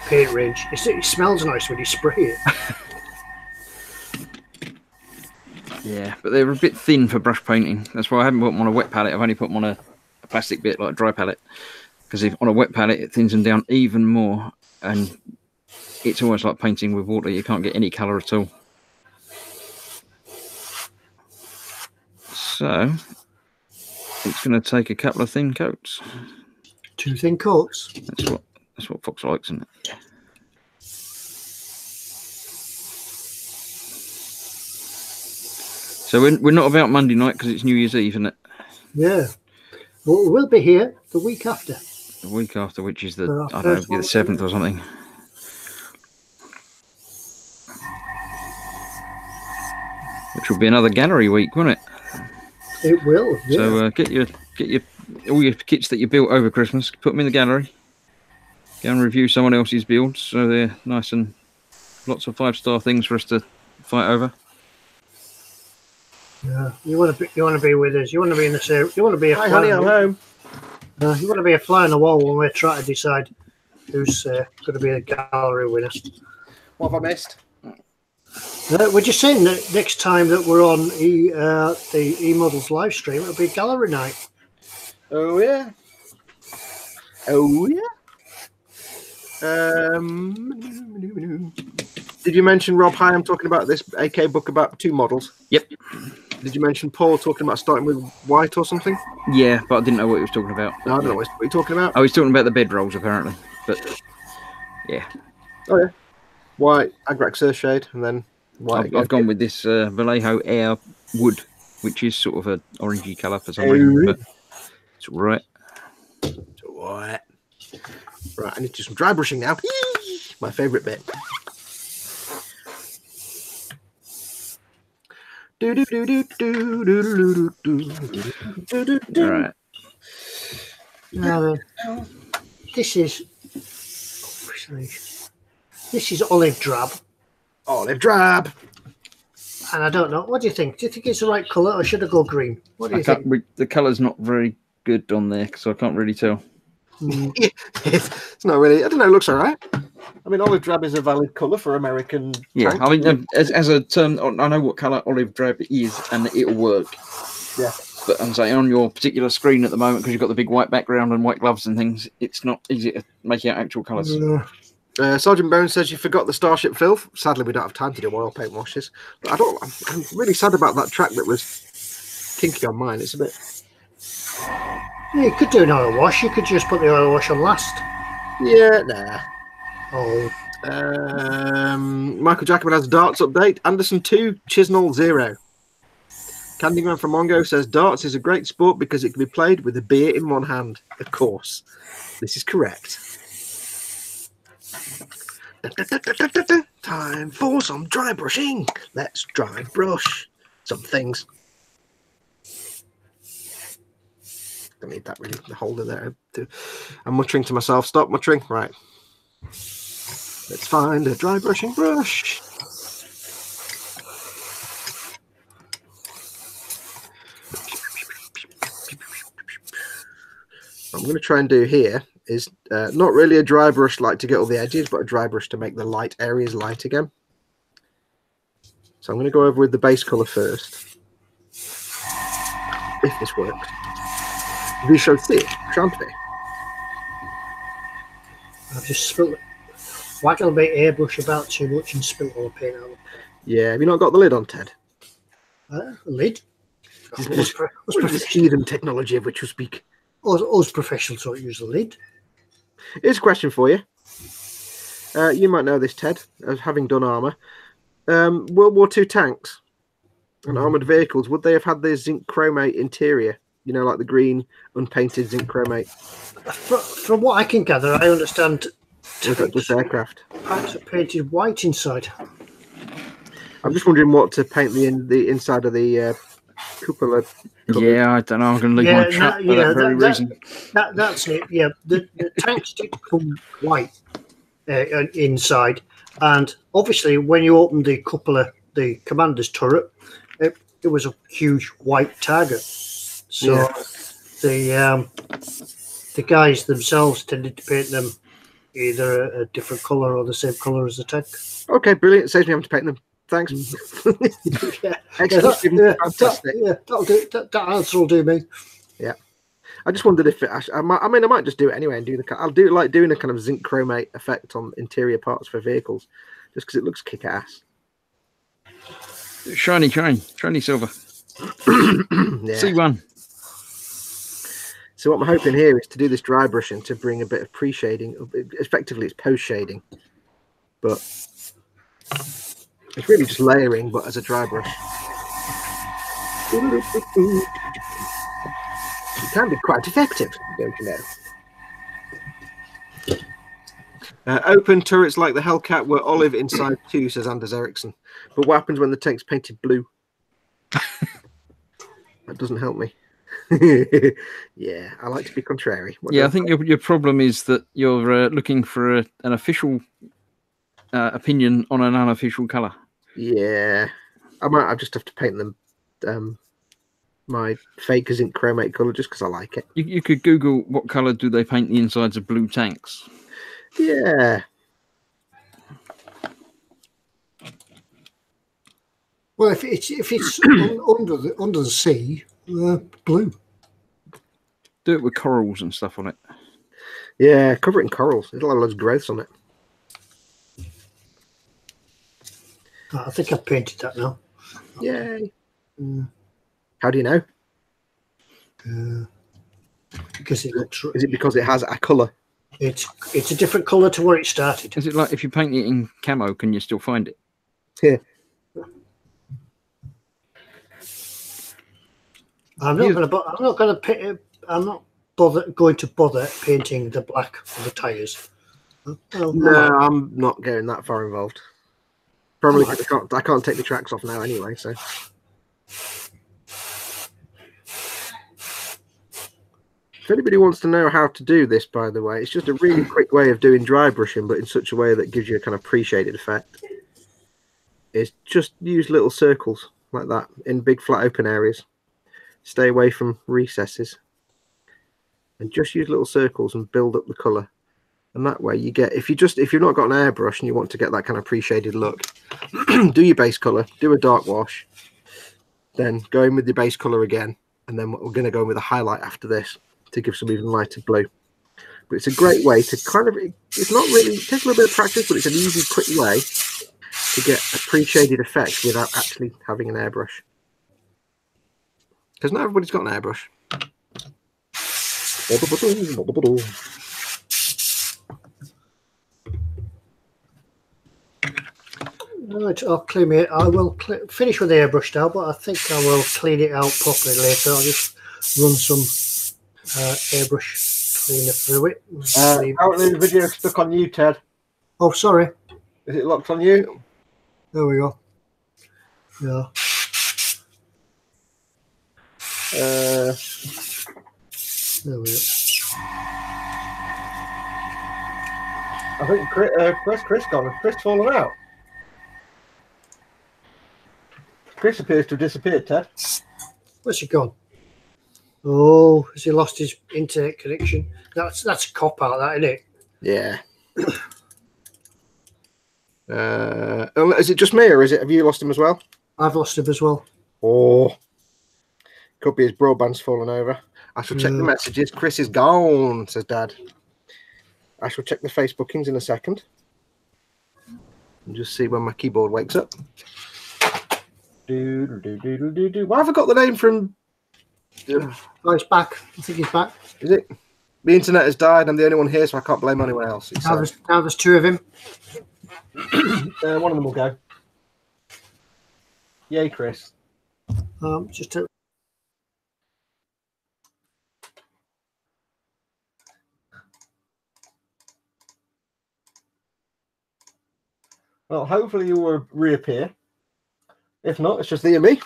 paint range is that it smells nice when you spray it. Yeah, but they're a bit thin for brush painting. That's why I haven't put them on a wet palette. I've only put them on a plastic bit, like a dry palette. Because if on a wet palette, it thins them down even more. And it's almost like painting with water. You can't get any colour at all. So, it's going to take a couple of thin coats. 2 thin coats? That's what Fox likes, isn't it? So we're not about Monday night because it's New Year's Eve, isn't it? Yeah. Well, we'll be here the week after. The week after, which is the, I don't know, the 7th or something. Which will be another gallery week, won't it? It will. Yeah. So get your all your kits that you built over Christmas, put them in the gallery. Go and review someone else's builds, so they're nice and lots of 5-star things for us to fight over. Yeah, you want to be with us. You want to be in the same. You want to be a Hi, honey, I'm home. You want to be a fly on the wall when we're trying to decide who's going to be a gallery winner. What have I missed? We're just saying that next time that we're on the eModels live stream, it'll be gallery night. Oh yeah. Oh yeah. Did you mention Rob? Hi, I'm talking about this AK book about 2 models. Yep. Did you mention Paul talking about starting with white or something? Yeah, but I didn't know what he was talking about. No, I don't know what you're talking about. Oh, he's talking about the bed rolls apparently. But yeah. Oh yeah. White, Agrax Earthshade, and then white. I've gone with this Vallejo Air Wood, which is sort of an orangey colour for some reason, but it's all right. It's all right. Right, I need to do some dry brushing now. My favourite bit. All right. Now this is olive drab. Olive drab. And I don't know. What do you think? Do you think it's the right colour, or should I go green? What do you think? The colour's not very good on there, so I can't really tell. It's not really. I don't know. It looks all right. I mean, olive drab is a valid colour for American. Yeah, I mean, as a term, I know what colour olive drab is, and it'll work. Yeah. But I'm saying on your particular screen at the moment, because you've got the big white background and white gloves and things, it's not easy to make out actual colours. Sergeant Bones says you forgot the Starship filth. Sadly, we don't have time to do oil paint washes. But I'm really sad about that track that was kinky on mine. It's a bit. Yeah, you could do an oil wash. You could just put the oil wash on last. Yeah, nah. Oh. Michael Jackman has darts update. Anderson 2, Chisnall 0. Candyman from Mongo says darts is a great sport because it can be played with a beer in one hand. Of course, this is correct. Time for some dry brushing. Let's dry brush some things. Don't need that really. The holder there. I'm muttering to myself. Stop muttering. Right. Let's find a dry brushing brush. What I'm going to try and do here is not really a dry brush like to get all the edges, but a dry brush to make the light areas light again. So I'm going to go over with the base colour first. If this works. We shall see, shan't we? I've just spilled it. Waggled my airbrush about too much and spilled all the paint out. Yeah, have you not got the lid on, Ted? Lid? This heathen technology of which we speak. Us professionals don't use the lid. Here's a question for you. You might know this, Ted, as having done armour. World War II tanks and armoured vehicles, would they have had the zinc chromate interior? You know, like the green, unpainted zinc chromate? From what I can gather, I understand This aircraft. tanks are painted white inside. I'm just wondering what to paint the inside of the cupola. Yeah, I don't know. I'm going to leave my truck for that very reason. That's it. Yeah, the tanks did come white inside, and obviously when you open the cupola, the commander's turret, it was a huge white target. So the guys themselves tended to paint them either a different colour or the same colour as the tank. Okay, brilliant. Saves me having to paint them. Thanks. Fantastic. That answer will do me. Yeah. I just wondered if I might just do it anyway and do I'll do it like doing a kind of zinc chromate effect on interior parts for vehicles, just because it looks kick ass. Shiny silver. C1. So what I'm hoping here is to do this dry brushing to bring a bit of pre-shading. Effectively, it's post-shading, but it's really just layering, but as a dry brush. It can be quite effective, don't you know? Open turrets like the Hellcat were olive inside too, says Anders Ericsson. But what happens when the tank's painted blue? That doesn't help me. Yeah, I like to be contrary. I think your problem is that you're looking for an official opinion on an unofficial colour. Yeah, I just have to paint them my fake zinc chromate colour just because I like it. You could Google what colour do they paint the insides of blue tanks. Yeah. Well, if it's under the sea, blue. Do it with corals and stuff on it. Yeah, cover it in corals. It'll have loads of growths on it. I think I've painted that now. Yay. How do you know? Because it looks. Is it because it has a colour? It's a different colour to where it started. Is it like if you paint it in camo, can you still find it? Yeah. I'm not going to bother painting the black on the tyres. No, I'm not going that far involved. Probably because I can't take the tracks off now anyway. So. If anybody wants to know how to do this, by the way, it's just a really quick way of doing dry brushing, but in such a way that gives you a kind of pre-shaded effect. Is just use little circles like that in big flat open areas. Stay away from recesses. And just use little circles and build up the colour. And that way you get, if you've not got an airbrush and you want to get that kind of pre-shaded look, do your base colour, do a dark wash, then go in with your base colour again, and then we're going to go in with a highlight after this to give some even lighter blue. But it's a great way to kind of, it's not really, it takes a little bit of practice, but it's an easy, quick way to get a pre-shaded effect without actually having an airbrush. Because not everybody's got an airbrush. Right, I'll clean it. I will finish with the airbrush now, but I think I will clean it out properly later. I'll just run some airbrush cleaner through it. Apparently the video is stuck on you, Ted. Oh, sorry. Is it locked on you? There we go. Yeah. There we go. I think Chris gone. Has Chris fallen out? Chris appears to have disappeared, Ted. Where's he gone? Oh, has he lost his internet connection? That's a cop out, that, isn't it? Yeah. Is it just me, or have you lost him as well? I've lost him as well. Oh, could be his broadband's fallen over. I shall check the messages. Chris is gone, says Dad. I shall check the Facebookings in a second. And just see when my keyboard wakes up. Why have I got the name from... Oh, he's back. I think he's back. Is it? The internet has died. I'm the only one here, so I can't blame anyone else. Now there's two of him. One of them will go. Yay, Chris. Just Well, hopefully you will reappear. If not, it's just thee and me.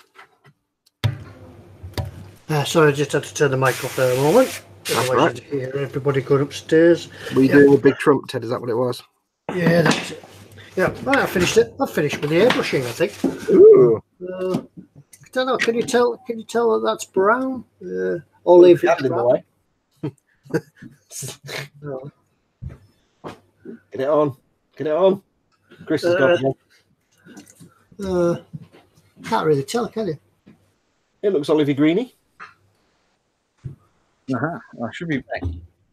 Sorry, I just had to turn the mic off there a moment. That's right. Hear everybody going upstairs. We doing a big Trump, Ted? Is that what it was? Yeah, that's it. Yeah, right, I finished it. I've finished with the airbrushing, I think. Ooh. I don't know. Can you tell? Can you tell that that's brown? Olive. In the way. Get it on. Get it on. Chris has got one. Can't really tell, can you? It looks olivey greeny. I should be back.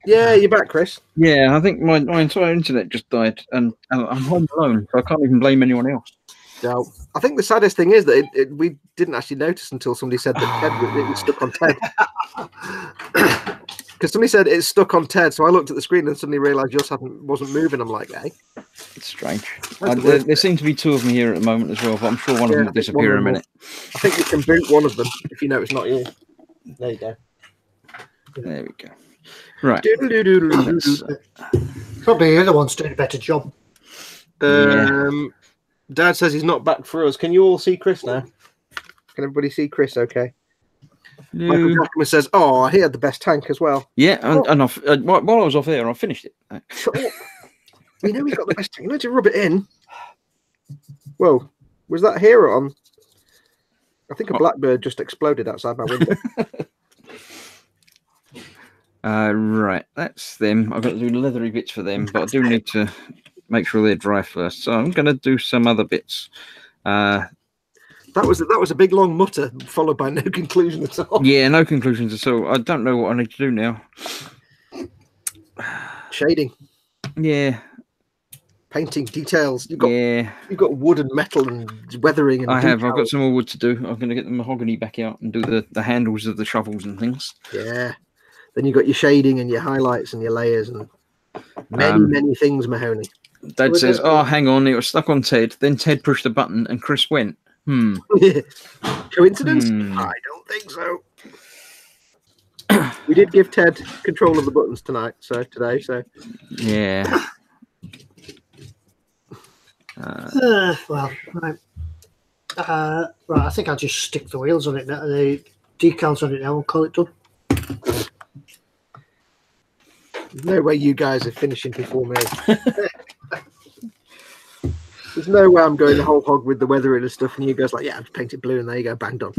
Yeah, you're back, Chris. Yeah, I think my entire internet just died, and I'm home alone, so I can't even blame anyone else. No, I think the saddest thing is that we didn't actually notice until somebody said that Ted was stuck on Ted. Because somebody said it's stuck on Ted, so I looked at the screen and suddenly realised yours wasn't moving. I'm like, hey. It's strange. There seem to be two of them here at the moment as well, but I'm sure one of them will disappear in a minute. I think you can boot one of them if you know it's not you. There you go. There we go. Right. Probably the other one's doing a better job. Dad says he's not back for us. Can you all see Chris now? Can everybody see Chris okay? No. Michael Jackman says, oh, he had the best tank as well. Yeah, and while I was off there, I finished it. You know he's got the best tank. You need to rub it in. Whoa, was that here or on? I think a blackbird just exploded outside my window. Right, that's them. I've got to do leathery bits for them, but I do need to make sure they're dry first. So I'm going to do some other bits. That was a big long mutter followed by no conclusion at all. Yeah, no conclusions at all. I don't know what I need to do now. Shading. Yeah. Painting details. You've got wood and metal and weathering. And I've got some more wood to do. I'm going to get the mahogany back out and do the handles of the shovels and things. Yeah. Then you've got your shading and your highlights and your layers and many things, Mahoney. Dad says, oh, hang on, it was stuck on Ted. Then Ted pushed the button and Chris went, Coincidence? I don't think so. We did give Ted control of the buttons today. Yeah. Well, right. Right, I think I'll just stick the wheels on it now, the decals on it now, and call it done. There's no way you guys are finishing before me. There's no way I'm going the whole hog with the weathering and stuff, and you guys like, yeah, I'll just paint it blue, and there you go, banged on.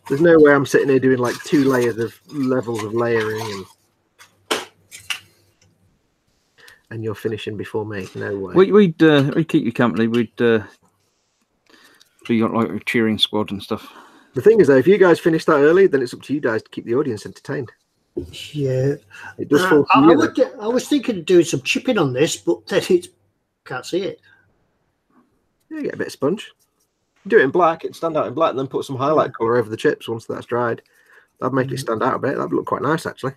There's no way I'm sitting here doing like 2 layers of levels of layering and you're finishing before me. No way. We'd keep you company. We'd be like a cheering squad and stuff. The thing is, though, if you guys finish that early, then it's up to you guys to keep the audience entertained. Yeah, it does fall to you. I was thinking of doing some chipping on this, but then can't see it. Yeah, get a bit of sponge. Do it in black. It'd stand out in black, and then put some highlight colour over the chips once that's dried. That'd make it stand out a bit. That'd look quite nice, actually.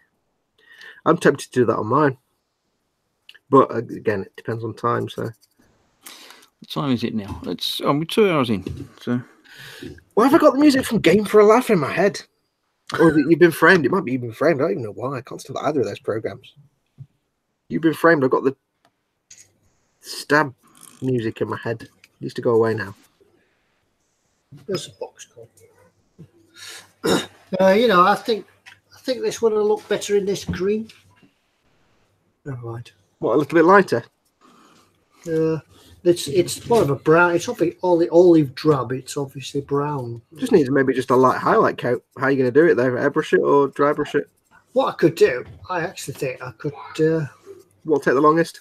I'm tempted to do that on mine, but again, it depends on time. So, what time is it now? We're 2 hours in. So, why have I got the music from Game for a Laugh in my head? Or that You've Been Framed? It might be You've Been Framed. I don't even know why. I can't stand either of those programs. You've Been Framed. I've got the stab music in my head. It needs to go away now. There's a box call. I think this one will look better in this green. Never mind. What, a little bit lighter? It's more of a brown. It's obviously olive drab. It's obviously brown. Just needs maybe just a light highlight coat. How are you going to do it though? Airbrush it or dry brush it? What I could do, I actually think I could. What'll take the longest?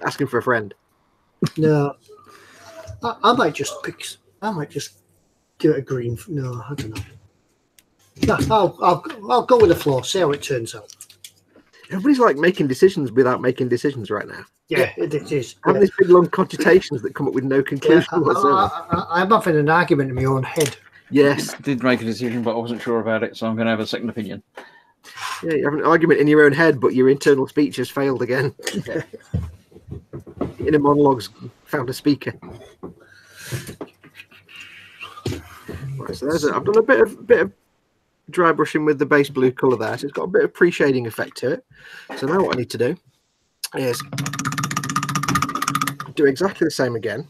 Asking for a friend. No, I might just pick. I might just do it a green. No, I don't know. No, I'll go with the flow. See how it turns out. Everybody's like making decisions without making decisions right now. Yeah, it is. Having these big long cogitations that come up with no conclusion whatsoever. I'm having an argument in my own head. Yes. I did make a decision, but I wasn't sure about it, so I'm going to have a second opinion. Yeah, you have an argument in your own head, but your internal speech has failed again. Inner monologues found a speaker. Right, so I've done a bit of dry brushing with the base blue colour there, so it's got a bit of pre-shading effect to it. So now what I need to do is do exactly the same again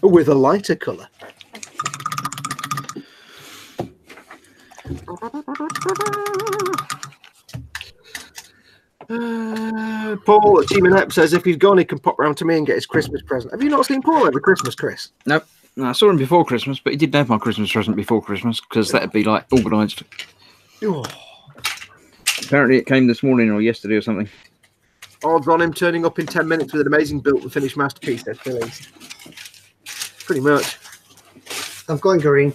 with a lighter colour. Paul at Team Inept says if he's gone, he can pop round to me and get his Christmas present. Have you not seen Paul over Christmas, Chris? Nope. No, I saw him before Christmas, but he didn't have my Christmas present before Christmas because that'd be like organised. Oh. Apparently, it came this morning or yesterday or something. Odds on him turning up in 10 minutes with an amazing built and finished masterpiece. That's Phillies. Pretty much. I'm going green.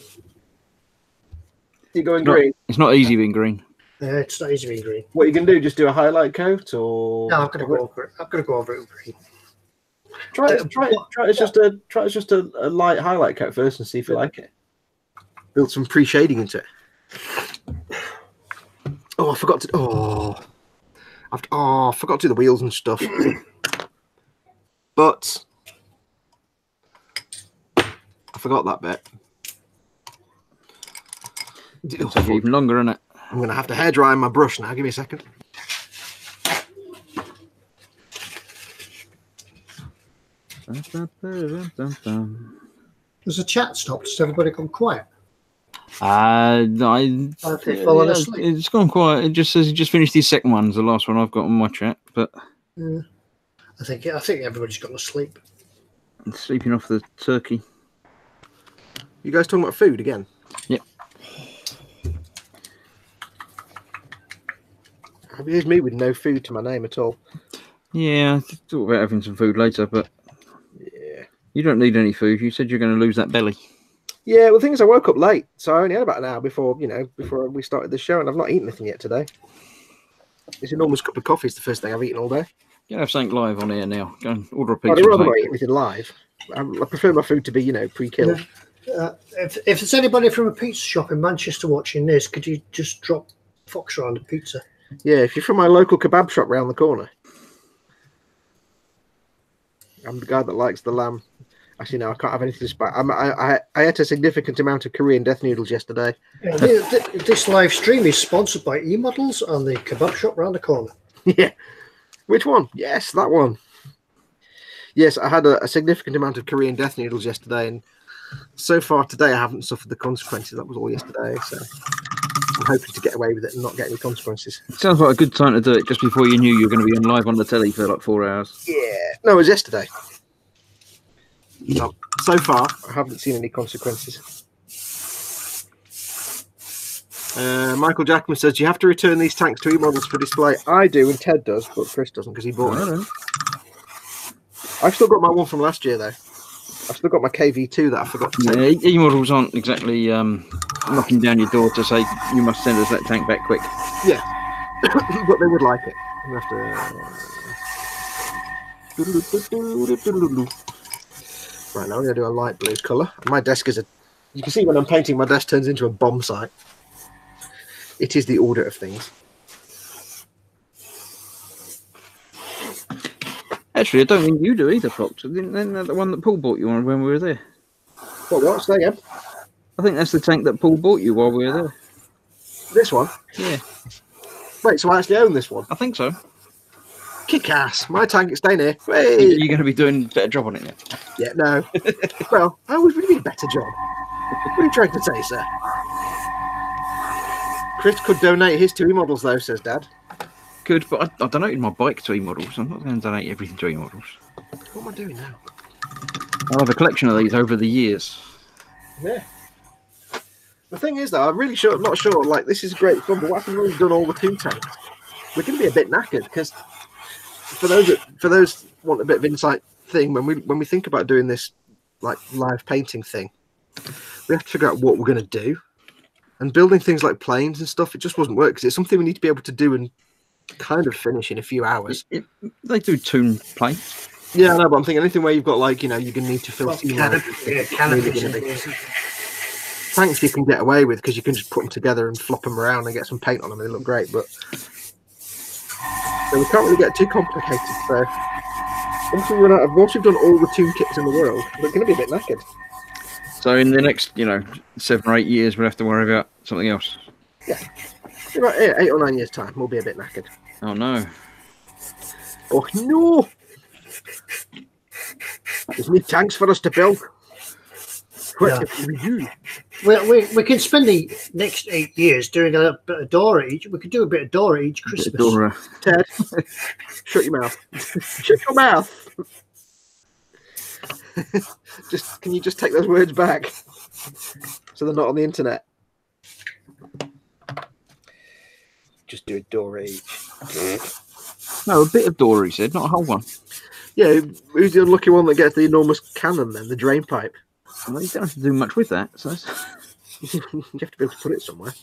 You're going green? It's not easy being green. It's not easy being green. What are you going to do? Just do a highlight coat, or no? I'm going to go over it. I'm going to go over it with green. Try it just a light highlight coat first and see if you like it. Build some pre-shading into it. Oh, I forgot to. I forgot to do the wheels and stuff. But I forgot that bit. It'll take even longer, isn't it? I'm going to have to hair dry my brush now. Give me a second. Has the chat stopped? Has everybody gone quiet? It's gone quiet. It just says he just finished his second one. It's the last one I've got on my chat. But I think everybody's gone to sleep. Sleeping off the turkey. You guys talking about food again? Yep. Here's me with no food to my name at all. Yeah, I thought about having some food later, but yeah, you don't need any food. You said you're going to lose that belly. Yeah, well, the thing is, I woke up late, so I only had about an hour before we started the show, and I've not eaten anything yet today. This enormous cup of coffee is the first thing I've eaten all day. You have something live on here now. Go and order a pizza. I'd rather not eat anything live. I prefer my food to be, pre-killed. If there's anybody from a pizza shop in Manchester watching this, could you just drop Fox around a pizza? Yeah, if you're from my local kebab shop round the corner. I'm the guy that likes the lamb. Actually, no, I can't have anything to spare. I ate a significant amount of Korean death noodles yesterday. This live stream is sponsored by eModels and the kebab shop round the corner. Yeah. Which one? Yes, that one. Yes, I had a significant amount of Korean death noodles yesterday, and so far today I haven't suffered the consequences. That was all yesterday, so I'm hoping to get away with it and not get any consequences. It sounds like a good time to do it just before you knew you were going to be on live on the telly for like 4 hours. Yeah. No, it was yesterday. So far, I haven't seen any consequences. Michael Jackman says, you have to return these tanks to eModels for display. I do, and Ted does, but Chris doesn't because he bought it. I've still got my one from last year, though. I've still got my KV2 that I forgot to take. Yeah, eModels aren't exactly knocking down your door to say, you must send us that tank back quick. Yeah, but they would like it. You have to... Right, now I'm going to do a light blue colour. My desk is you can see when I'm painting, my desk turns into a bomb site. It is the order of things. Actually, I don't think you do either, Fox. Isn't that the one that Paul bought you on when we were there? What? Say again? I think that's the tank that Paul bought you while we were there. This one? Yeah. Wait, so I actually own this one? I think so. Kick ass. My tank is staying here. Hey. You're going to be doing a better job on it yet? Yeah, no. Well, I always really need a better job. What are you trying to say, sir? Chris could donate his to eModels, though, says Dad. Could, but I donated my bike to eModels. I'm not going to donate everything to eModels. What am I doing now? I'll have a collection of these over the years. Yeah. The thing is, though, I'm really not sure. Like, this is great fun, but what happens when we've done all the toon tanks? We're going to be a bit knackered because for those want a bit of insight thing, when we think about doing this like live painting thing, we have to figure out what we're going to do. And building things like planes and stuff, it just doesn't work because it's something we need to be able to do and kind of finish in a few hours. They do toon planes. Yeah, I know, but I'm thinking anything where you've got like, you're going to need to fill tanks you can get away with because you can just put them together and flop them around and get some paint on them and they look great, but so we can't really get too complicated. So once we've done all the toon kits in the world, we're going to be a bit knackered. So in the next 7 or 8 years we'll have to worry about something else. Yeah, about 8 or 9 years time we'll be a bit knackered. Oh no. Oh no, there's new tanks for us to build. Yeah. We can spend the next 8 years doing a bit of Dora each. We could do a bit of Dora each Christmas. Dora. Ted, shut your mouth. Shut your mouth. Can you just take those words back so they're not on the internet? Just do a Dora each. No, a bit of Dora, he said, not a whole one. Yeah, who's the unlucky one that gets the enormous cannon then, the drain pipe? Well, you don't have to do much with that. So you have to be able to put it somewhere.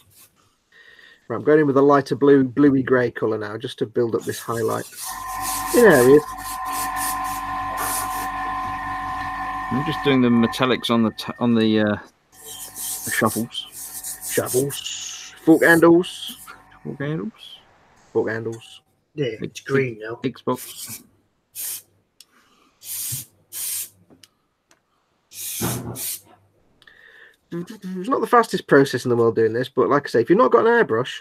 Right, I'm going in with a lighter bluey grey colour now, just to build up this highlight in areas. I'm just doing the metallics on the shovels, fork handles. Yeah, it's green now. Xbox. It's not the fastest process in the world doing this, but like I say, if you've not got an airbrush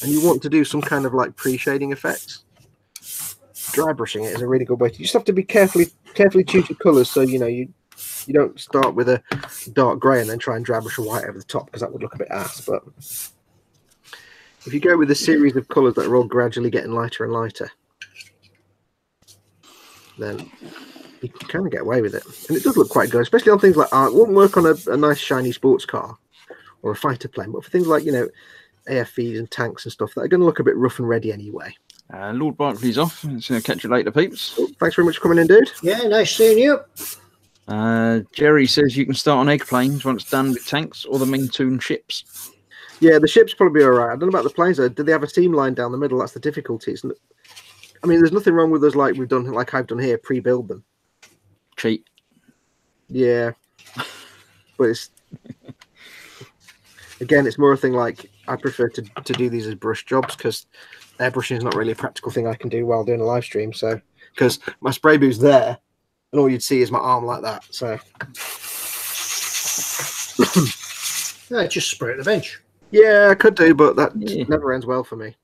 and you want to do some kind of like pre-shading effects, dry brushing it is a really good way. You just have to be carefully choose your colours, so you don't start with a dark grey and then try and dry brush a white over the top, because that would look a bit ass. But if you go with a series of colours that are all gradually getting lighter and lighter, then you can kind of get away with it, and it does look quite good, especially on things like art. It wouldn't work on a nice shiny sports car or a fighter plane, but for things like AFVs and tanks and stuff that are going to look a bit rough and ready anyway. Lord Barkley's off. So catch you later, peeps. Oh, thanks very much for coming in, dude. Yeah, nice seeing you. Jerry says you can start on egg planes once done with tanks or the Meng Toon ships. Yeah, the ships probably all right. I don't know about the planes though. Do they have a seam line down the middle? That's the difficulty. I mean, there's nothing wrong with us like I've done here, pre-build them. Cheap. Yeah, but it's again, it's more a thing like I prefer to do these as brush jobs, because airbrushing is not really a practical thing I can do while doing a live stream. So because my spray booth's there, and all you'd see is my arm like that. So yeah, just spray at the bench. Yeah, I could do, but that never ends well for me.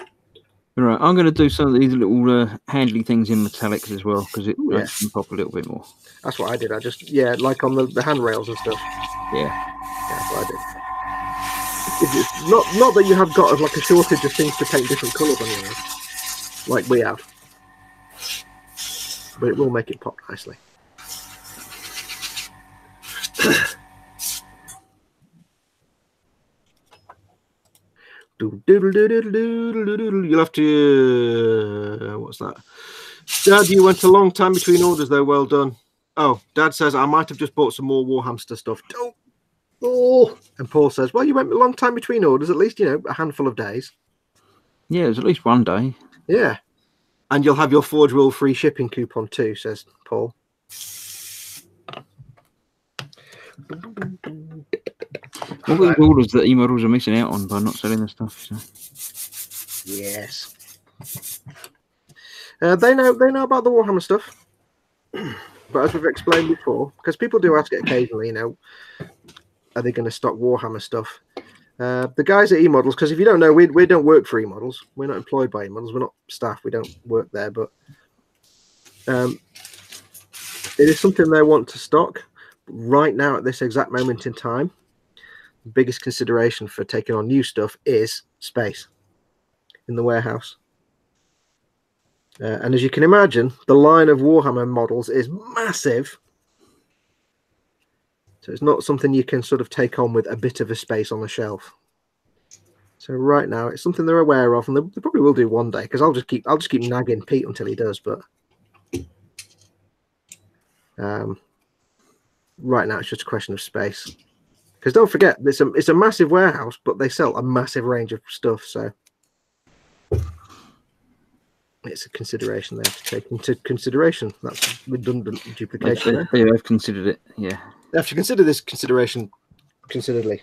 Right, I'm going to do some of these little handly things in metallics as well, because it makes them pop a little bit more. That's what I did. I just, like on the handrails and stuff. Yeah. That's what I did. It's not that you have got like a shortage of things to paint different colours on your, like we have. But it will make it pop nicely. You'll have to. What's that? Dad, you went a long time between orders, though. Well done. Oh, Dad says I might have just bought some more Warhamster stuff. Oh, and Paul says, well, you went a long time between orders. At least a handful of days. Yeah, it was at least one day. Yeah, and you'll have your Forge World free shipping coupon too, says Paul. All these orders that eModels are missing out on by not selling the stuff. So. Yes. They know about the Warhammer stuff, but as we've explained before, because people do ask it occasionally, are they going to stock Warhammer stuff? The guys at eModels, because if you don't know, we don't work for eModels. We're not employed by eModels. We're not staff. We don't work there, but it is something they want to stock right now at this exact moment in time. The biggest consideration for taking on new stuff is space in the warehouse. And as you can imagine, the line of Warhammer models is massive. So it's not something you can sort of take on with a bit of a space on the shelf. So right now it's something they're aware of, and they probably will do one day, because I'll just keep nagging Pete until he does. But right now it's just a question of space. Because don't forget, it's a massive warehouse, but they sell a massive range of stuff. So it's a consideration they have to take into consideration. That's redundant duplication. They've considered it. Yeah, they have to consider this consideration considerably.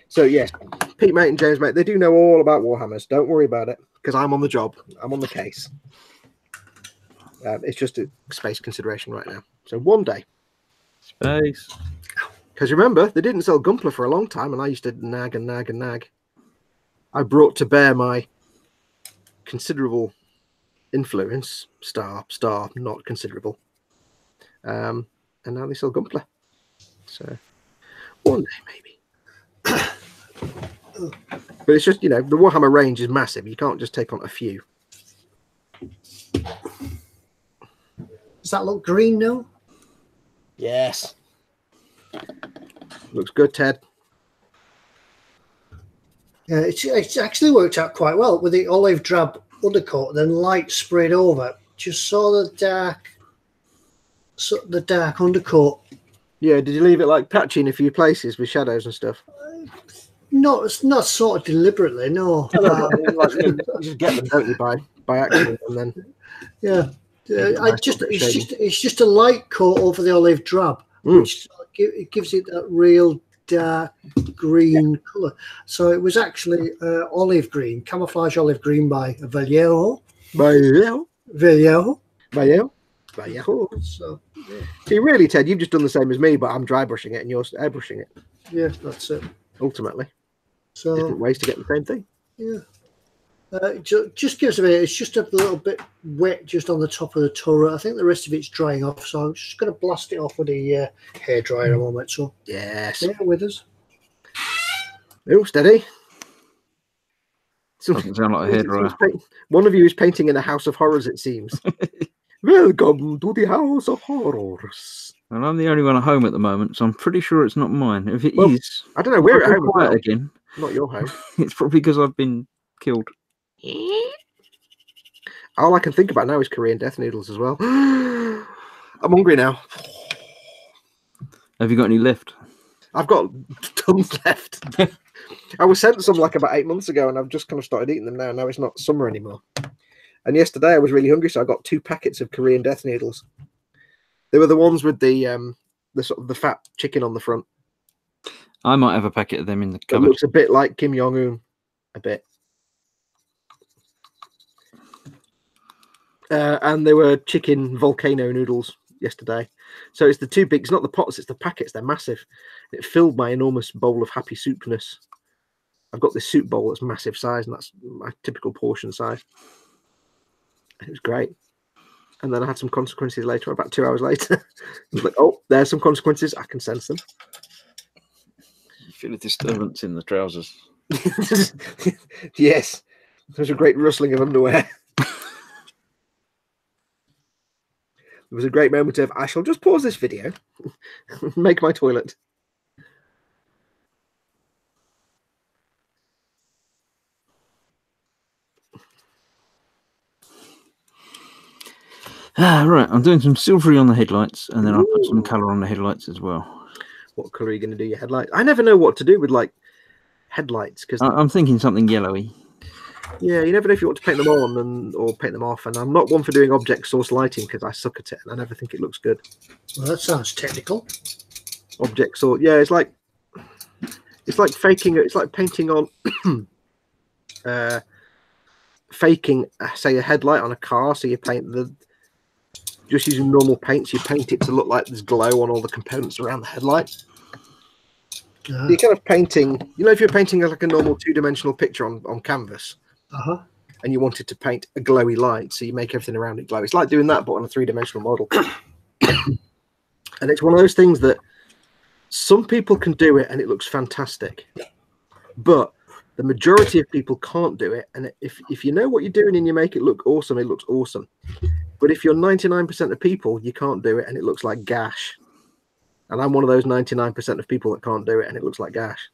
So yes, Pete, mate, and James, mate, they do know all about Warhammers. Don't worry about it, because I'm on the job. I'm on the case. It's just a space consideration right now. So one day. Space. Because remember, they didn't sell Gunpla for a long time, and I used to nag and nag and nag. I brought to bear my considerable influence, star, not considerable. And now they sell Gunpla. So one day, maybe. But it's just, the Warhammer range is massive. You can't just take on a few. Does that look green now? Yes. Looks good, Ted. Yeah, it's actually worked out quite well with the olive drab undercoat, then light sprayed over. Just saw the dark undercoat. Yeah, did you leave it like patchy in a few places with shadows and stuff? No, it's not sort of deliberately. No, you just get them, don't you, by accident, and then it's just a light coat over the olive drab, which it gives it that real dark green colour. So it was actually olive green, camouflage olive green by Vallejo. So, see, really, Ted, you've just done the same as me, but I'm dry brushing it and you're airbrushing it. Yeah, that's it. Ultimately, so different ways to get the same thing. Yeah, just gives a bit. It's just a little bit wet just on the top of the turret. I think the rest of it's drying off, so I'm just going to blast it off with the hairdryer in a moment. So yes, bear with us. Oh, steady. Doesn't sound like a hairdryer. One of you is painting in a house of horrors, it seems. Welcome to the house of horrors. Well, I'm the only one at home at the moment, so I'm pretty sure it's not mine. If it is, I don't know. We're at home quiet again. Not your home. It's probably because I've been killed. All I can think about now is Korean death noodles as well. I'm hungry now. Have you got any left? I've got tons left. I was sent some like about 8 months ago, and I've just kind of started eating them now. Now it's not summer anymore. And yesterday I was really hungry, so I got 2 packets of Korean death noodles. They were the ones with the sort of the fat chicken on the front. I might have a packet of them in the cupboard. It looks a bit like Kim Jong-un, a bit. And they were chicken volcano noodles yesterday. So it's the 2 big, it's not the pots, it's the packets. They're massive. It filled my enormous bowl of happy soupness. I've got this soup bowl that's massive size, and that's my typical portion size. It was great. And then I had some consequences later, about 2 hours later. I was like, oh, there's some consequences. I can sense them. You feel a disturbance in the trousers. Yes. There's a great rustling of underwear. There was a great moment of, I shall just pause this video, make my toilet. Right, I'm doing some silvery on the headlights, and then I'll put some colour on the headlights as well. What colour are you going to do your headlights? I never know what to do with, like, headlights. Because I'm thinking something yellowy. Yeah, you never know if you want to paint them on or paint them off. And I'm not one for doing object source lighting because I suck at it, and I never think it looks good. Well, that sounds technical. Object source, yeah, it's like faking it. It's like painting on, faking, say, a headlight on a car. So you paint just using normal paints, you paint it to look like there's glow on all the components around the headlight. You're kind of painting, if you're painting like a normal 2-dimensional picture on canvas, and you wanted to paint a glowy light, so you make everything around it glow. It's like doing that, but on a 3-dimensional model. And it's one of those things that some people can do it, and it looks fantastic. But The majority of people can't do it, and if you know what you're doing and you make it look awesome, it looks awesome. But if you're 99% of people, you can't do it, and it looks like gash. And I'm one of those 99% of people that can't do it, and it looks like gash.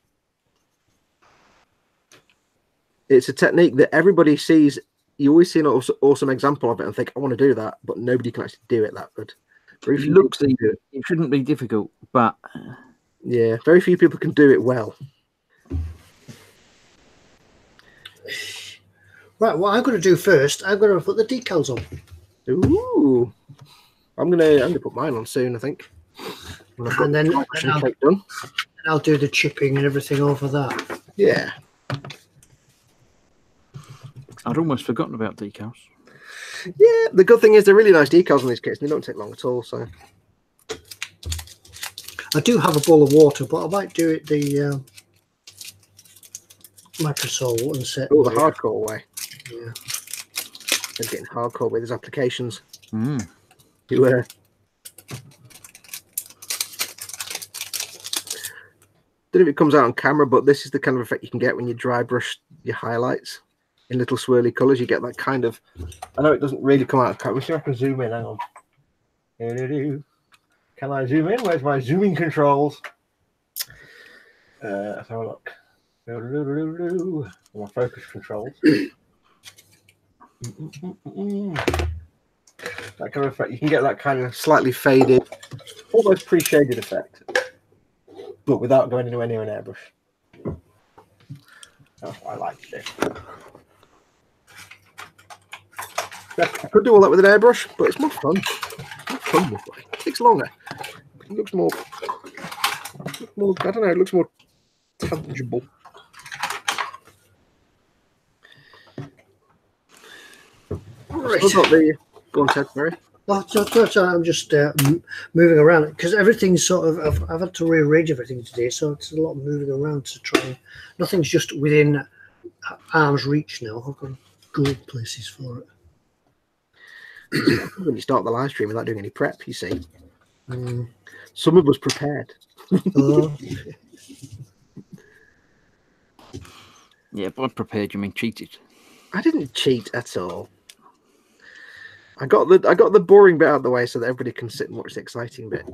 It's a technique that everybody sees. You always see an awesome example of it and think, I want to do that, but nobody can actually do it that good. It looks easy. It shouldn't be difficult, but yeah, very few people can do it well. Right, what I'm going to do first, I'm going to put the decals on. Ooh, I'm gonna put mine on soon, I think. And then I'll do the chipping and everything over that. Yeah. I'd almost forgotten about decals. Yeah, the good thing is they're really nice decals on these kits. They don't take long at all. So I do have a bowl of water, but I might do it the Microsol and set. Oh, the hardcore way. Yeah, they're getting hardcore with his applications. Mm. You don't know if it comes out on camera, but this is the kind of effect you can get when you dry brush your highlights in little swirly colours. You get that kind of. I know it doesn't really come out of camera. Let me see if I can zoom in. Hang on. Can I zoom in? Where's my zooming controls? Let's have a look. My focus controls. That kind of effect. You can get that kind of slightly faded, almost pre-shaded effect, but without going anywhere near an airbrush. That's what I like to do. Yeah, I could do all that with an airbrush, but it's more fun. It's more fun this way. It takes longer. It looks more. I don't know. It looks more tangible. Right. Go on, Ted, sorry. Well, I'm just moving around because everything's sort of. I've had to rearrange everything today, so it's a lot of moving around to try. Nothing's just within arm's reach now. I've got to go places for it. When you start the live stream without doing any prep, you see. Some of us prepared. Yeah, by prepared you mean cheated. I didn't cheat at all. I got the boring bit out of the way so that everybody can sit and watch the exciting bit.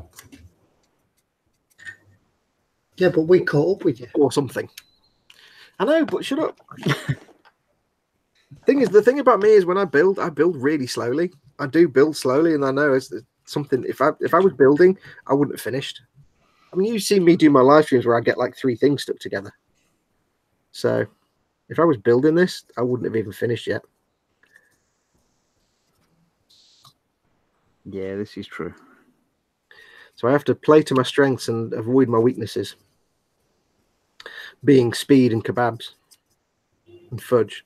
Yeah, but we caught up with you. Or something. I know, but shut up. The thing about me is when I build really slowly. I do build slowly, and I know it's something. If I was building, I wouldn't have finished. I mean, you've seen me do my live streams where I get like 3 things stuck together. So, if I was building this, I wouldn't have even finished yet. Yeah, this is true. So I have to play to my strengths and avoid my weaknesses, being speed and kebabs and fudge.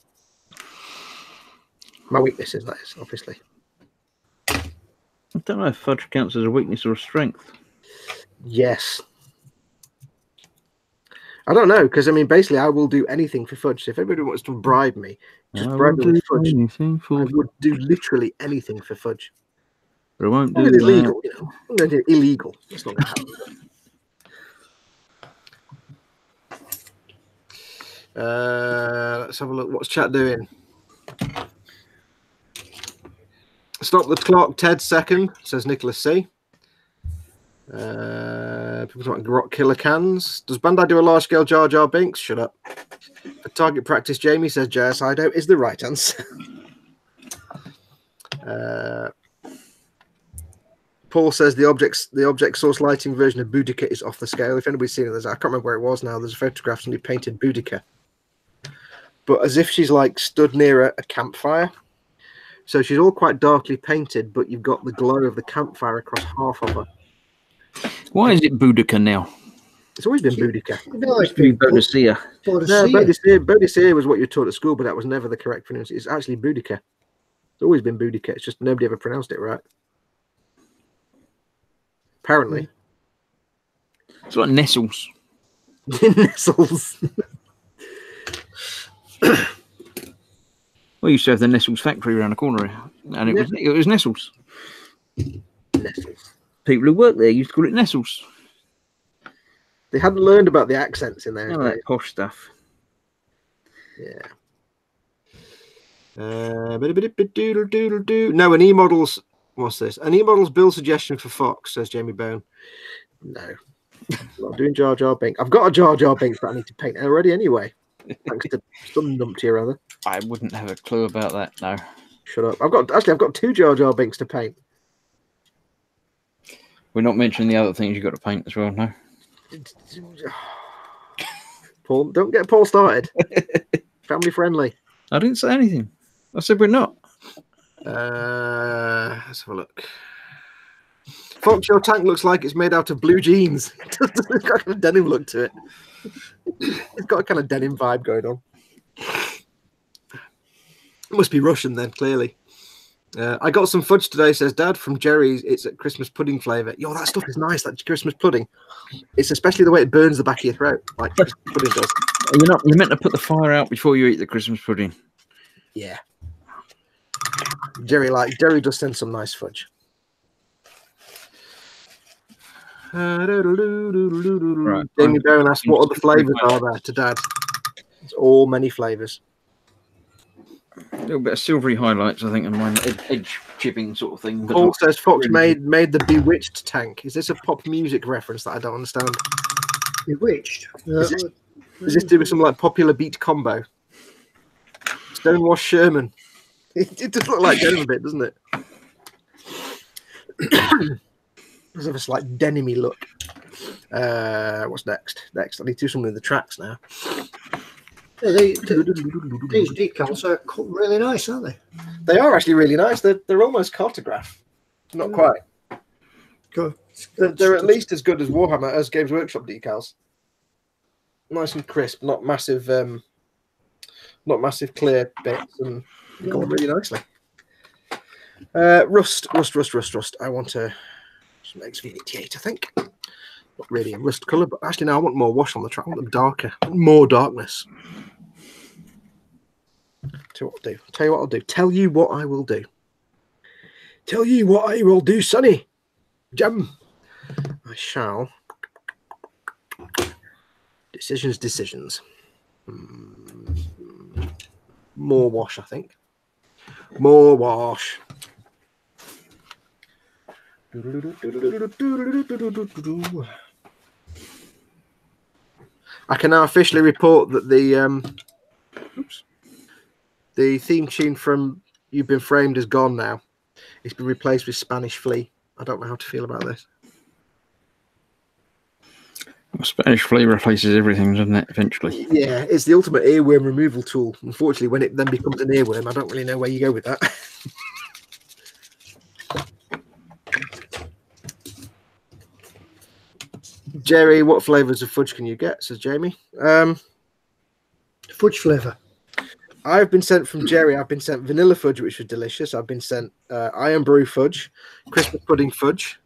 My weaknesses, that is, obviously. I don't know if fudge counts as a weakness or a strength. Yes. I don't know, because, I mean, basically, I will do anything for fudge. So if everybody wants to bribe me, just bribe me with fudge. I would do literally anything for fudge. But I won't do it illegal, you know. I'm going to do it illegal. That's not going to happen. Let's have a look. What's chat doing? Stop the clock. Ted second, says Nicholas C. People talking grot killer cans. Does Bandai do a large scale Jar Jar Binks? Shut up. For target practice, Jamie says JS Ido is the right answer. Paul says the object source lighting version of Boudica is off the scale. If anybody's seen it, I can't remember where it was now. There's a photograph somebody painted Boudica, but as if she's like stood near a campfire. So she's all quite darkly painted, but you've got the glow of the campfire across half of her. Why is it Boudica now? It's always been Boudica. No, it's been Bodicea. No, Bodicea was what you were taught at school, but that was never the correct pronunciation. It's actually Boudica. It's always been Boudica. It's just nobody ever pronounced it right. Apparently. It's like Nestles. Nestles. We used to have the Nestles factory around the corner, and it was Nestles. Nestles. People who worked there used to call it Nestles. They hadn't learned about the accents in there. All that posh stuff. Yeah. No, an eModels. What's this? An eModels build suggestion for Fox, says Jamie Bone. No. I'm not doing Jar Jar Binks. I've got a Jar Jar Binks that I need to paint already anyway. Thanks to some numpty or other. I wouldn't have a clue about that, no. Shut up. I've got 2 Jar Jar Binks to paint. We're not mentioning the other things you've got to paint as well, no? Paul, don't get Paul started. Family friendly. I didn't say anything. I said we're not. Let's have a look. Fox, your tank looks like it's made out of blue jeans. It's got a kind of denim look to it. It's got a kind of denim vibe going on. It must be Russian then, clearly. I got some fudge today, says Dad, from Jerry's. It's a Christmas pudding flavour. Yo, that stuff is nice, that Christmas pudding. It's especially the way it burns the back of your throat, like Christmas pudding does. You're meant to put the fire out before you eat the Christmas pudding. Yeah. Jerry does send some nice fudge. Right. Jamie Barron asked what other flavours are there to Dad. It's all many flavours. A little bit of silvery highlights, I think, and mine edge chipping sort of thing. Paul says Fox made the Bewitched tank. Is this a pop music reference that I don't understand? Bewitched? Is this doing some like popular beat combo? Stonewash Sherman. It does look like denim a bit, doesn't it? Does have a slight denim-y look. What's next? I need to do something with the tracks now. Yeah, these decals are really nice, aren't they? They are actually really nice. They're almost cartograph. Not quite. Good. They're at least as good as Warhammer, as Games Workshop decals. Nice and crisp, not massive clear bits, and go on really nicely. Rust. I want to some XV88, I think. Not really a rust colour, but actually now I want more wash on the track. I want them darker, more darkness. Tell you what I'll do. Tell you what I will do. Tell you what I will do, Sonny. Jam. I shall. Decisions. More wash, I think. More wash. I can now officially report that the theme tune from You've Been Framed is gone now. It's been replaced with Spanish Flea. I don't know how to feel about this. Well, Spanish Flea replaces everything, doesn't it, eventually? Yeah, it's the ultimate earworm removal tool. Unfortunately, when it then becomes an earworm, I don't really know where you go with that. Jerry, what flavours of fudge can you get? Says Jamie. Fudge flavour. I've been sent from Jerry. I've been sent vanilla fudge, which was delicious. I've been sent iron brew fudge, Christmas pudding fudge.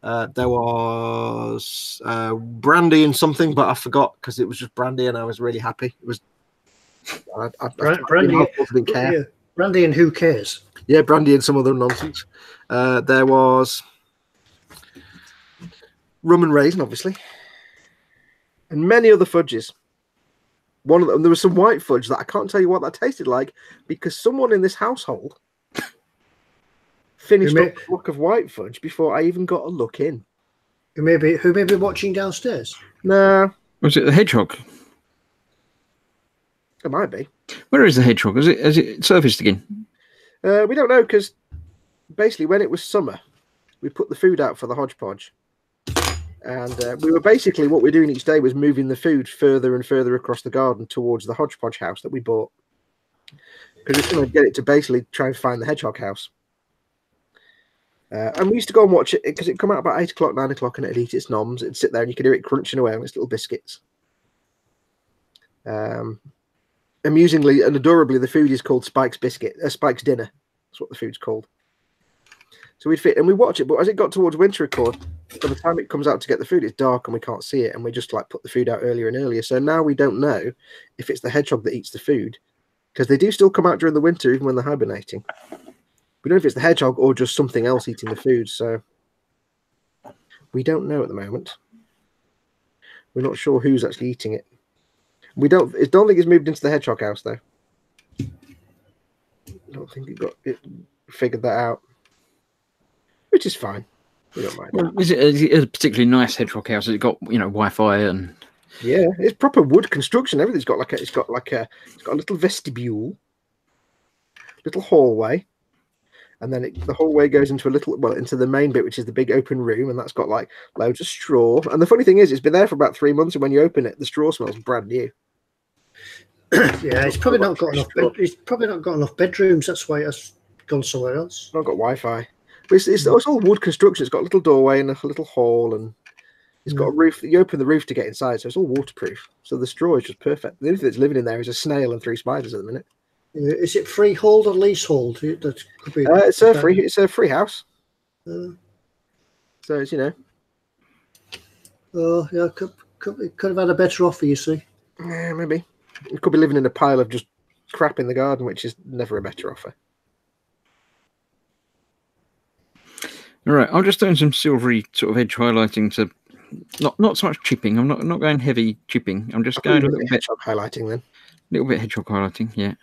There was brandy and something, but I forgot because it was just brandy, and I was really happy. It was brandy. Didn't care. Yeah, brandy and who cares? Yeah, brandy and some other nonsense. There was rum and raisin, obviously, and many other fudges. One of them, there was some white fudge that I can't tell you what that tasted like because someone in this household finished up a block of white fudge before I even got a look in. Who may be watching downstairs? No. Was it the hedgehog? It might be. Where is the hedgehog? Has it surfaced again? We don't know because basically when it was summer, we put the food out for the hodgepodge. And we were basically, what we're doing each day was moving the food further and further across the garden towards the hodgepodge house that we bought. Because we're trying to get it to basically try and find the hedgehog house. And we used to go and watch it because it'd come out about 8 o'clock, 9 o'clock, and it'd eat its noms. It'd sit there and you could hear it crunching away on its little biscuits. Amusingly and adorably, the food is called Spike's Dinner. That's what the food's called. So we'd fit and we watch it, but as it got towards winter record, by the time it comes out to get the food, it's dark and we can't see it, and we just like put the food out earlier and earlier. So now we don't know if it's the hedgehog that eats the food, because they do still come out during the winter even when they're hibernating. We don't know if it's the hedgehog or just something else eating the food, so we don't know at the moment. We're not sure who's actually eating it. We don't think it's moved into the hedgehog house though. I don't think it figured that out, which is fine. We don't mind. Well, is it a particularly nice hedgehog house? Has it got Wi-Fi and? Yeah, it's proper wood construction. Everything's got it's got a little vestibule, little hallway, and then the hallway goes into into the main bit, which is the big open room, and that's got like loads of straw. And the funny thing is, it's been there for about 3 months, and when you open it, the straw smells brand new. Yeah, it's probably not got enough. It's probably not got enough bedrooms. That's why it's gone somewhere else. It's not got Wi-Fi. But it's all wood construction. It's got a little doorway and a little hall, and it's got a roof. You open the roof to get inside, so it's all waterproof. So the straw is just perfect. The only thing that's living in there is a snail and 3 spiders at the minute. Is it freehold or leasehold? That could be. It's a free house. So it's Oh yeah, could have had a better offer. You see. Yeah, maybe. You could be living in a pile of just crap in the garden, which is never a better offer. All right, I'm just doing some silvery sort of edge highlighting to not so much chipping. I'm not going heavy chipping. I'm just going a little bit highlighting then. A little bit hedgehog highlighting, yeah.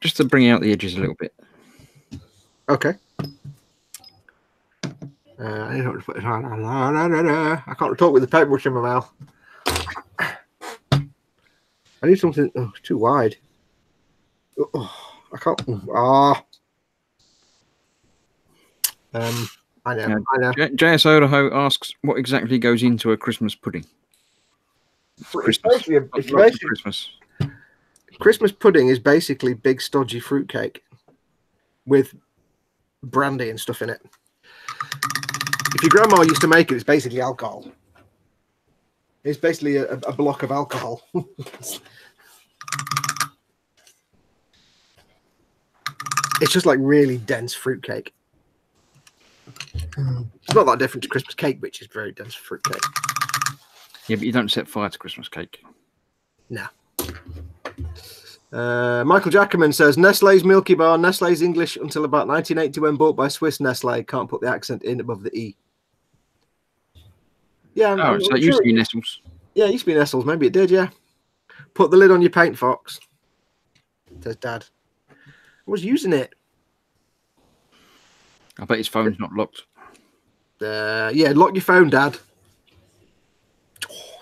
Just to bring out the edges a little bit. Okay. I can't talk with the paintbrush in my mouth. I need something. Oh, it's too wide. Oh, I can't. I know. JS Odaho asks, what exactly goes into a Christmas pudding? Christmas. Christmas pudding is basically big stodgy fruitcake with brandy and stuff in it. If your grandma used to make it, it's basically alcohol. It's basically a block of alcohol. It's just like really dense fruitcake. It's not that different to Christmas cake, which is very dense fruitcake. Yeah, but you don't set fire to Christmas cake. No. Michael Jackerman says, Nestle's Milky Bar. Nestle's English until about 1980 when bought by Swiss Nestle. Can't put the accent in above the E. Yeah. So it used to be Nestles. Yeah, it used to be Nestles. Maybe it did, yeah. Put the lid on your paint, Fox. Says Dad. I was using it. I bet his phone's not locked. Yeah, lock your phone, Dad.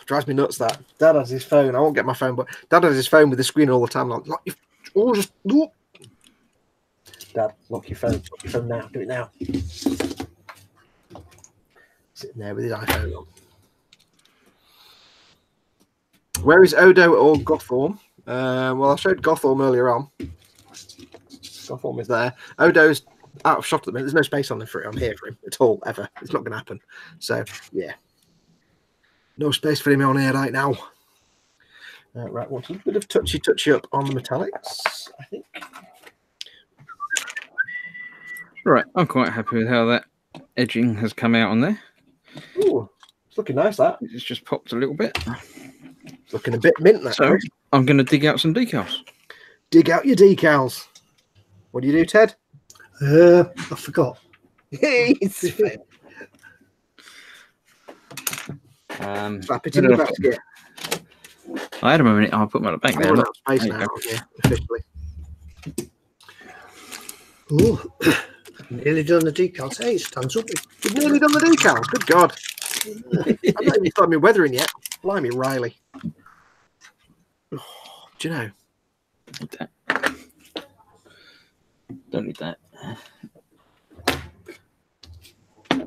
Drives me nuts that Dad has his phone. I won't get my phone, but Dad has his phone with the screen all the time. Like, lock your, Dad, lock your phone. Lock your phone now. Do it now. Sitting there with his iPhone on. Where is Odo or Gothorn? Well, I showed Gothorn earlier on. Gothorn is there. Odo's out of shot at the minute. There's no space on here for him at all, ever. It's not going to happen. So, yeah. No space for him on here right now. Right, want a bit of touchy up on the metallics, I think. Right, I'm quite happy with how that edging has come out on there. Ooh, it's looking nice, that. It's just popped a little bit. It's looking a bit mint, that. So, I'm going to dig out some decals. Dig out your decals. What do you do, Ted? I forgot. Slap it in the basket. I had him a minute. I'll put my back there. Space now, yeah, officially. Ooh, nearly done the decals. Hey, it stands up. You've nearly done the decals. Good God. I've not even started me weathering yet. Blimey, Riley. Oh, do you know? Don't need that.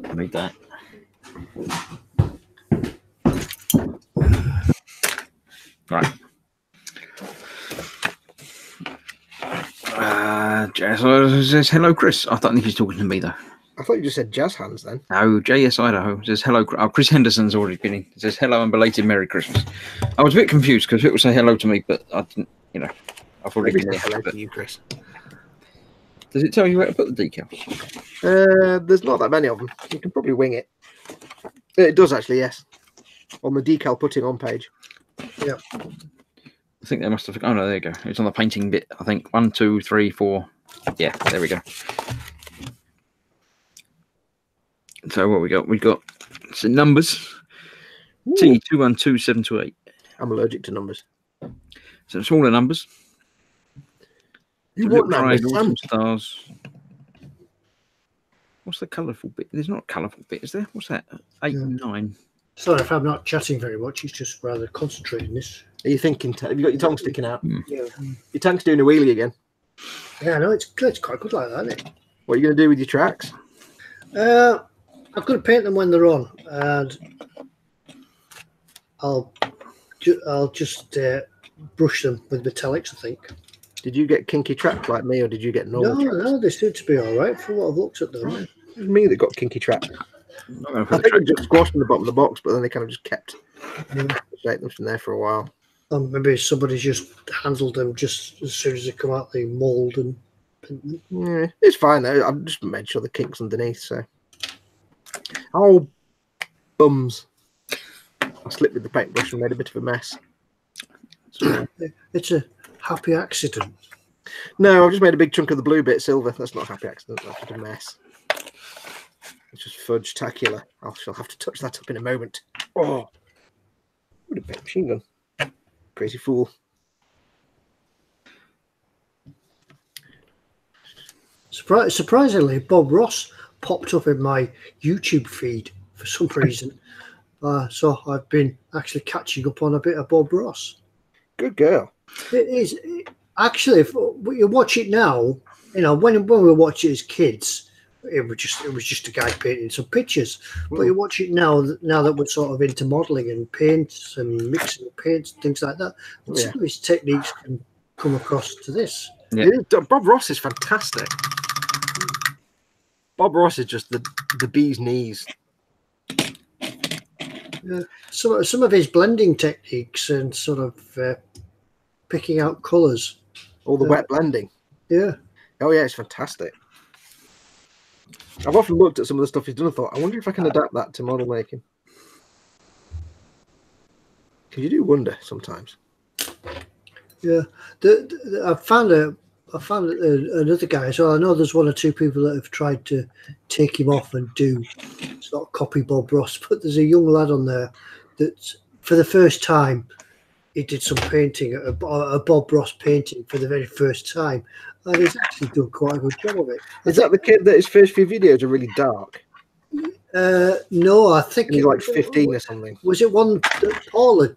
I need that. Right. Jazz says hello, Chris. I don't think he's talking to me though. I thought you just said jazz hands then. No, JS Idaho says hello. Oh, Chris Henderson's already been in. He says hello and belated Merry Christmas. I was a bit confused because people say hello to me, but I didn't. I've already been hello to you, Chris. Does it tell you where to put the decals? There's not that many of them. You can probably wing it. It does actually, yes. On the decal putting on page. Yeah. I think they must have. Oh no, there you go. It's on the painting bit. I think 1, 2, 3, 4. Yeah, there we go. So what we got? We got some numbers. T212728. I'm allergic to numbers. So smaller numbers. You want that? Some stars. What's the colourful bit? There's not a colourful bit, is there? What's that? 8 and 9. Sorry if I'm not chatting very much. It's just rather concentrating this. Are you thinking? Have you got your tongue sticking out? Yeah. Your tongue's doing a wheelie again. Yeah, I know. It's quite good like that, isn't it? What are you going to do with your tracks? I'm going to paint them when they're on, and I'll just brush them with metallics, I think. Did you get kinky tracks like me, or did you get normal tracks? No, they seem to be all right from what I've looked at them. It was me that got kinky tracks. I think I just squashed in the bottom of the box, but then they kind of just kept shaping them from there for a while. Maybe somebody's just handled them just as soon as they come out the mould, and yeah, it's fine though. I've just made sure the kink's underneath. So, oh, bums! I slipped with the paintbrush and made a bit of a mess. So, it's a happy accident. No, I've just made a big chunk of the blue bit silver. That's not a happy accident. That's just a mess. It's just fudge-tacular. I shall have to touch that up in a moment. Oh, what a big machine gun! Crazy fool. Surprisingly, Bob Ross popped up in my YouTube feed for some reason. So I've been actually catching up on a bit of Bob Ross. Good girl. It is actually. If you watch it now, you know when we watch it as kids, it was just a guy painting some pictures. But you watch it now that we're sort of into modelling and paints and mixing paints and things like that. And some of his techniques can come across to this. Yeah. Bob Ross is fantastic. Bob Ross is just the bee's knees. Yeah. Some of his blending techniques and sort of picking out colours. All the wet blending. Yeah. Oh yeah, it's fantastic. I've often looked at some of the stuff he's done and thought, I wonder if I can adapt that to model making. Because you do wonder sometimes. Yeah. I found another guy. So I know there's one or two people that have tried to take him off and do sort of copy Bob Ross, but there's a young lad on there that for the first time he did some painting, a Bob Ross painting for the very first time, and he's actually done quite a good job of it. Is that the kid that his first few videos are really dark? No, I think he's like 15 or something. Was it one that Paul had?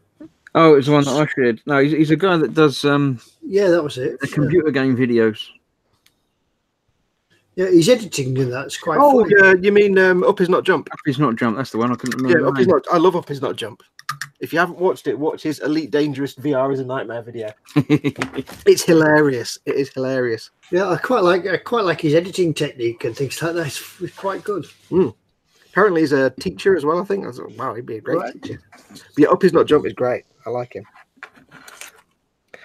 Oh, it was the one that I shared. No, he's a guy that does yeah, that was it. The computer game videos. Yeah, he's editing in that. It's quite funny. Yeah, you mean Up Is Not Jump? Up Is Not Jump, that's the one. I couldn't remember. Yeah, Up Is Not. I love Up Is Not Jump. If you haven't watched it, watch his Elite Dangerous VR is a Nightmare video. It's hilarious. It is hilarious. Yeah, I quite like his editing technique and things like that. It's quite good. Apparently he's a teacher as well, I think. I thought, wow, he'd be a great teacher. But yeah, Up Is Not Jump is great. I like him.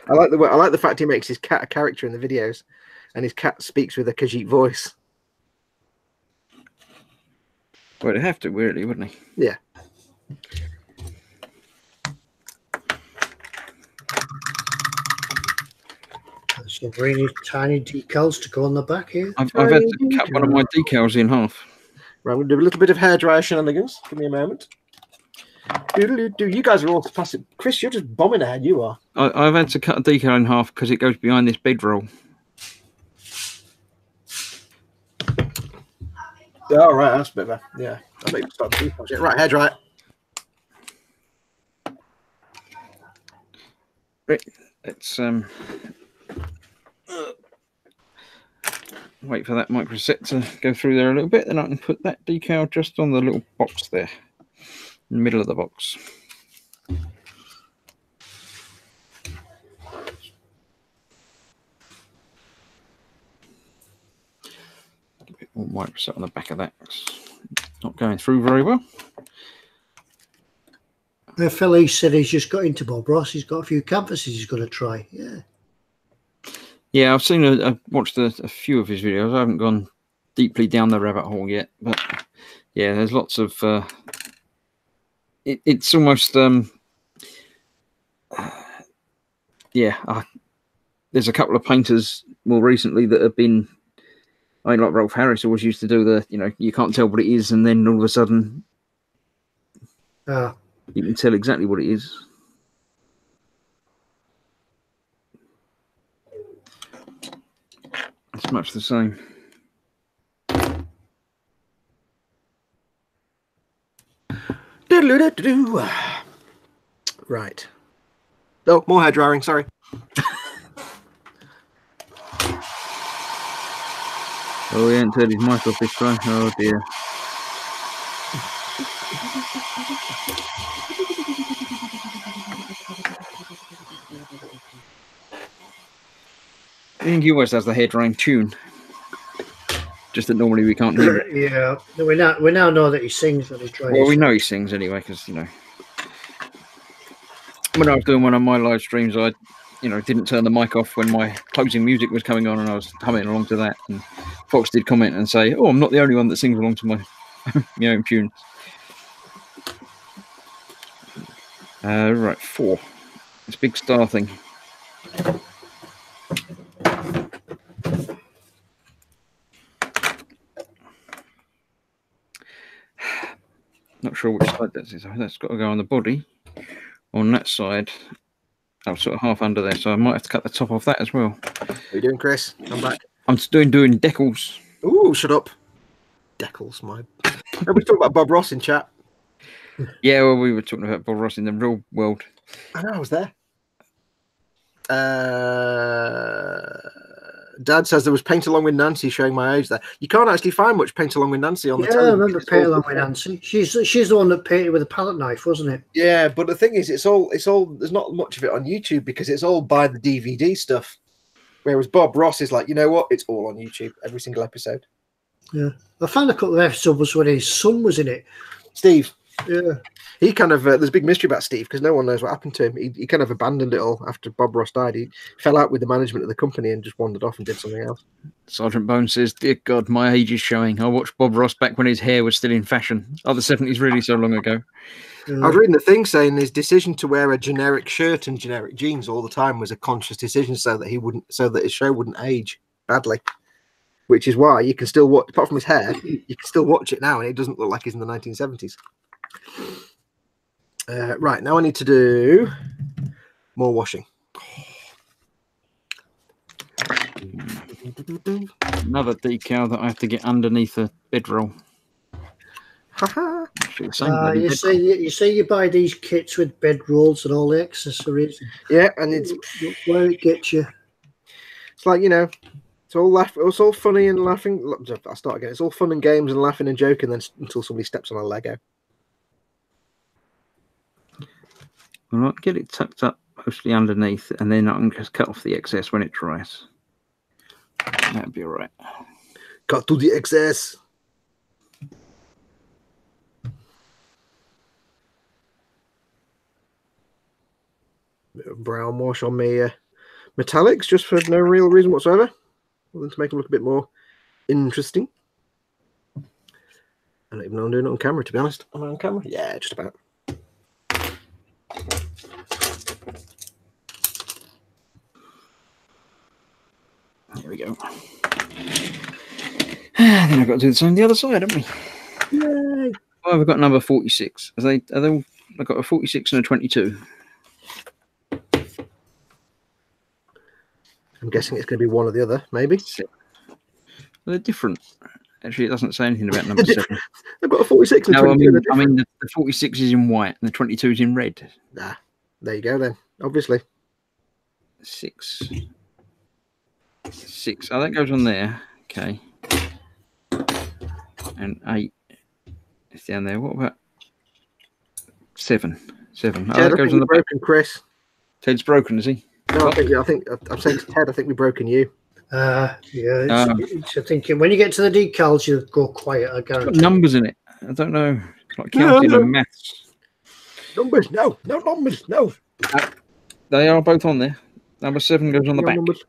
I like the fact he makes his cat a character in the videos, and his cat speaks with a Khajiit voice. Well, he'd have to, really, wouldn't he? Yeah. Some really tiny decals to go on the back here. I've had to cut one of my decals in half. Right, I'm going to do a little bit of hairdryer shenanigans. Give me a moment. You guys are all passive. Chris, you're just bombing ahead. You are. I've had to cut a decal in half because it goes behind this bedroll. Oh, right, that's better. Yeah, I'll make start the decals. Right, hairdryer. Right, let's wait for that microset to go through there a little bit, then I can put that decal just on the little box there, in the middle of the box. A bit more microset on the back of that. It's not going through very well. The fella said he's just got into Bob Ross. He's got a few canvases he's going to try. Yeah. Yeah, I've watched a few of his videos. I haven't gone deeply down the rabbit hole yet, but yeah, there's lots of. It's almost there's a couple of painters more recently that have been. I mean, like Rolf Harris always used to do you can't tell what it is, and then all of a sudden, you can tell exactly what it is. It's much the same. Right. Oh, more hair drying, sorry. Oh, he ain't turned his mic off this time. Oh dear. I think he always has the hair drying tune. Just that normally we can't hear it. Yeah, we now know that he sings when he's drying. Well, we know he sings anyway, because you know, when I was doing one of my live streams, I, you know, didn't turn the mic off when my closing music was coming on, and I was humming along to that. And Fox did comment and say, "Oh, I'm not the only one that sings along to my my own tune." Right, 4. This big star thing. Not sure which side that is. That's got to go on the body. On that side, I'm sort of half under there, so I might have to cut the top off that as well. What are you doing, Chris? I'm back. I'm doing decals. Ooh, shut up. Decals, my. We talking about Bob Ross in chat. Yeah, well, we were talking about Bob Ross in the real world. I know, I was there. Dad says there was Paint Along with Nancy showing my age there. You can't actually find much Paint Along with Nancy on the television. Yeah, I remember Paint Along with Nancy. She's the one that painted with a palette knife, wasn't it? Yeah, but the thing is, it's all. There's not much of it on YouTube because it's all by the DVD stuff. Whereas Bob Ross is like, you know what? It's all on YouTube, every single episode. Yeah, I found a couple of episodes when his son was in it. Steve. Yeah. He kind of, there's a big mystery about Steve because no one knows what happened to him. He kind of abandoned it all after Bob Ross died. He fell out with the management of the company and just wandered off and did something else. Sergeant Bone says, "Dear God, my age is showing. I watched Bob Ross back when his hair was still in fashion. Oh, the 70s really so long ago." I was reading the thing saying his decision to wear a generic shirt and generic jeans all the time was a conscious decision so that his show wouldn't age badly. Which is why you can still watch, apart from his hair, you can still watch it now and it doesn't look like he's in the 1970s. Right, now I need to do more washing. Another decal that I have to get underneath a bedroll. You say you buy these kits with bed rolls and all the accessories. Yeah, and it's where it gets you. It's like, you know, it's all funny and laughing. I'll start again. It's all fun and games and laughing and joking until somebody steps on a Lego. All right, get it tucked up mostly underneath, and then I can just cut off the excess when it dries. That'd be all right. Cut to the excess. Bit of brown wash on my metallics, just for no real reason whatsoever, other than to make them look a bit more interesting. I don't even know I'm doing it on camera, to be honest. Am I on camera? Yeah, just about. There we go. Then I've got to do the same on the other side, haven't we? Yay. Oh, we've got number 46. Are they all, I've got a 46 and a 22. I'm guessing it's going to be one or the other, maybe. Well, they're different. Actually, it doesn't say anything about number 7. I've got a 46 and no, 22. I mean the 46 is in white and the 22 is in red. Ah, there you go then, obviously. 6. Oh, that goes on there. Okay. And 8 is down there. What about 7? Oh, Ted, that goes on the broken, Chris. Ted's broken, is he? No, I think I'm saying to Ted, I think we've broken you. Yeah. It's thinking when you get to the decals, you go quiet. I guarantee. Got numbers in it. I don't know. It's like counting and maths. Numbers, no numbers, no. They are both on there. Number 7 goes on the back. Numbers.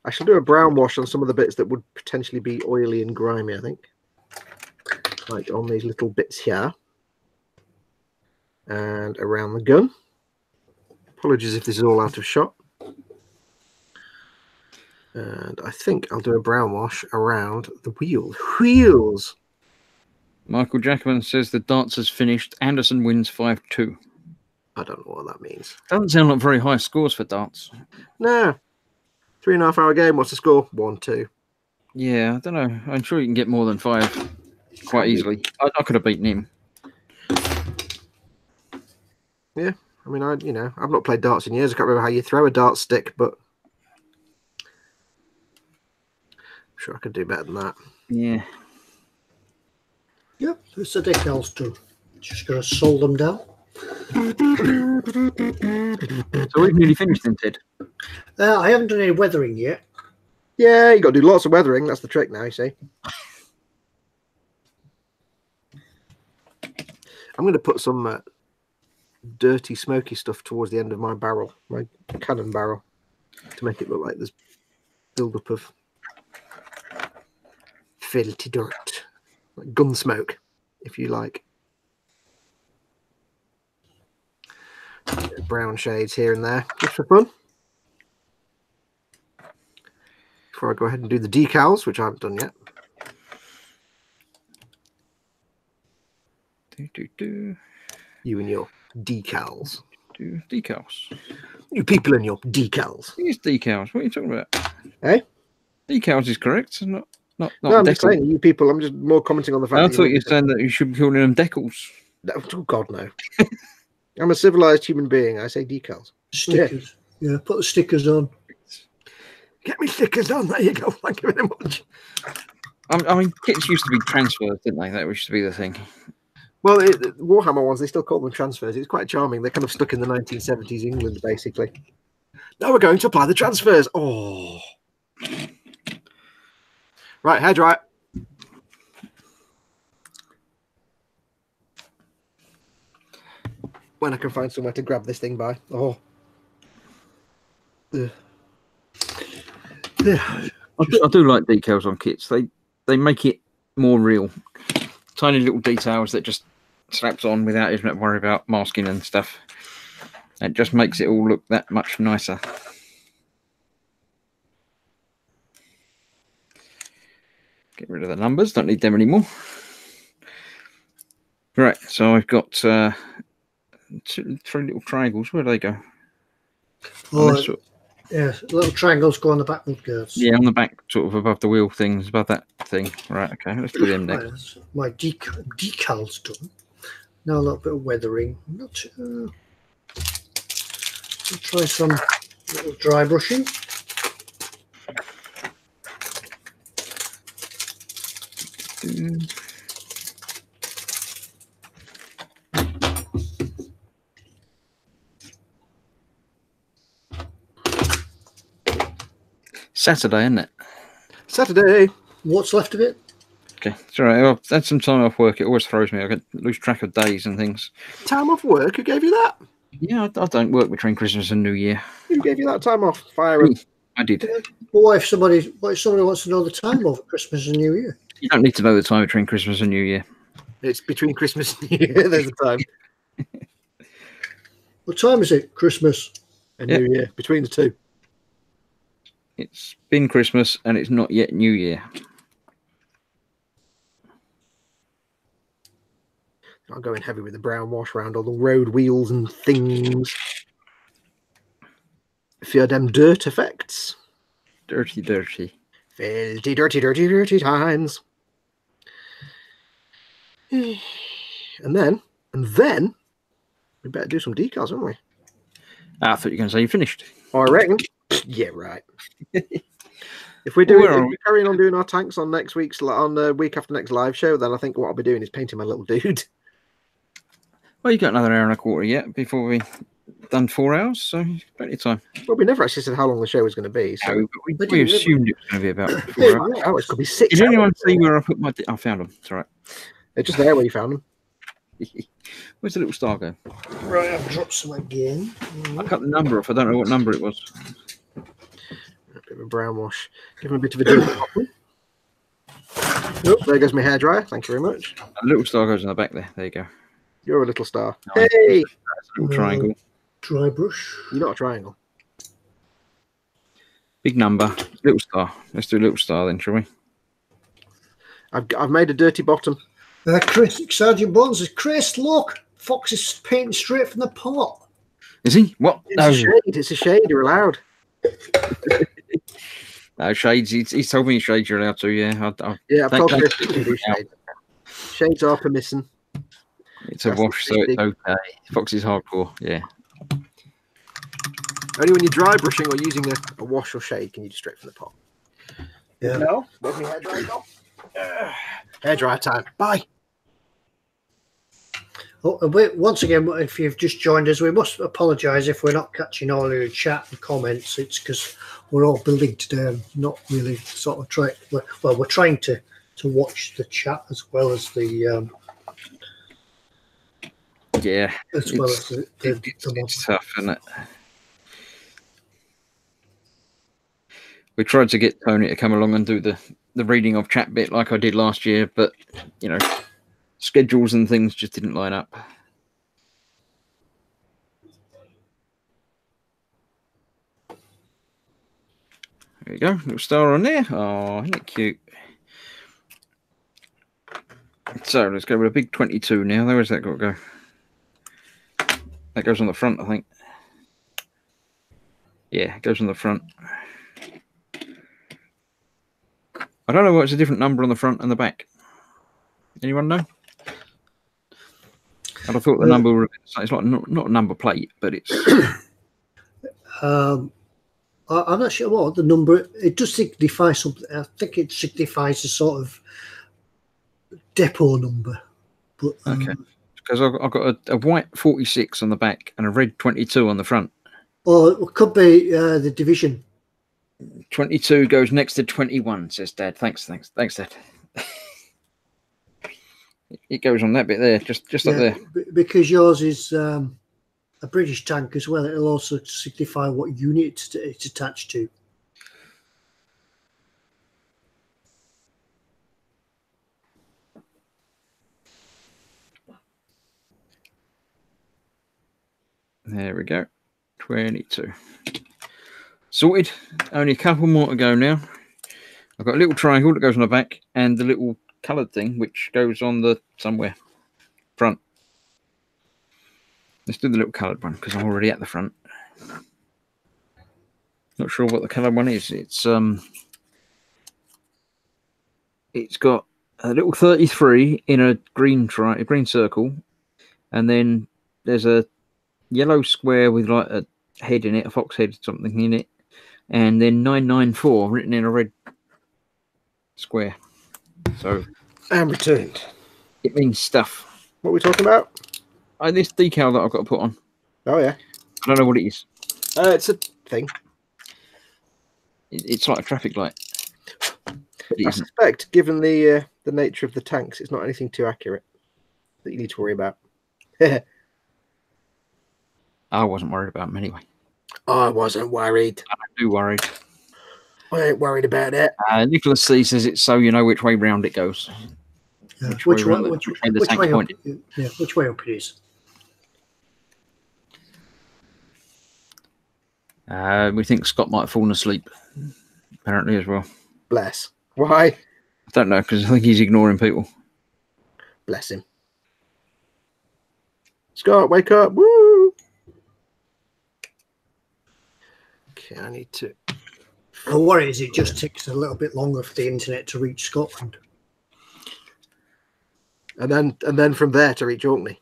I shall do a brown wash on some of the bits that would potentially be oily and grimy, I think. Like on these little bits here. And around the gun. Apologies if this is all out of shot. And I think I'll do a brown wash around the wheels. Michael Jackman says the darts has finished. Anderson wins 5-2. I don't know what that means. Doesn't sound like very high scores for darts. No. 3.5 hour game. What's the score? 1-2. Yeah, I don't know. I'm sure you can get more than 5 quite easily. I could have beaten him. Yeah, I mean, I've not played darts in years. I can't remember how you throw a dart stick, but I'm sure I could do better than that. Yeah. Yep, it's the decals too. Just got to sold them down. So we've nearly finished then, Ted. I haven't done any weathering yet. Yeah, you got to do lots of weathering. That's the trick now, you see. I'm going to put some dirty, smoky stuff towards the end of my barrel, my cannon barrel, to make it look like there's build-up of filthy dirt, like gun smoke, if you like. Brown shades here and there, just for fun. Before I go ahead and do the decals, which I haven't done yet. You and your decals. Decals. You people and your decals. It's decals. What are you talking about? Eh? Decals is correct. Not No, I'm just saying, you people, I'm just more commenting on the fact I thought you were saying that you should be calling them decals. Oh, God, no. I'm a civilized human being. I say decals. Stickers. Yeah, put the stickers on. Get me stickers on. There you go. Thank you very much. I mean, kits used to be transfers, didn't they? That used to be the thing. Well, the Warhammer ones, they still call them transfers. It's quite charming. They're kind of stuck in the 1970s England, basically. Now we're going to apply the transfers. Oh. Right, hair dry. When I can find somewhere to grab this thing by. Oh. I do like decals on kits. They make it more real. Tiny little details that just slaps on without having to worry about masking and stuff. It just makes it all look that much nicer. Get rid of the numbers. Don't need them anymore. Right, so I've got 3 little triangles. Where do they go? Oh, yeah, little triangles go on the back of girls. Yeah, on the back, sort of above the wheel things, above that thing. Right, okay, let's do them next. My decal's done. Now a little bit of weathering. I'll try some little dry brushing. Saturday, isn't it? Saturday. What's left of it? Okay, it's all right. I've had some time off work. It always throws me. I lose track of days and things. Time off work? Who gave you that? Yeah, I don't work between Christmas and New Year. Who gave you that time off? Fire him. I did. Well, what if somebody wants to know the time of Christmas and New Year? You don't need to know the time between Christmas and New Year. It's between Christmas and New Year. There's the time. What time is it? Christmas and New Year. Between the two. It's been Christmas and it's not yet New Year. I'm going heavy with the brown wash around all the road wheels and things. For them dirt effects. Dirty. Filthy, dirty times. And then we better do some decals, haven't we? I thought you were going to say you finished. I reckon. Yeah, right. If we're carrying on doing our tanks on next week's week after next live show, then I think what I'll be doing is painting my little dude. Well, you got another hour and a quarter yet before we done 4 hours, so plenty of time. Well, we never actually said how long the show was going to be. So no, we assumed it was going to be about 4 hours. It could be 6 Did hours. anyone see where I put my? I found them. It's all right. They're just there where you found them. Where's the little star go? Right, I've dropped some again. I cut the number off. I don't know what number it was. A bit of a brown wash. Give him a bit of a dirty. Nope, there goes my hairdryer. Thank you very much. A little star goes in the back there. There you go. You're a little star. Nice. Hey! That's a little triangle. Dry brush. You're not a triangle. Big number. Little star. Let's do a little star then, shall we? I've made a dirty bottom. Chris, Sergeant Bones says, Chris, look, Fox is painting straight from the pot. Is he? What? It's a shade. It's a shade. You're allowed. Shades. He's told me shades you're allowed to. Yeah. Yeah, I've told Chris to do shades. Shades are permission. It's a wash, so it's okay. Fox is hardcore. Yeah. Only when you're dry brushing or using a wash or shade can you do straight from the pot. Yeah. No. Where's my hairdryer gone? Hairdryer time. Bye. Oh, once again, if you've just joined us, we must apologise if we're not catching all your chat and comments. It's because we're all building today and not really sort of trying. Well, we're trying to watch the chat as well as the. Yeah, as well as the it's tough, isn't it? We tried to get Tony to come along and do the reading of chat bit like I did last year, but you know, schedules and things just didn't line up. There you go, little star on there. Oh, isn't it cute? So let's go with a big 22 now. Where's that got to go? That goes on the front, I think. Yeah, it goes on the front. I don't know what's a different number on the front and the back. Anyone know? I'd have thought the number, it's like not a number plate, but it's... I'm not sure what the number, it does signify something. I think it signifies a sort of depot number. But, okay. Because I've got a white 46 on the back and a red 22 on the front. Or it could be the division. 22 goes next to 21, says Dad. Thanks, Dad. It goes on that bit there, just up there. Because yours is a British tank as well. It'll also signify what unit it's attached to. There we go. 22. Sorted. Only a couple more to go now. I've got a little triangle that goes on the back and the little coloured thing which goes on the somewhere front. Let's do the little coloured one because I'm already at the front. Not sure what the coloured one is. It's got a little 33 in a green circle, and then there's a yellow square with like a head in it, a fox head, something in it, and then 994 written in a red square. So and returned. It means stuff. What are we talking about? This decal that I've got to put on. Oh yeah. I don't know what it is. It's a thing. It's like a traffic light. I suspect, given the nature of the tanks, it's not anything too accurate that you need to worry about. I wasn't worried about them anyway. I wasn't worried. I'm too worried. I ain't worried about it. Nicholas C says it's so you know which way round it goes. Which way up it is. We think Scott might have fallen asleep, apparently, as well. Bless. Why? I don't know, because I think he's ignoring people. Bless him. Scott, wake up. Woo! Okay, I need to... The worry is it just takes a little bit longer for the internet to reach Scotland. And then from there to reach Orkney.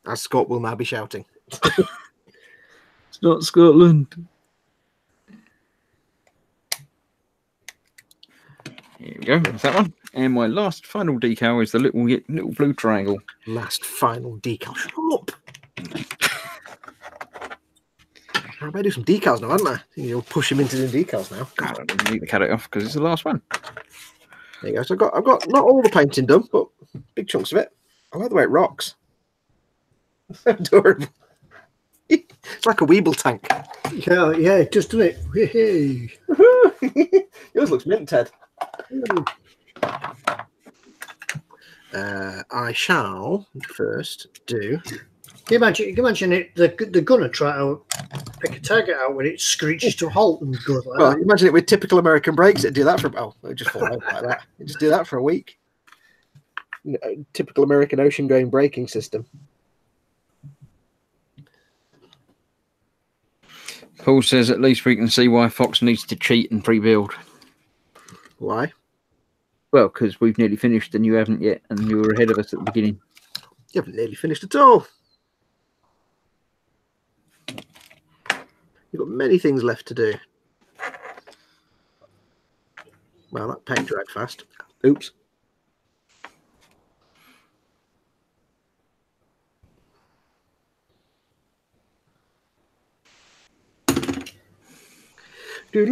As Scott will now be shouting. It's not Scotland. Here we go. That's that one. And my last final decal is the little blue triangle. Last final decal. Shut up. I better do some decals now, haven't I? You'll push him into the decals now. God, I didn't need to cut it off because it's the last one. There you go. So I've got not all the painting done, but big chunks of it. I like the way it rocks. Adorable. It's like a Weeble tank. Yeah, it does, doesn't it? Hey. Yours looks mint, Ted. I shall first do. Can you imagine it? The gunner try to pick a target out when it screeches to a halt and goes like that. Imagine it with typical American brakes. It'd do that for it just fall out like that. It'd just do that for a week. Typical American ocean-going braking system. Paul says at least we can see why Fox needs to cheat and pre-build. Why? Well, because we've nearly finished and you haven't yet, and you were ahead of us at the beginning. You haven't nearly finished at all. You've got many things left to do. Well, that paint dried fast. Oops. Kind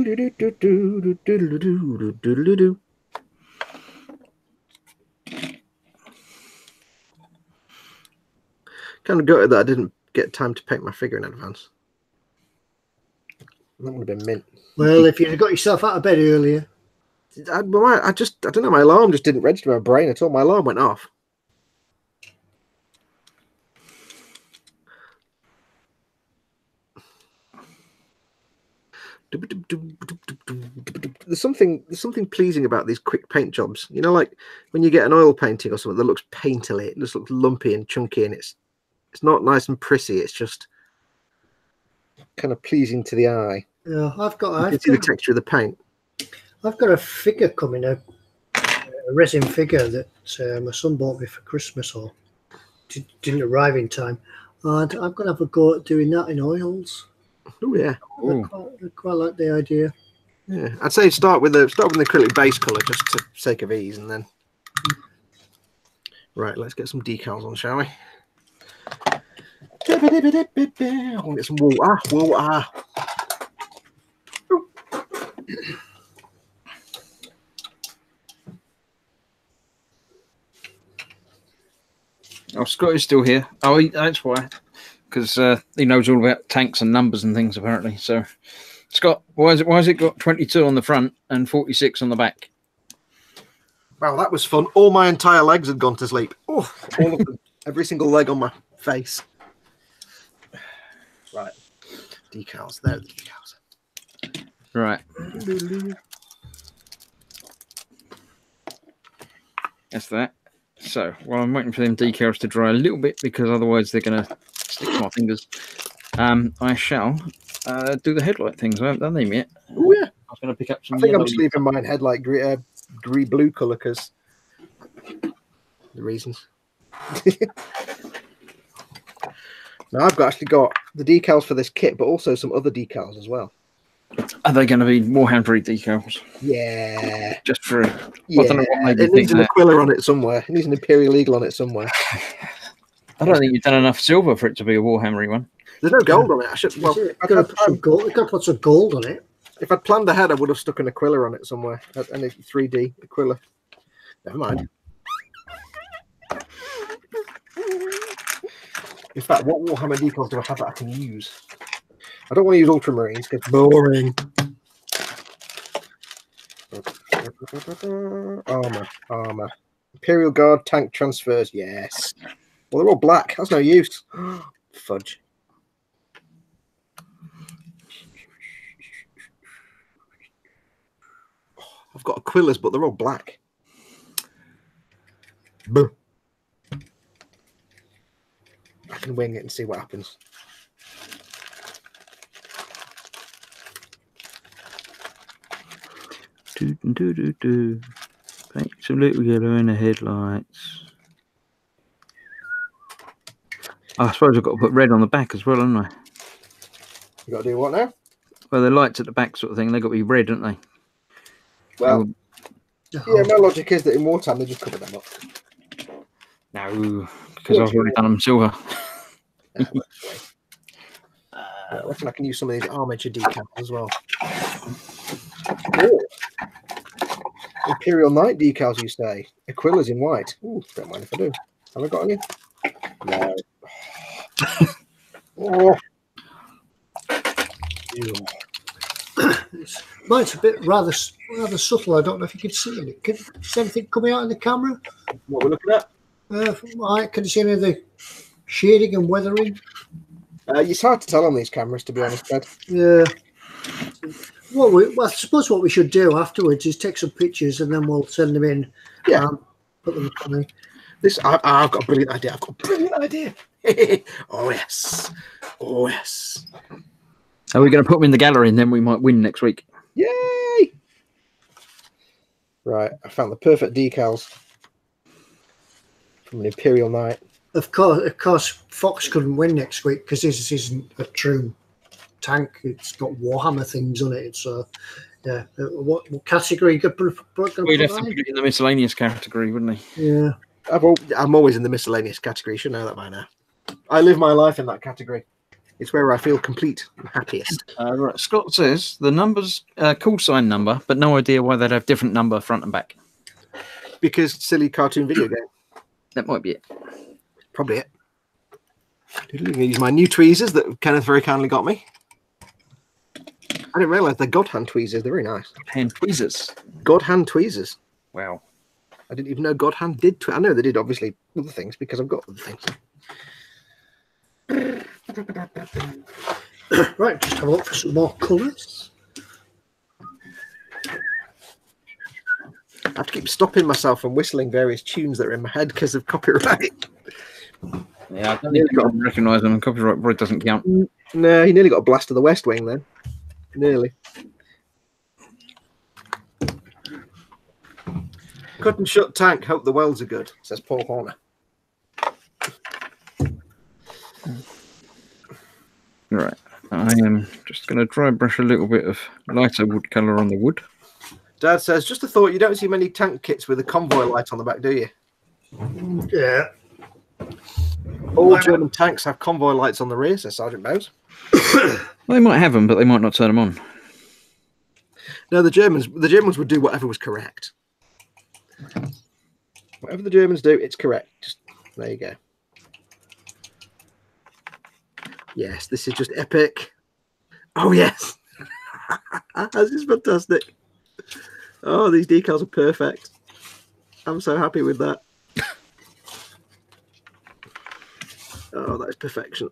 of gutted that I didn't get time to paint my figure in advance. That would have been mint. Well, if you'd have got yourself out of bed earlier. I don't know, my alarm just didn't register my brain at all. My alarm went off. There's something pleasing about these quick paint jobs. You know, like when you get an oil painting or something that looks painterly, it just looks lumpy and chunky, and it's not nice and prissy. It's just kind of pleasing to the eye. Yeah, you can see the texture of the paint. I've got a figure coming up, a resin figure that my son bought me for Christmas, or didn't arrive in time, and I'm going to have a go at doing that in oils. Oh yeah, I quite like the idea. Yeah, I'd say start with the acrylic base color just for sake of ease, and then right. Let's get some decals on, shall we? I want to get some water. Oh, Scott is still here. Oh, that's why. Because he knows all about tanks and numbers and things, apparently. So, Scott, why has it got 22 on the front and 46 on the back? Wow, that was fun. All my entire legs had gone to sleep. Oh, all of them. Every single leg on my face. Right. Decals. There are the decals. Right. That's that. So, while I'm waiting for them decals to dry a little bit, because otherwise they're going to stick to my fingers, I shall do the headlight things. I haven't done them yet. Oh, yeah. I was going to pick up some. I think I'm just leaving mine headlight green blue colour because the reasons. Now I've actually got the decals for this kit, but also some other decals as well. Are they going to be Warhammer decals? Yeah. Just for yeah. I don't know what made it needs an Aquila on it somewhere. It needs an Imperial Eagle on it somewhere. I don't think you've done enough silver for it to be a Warhammery one. There's no gold on it. I should. Well, I've got to put some gold on it. If I'd planned ahead, I would have stuck an Aquila on it somewhere. And a 3D Aquila. Never mind. In fact, what Warhammer decals do I have that I can use? I don't want to use ultramarines because boring. Armor. Imperial Guard tank transfers. Yes. Well, they're all black. That's no use. Fudge. I've got Aquilas, but they're all black. Boo. I can wing it and see what happens. Paint some little yellow in the headlights. I suppose I've got to put red on the back as well, haven't I? You got to do what now? Well, the lights at the back sort of thing, they've got to be red, haven't they? Well, yeah, my logic is that in wartime they just cover them up. No, because I've already done them silver. I reckon I can use some of these armature decals as well. Ooh. Imperial Knight decals, you say? Aquila's in white. Ooh, don't mind if I do. Have I got any? No. Oh. Mine's a bit rather subtle. I don't know if you can see it. Is anything coming out in the camera? What we're looking at? Can you see any of the shading and weathering? It's hard to tell on these cameras, to be honest, Ed. Yeah. I suppose what we should do afterwards is take some pictures and then we'll send them in. Yeah. Put them on I've got a brilliant idea. Oh yes. Oh yes. Are we going to put them in the gallery and then we might win next week? Yay! Right, I found the perfect decals from an Imperial Knight. Of course, Fox couldn't win next week because this isn't a true tank. It's got Warhammer things on it. It's yeah. What category? We'd have to put it in the miscellaneous category, wouldn't he? Yeah. I'm always in the miscellaneous category. You should know that by now. I live my life in that category. It's where I feel complete and happiest. Right. Scott says the numbers call sign number, but no idea why they'd have different number front and back. Because silly cartoon video game. That might be it. Probably it. I'm going to use my new tweezers that Kenneth very kindly got me. I didn't realise they're God hand tweezers. They're very nice. Hand tweezers. God hand tweezers. Wow. I didn't even know God hand did. I know they did obviously other things because I've got other things. Right, just have a look for some more colours. I have to keep stopping myself from whistling various tunes that are in my head because of copyright. Yeah, I don't think I recognise them. Copyright probably doesn't count. No, he nearly got a blast of the West Wing then. Nearly. Cut and shut tank. Hope the welds are good, says Paul Horner. Right. I am just going to dry brush a little bit of lighter wood colour on the wood. Dad says, just a thought, you don't see many tank kits with a convoy light on the back, do you? Yeah. All German tanks have convoy lights on the rear, says Sergeant Bowes. Well, they might have them, but they might not turn them on. No, the Germans would do whatever was correct. Whatever the Germans do, it's correct. Just there you go. Yes, this is just epic. Oh yes, this is fantastic. Oh, these decals are perfect. I'm so happy with that. Oh, that is perfection.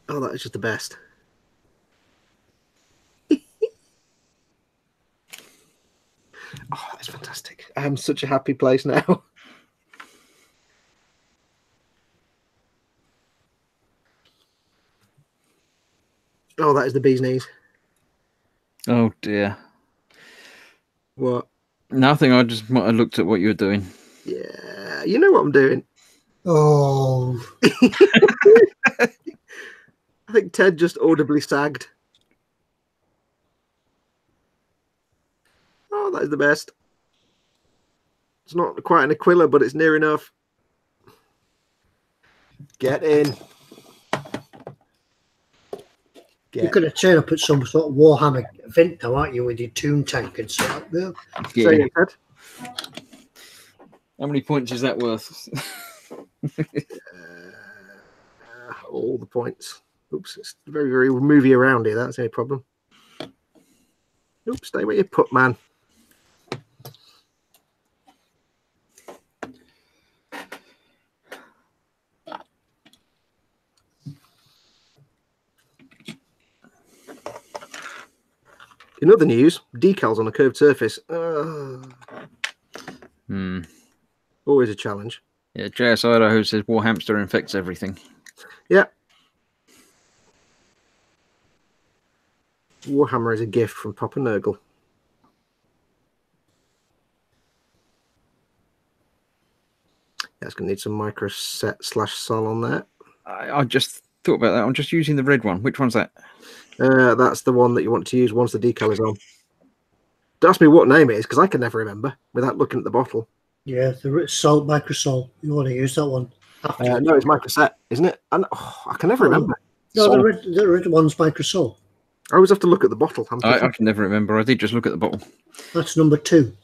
Oh, that is just the best. Oh, that's fantastic. I'm such a happy place now. Oh, that is the bee's knees. Oh, dear. What? Nothing. I just might have looked at what you were doing. Yeah, you know what I'm doing. Oh. I think Ted just audibly sagged. Oh, that is the best. It's not quite an Aquila, but it's near enough. Get in. You're going to turn up at some sort of Warhammer event now, aren't you, with your Toon tank and stuff? Yeah. Yeah. Ted. How many points is that worth? All the points. Oops, it's very, very movie around here. That's any problem. Oops, stay where you put, man. In other news, decals on a curved surface. Always a challenge. Yeah, JS Idaho says Warhamster infects everything. Yeah. Warhammer is a gift from Papa Nurgle. That's going to need some microset/sol on that. I just thought about that. I'm just using the red one. Which one's that? That's the one that you want to use once the decal is on. Don't ask me what name it is, because I can never remember without looking at the bottle. Yeah, the microsol. You want to use that one? No, it's microset, isn't it? And I can never remember. No, the red one's microsol. I always have to look at the bottle. I can never remember. I did just look at the bottle. That's number 2.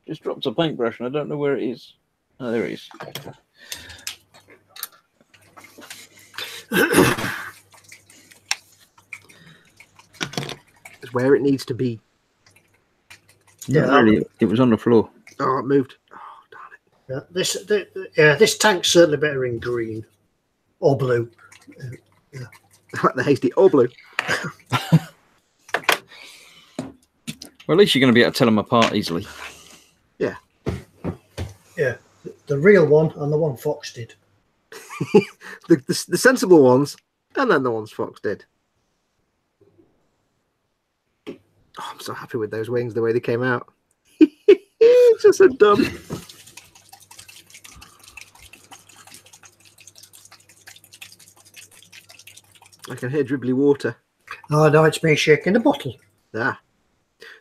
Just dropped a paintbrush and I don't know where it is. Oh, there it is. It's where it needs to be. Yeah, really, it was on the floor. Oh, it moved. Oh, darn it. Yeah, this tank's certainly better in green or blue. Yeah. Like the hasty or blue. Well, at least you're going to be able to tell them apart easily. Yeah. Yeah. The real one and the one Fox did. the sensible ones, and then the ones Fox did. Oh, I'm so happy with those wings, the way they came out. It's just so dumb. I can hear dribbly water. Oh, no, it's me shaking the bottle. Ah.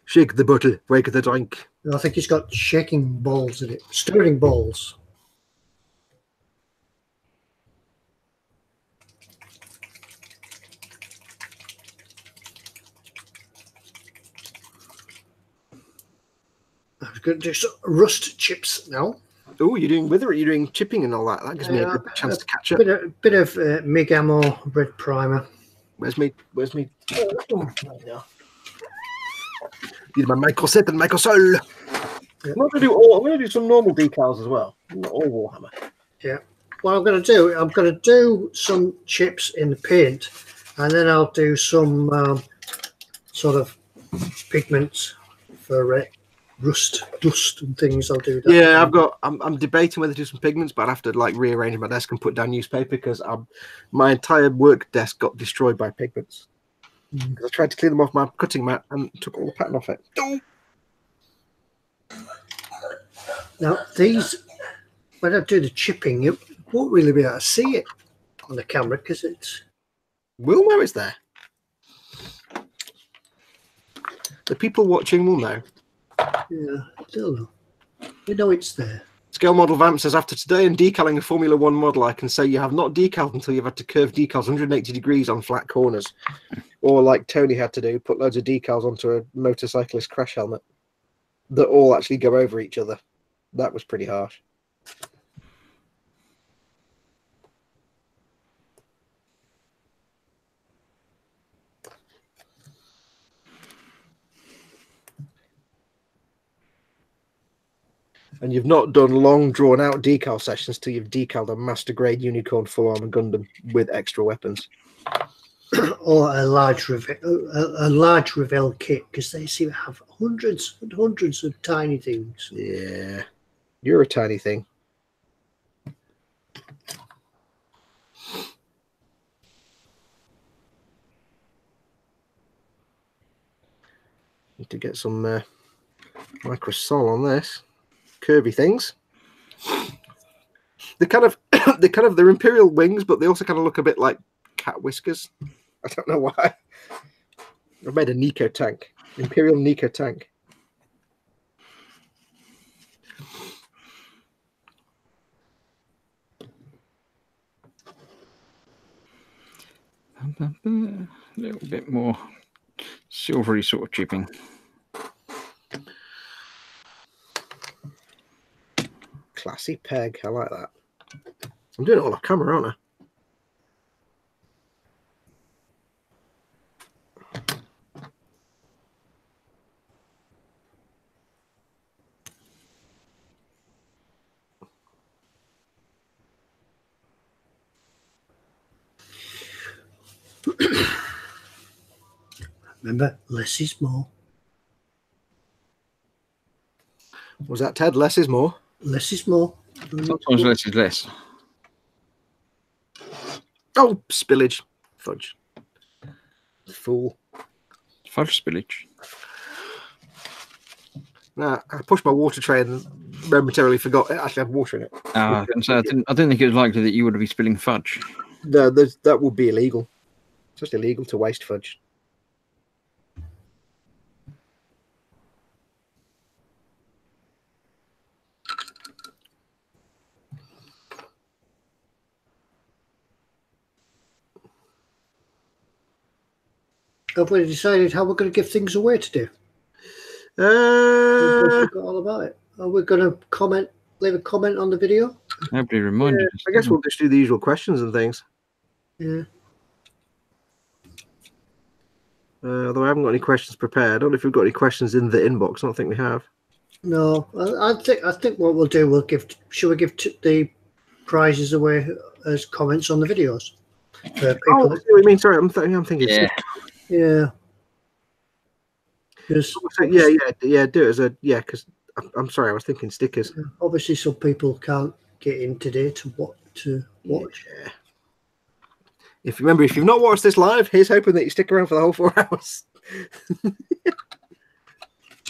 Shake the bottle, wake the drink. I think it's got shaking balls in it, stirring balls. I'm going to do some rust chips now. Oh, you're doing with it, or you're doing chipping and all that. That gives me a good chance to catch up. Bit of MIG ammo, red primer. Where's me? Need my microsep and microsol. Yeah. I'm going to do some normal decals as well, not all Warhammer. Yeah. What I'm going to do some chips in the paint, and then I'll do some sort of pigments for rust, dust, and things. I'll do that. Yeah, I'm debating whether to do some pigments, but I'd have to like rearrange my desk and put down newspaper because my entire work desk got destroyed by pigments. Because I tried to clean them off my cutting mat and took all the pattern off it. Now these, when I do the chipping, you won't really be able to see it on the camera because it's. We'll know it's there. The people watching will know. Yeah, they'll know. They know it's there. Scale Model Vamp says, after today and decaling a Formula 1 model, I can say you have not decaled until you've had to curve decals 180 degrees on flat corners. Or like Tony had to do, put loads of decals onto a motorcyclist crash helmet that all actually go over each other. That was pretty harsh. And you've not done long, drawn-out decal sessions till you've decaled a master-grade Unicorn full-armor Gundam with extra weapons. Or a large Revell kit, because they seem to have hundreds and hundreds of tiny things. Yeah, you're a tiny thing. Need to get some microsol on this. Curvy things. They're they're Imperial wings, but they also kind of look a bit like cat whiskers. I don't know why. I've made a Nico tank, Imperial Nico tank. A little bit more silvery sort of chipping. Classy peg, I like that. I'm doing it all off camera, aren't I? Remember, less is more. Was that Ted? Less is more. Less is more. Sometimes less is less. Oh, spillage. Fudge. Fool. Fudge spillage. Nah, I pushed my water tray and momentarily forgot it actually had water in it. I didn't think it was likely that you would be spilling fudge. No, that would be illegal. It's just illegal to waste fudge. Have we decided how we're going to give things away today? We forgot all about it. Are we going to leave a comment on the video? Nobody reminded us. I guess we'll just do the usual questions and things. Yeah. Although I haven't got any questions prepared. I don't know if we've got any questions in the inbox. I don't think we have. No, I think what we'll do, shall we give the prizes away as comments on the videos? Oh, I see what you mean. Sorry, I'm thinking. Yeah. Yeah. Because yeah, do it as a because I'm sorry, I was thinking stickers. Obviously, some people can't get in today to watch. Yeah. If you've not watched this live, here's hoping that you stick around for the whole 4 hours.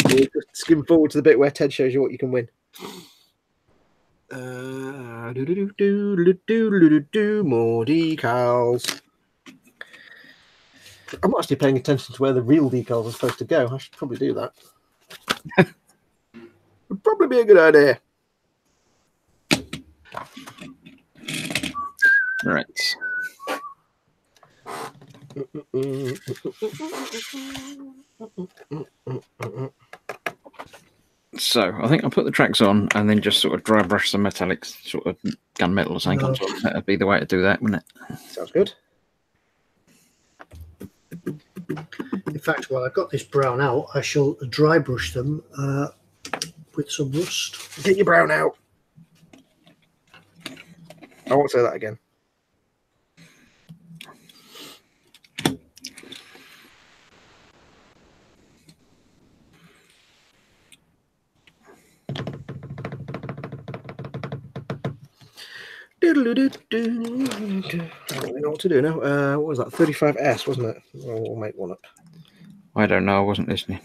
We'll just skim forward to the bit where Ted shows you what you can win. More decals. I'm not actually paying attention to where the real decals are supposed to go. I should probably do that. Would probably be a good idea. Right. So I think I'll put the tracks on and then just sort of dry brush some metallics, sort of gunmetal or something on top. That'd be the way to do that, wouldn't it? Sounds good. In fact, while I've got this brown out, I shall dry brush them with some rust. Get your brown out. I won't say that again. I don't really know what to do now. What was that? 35S, wasn't it? We'll make one up. I don't know. I wasn't listening.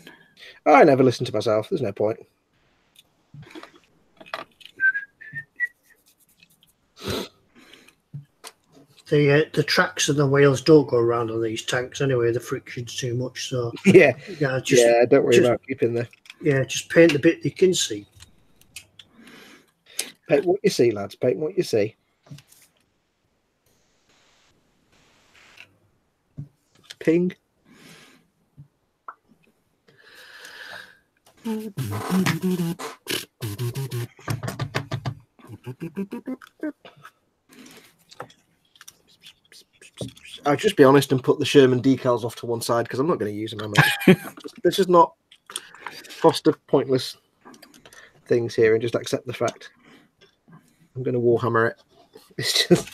I never listen to myself. There's no point. The tracks and the wheels don't go around on these tanks anyway. The friction's too much. So yeah, don't worry about keeping the. Yeah, just paint the bit you can see. Paint what you see, lads. Paint what you see. Ping. I'll just be honest and put the Sherman decals off to one side because I'm not going to use them. Let's just not foster pointless things here and just accept the fact. I'm going to Warhammer it. It's just.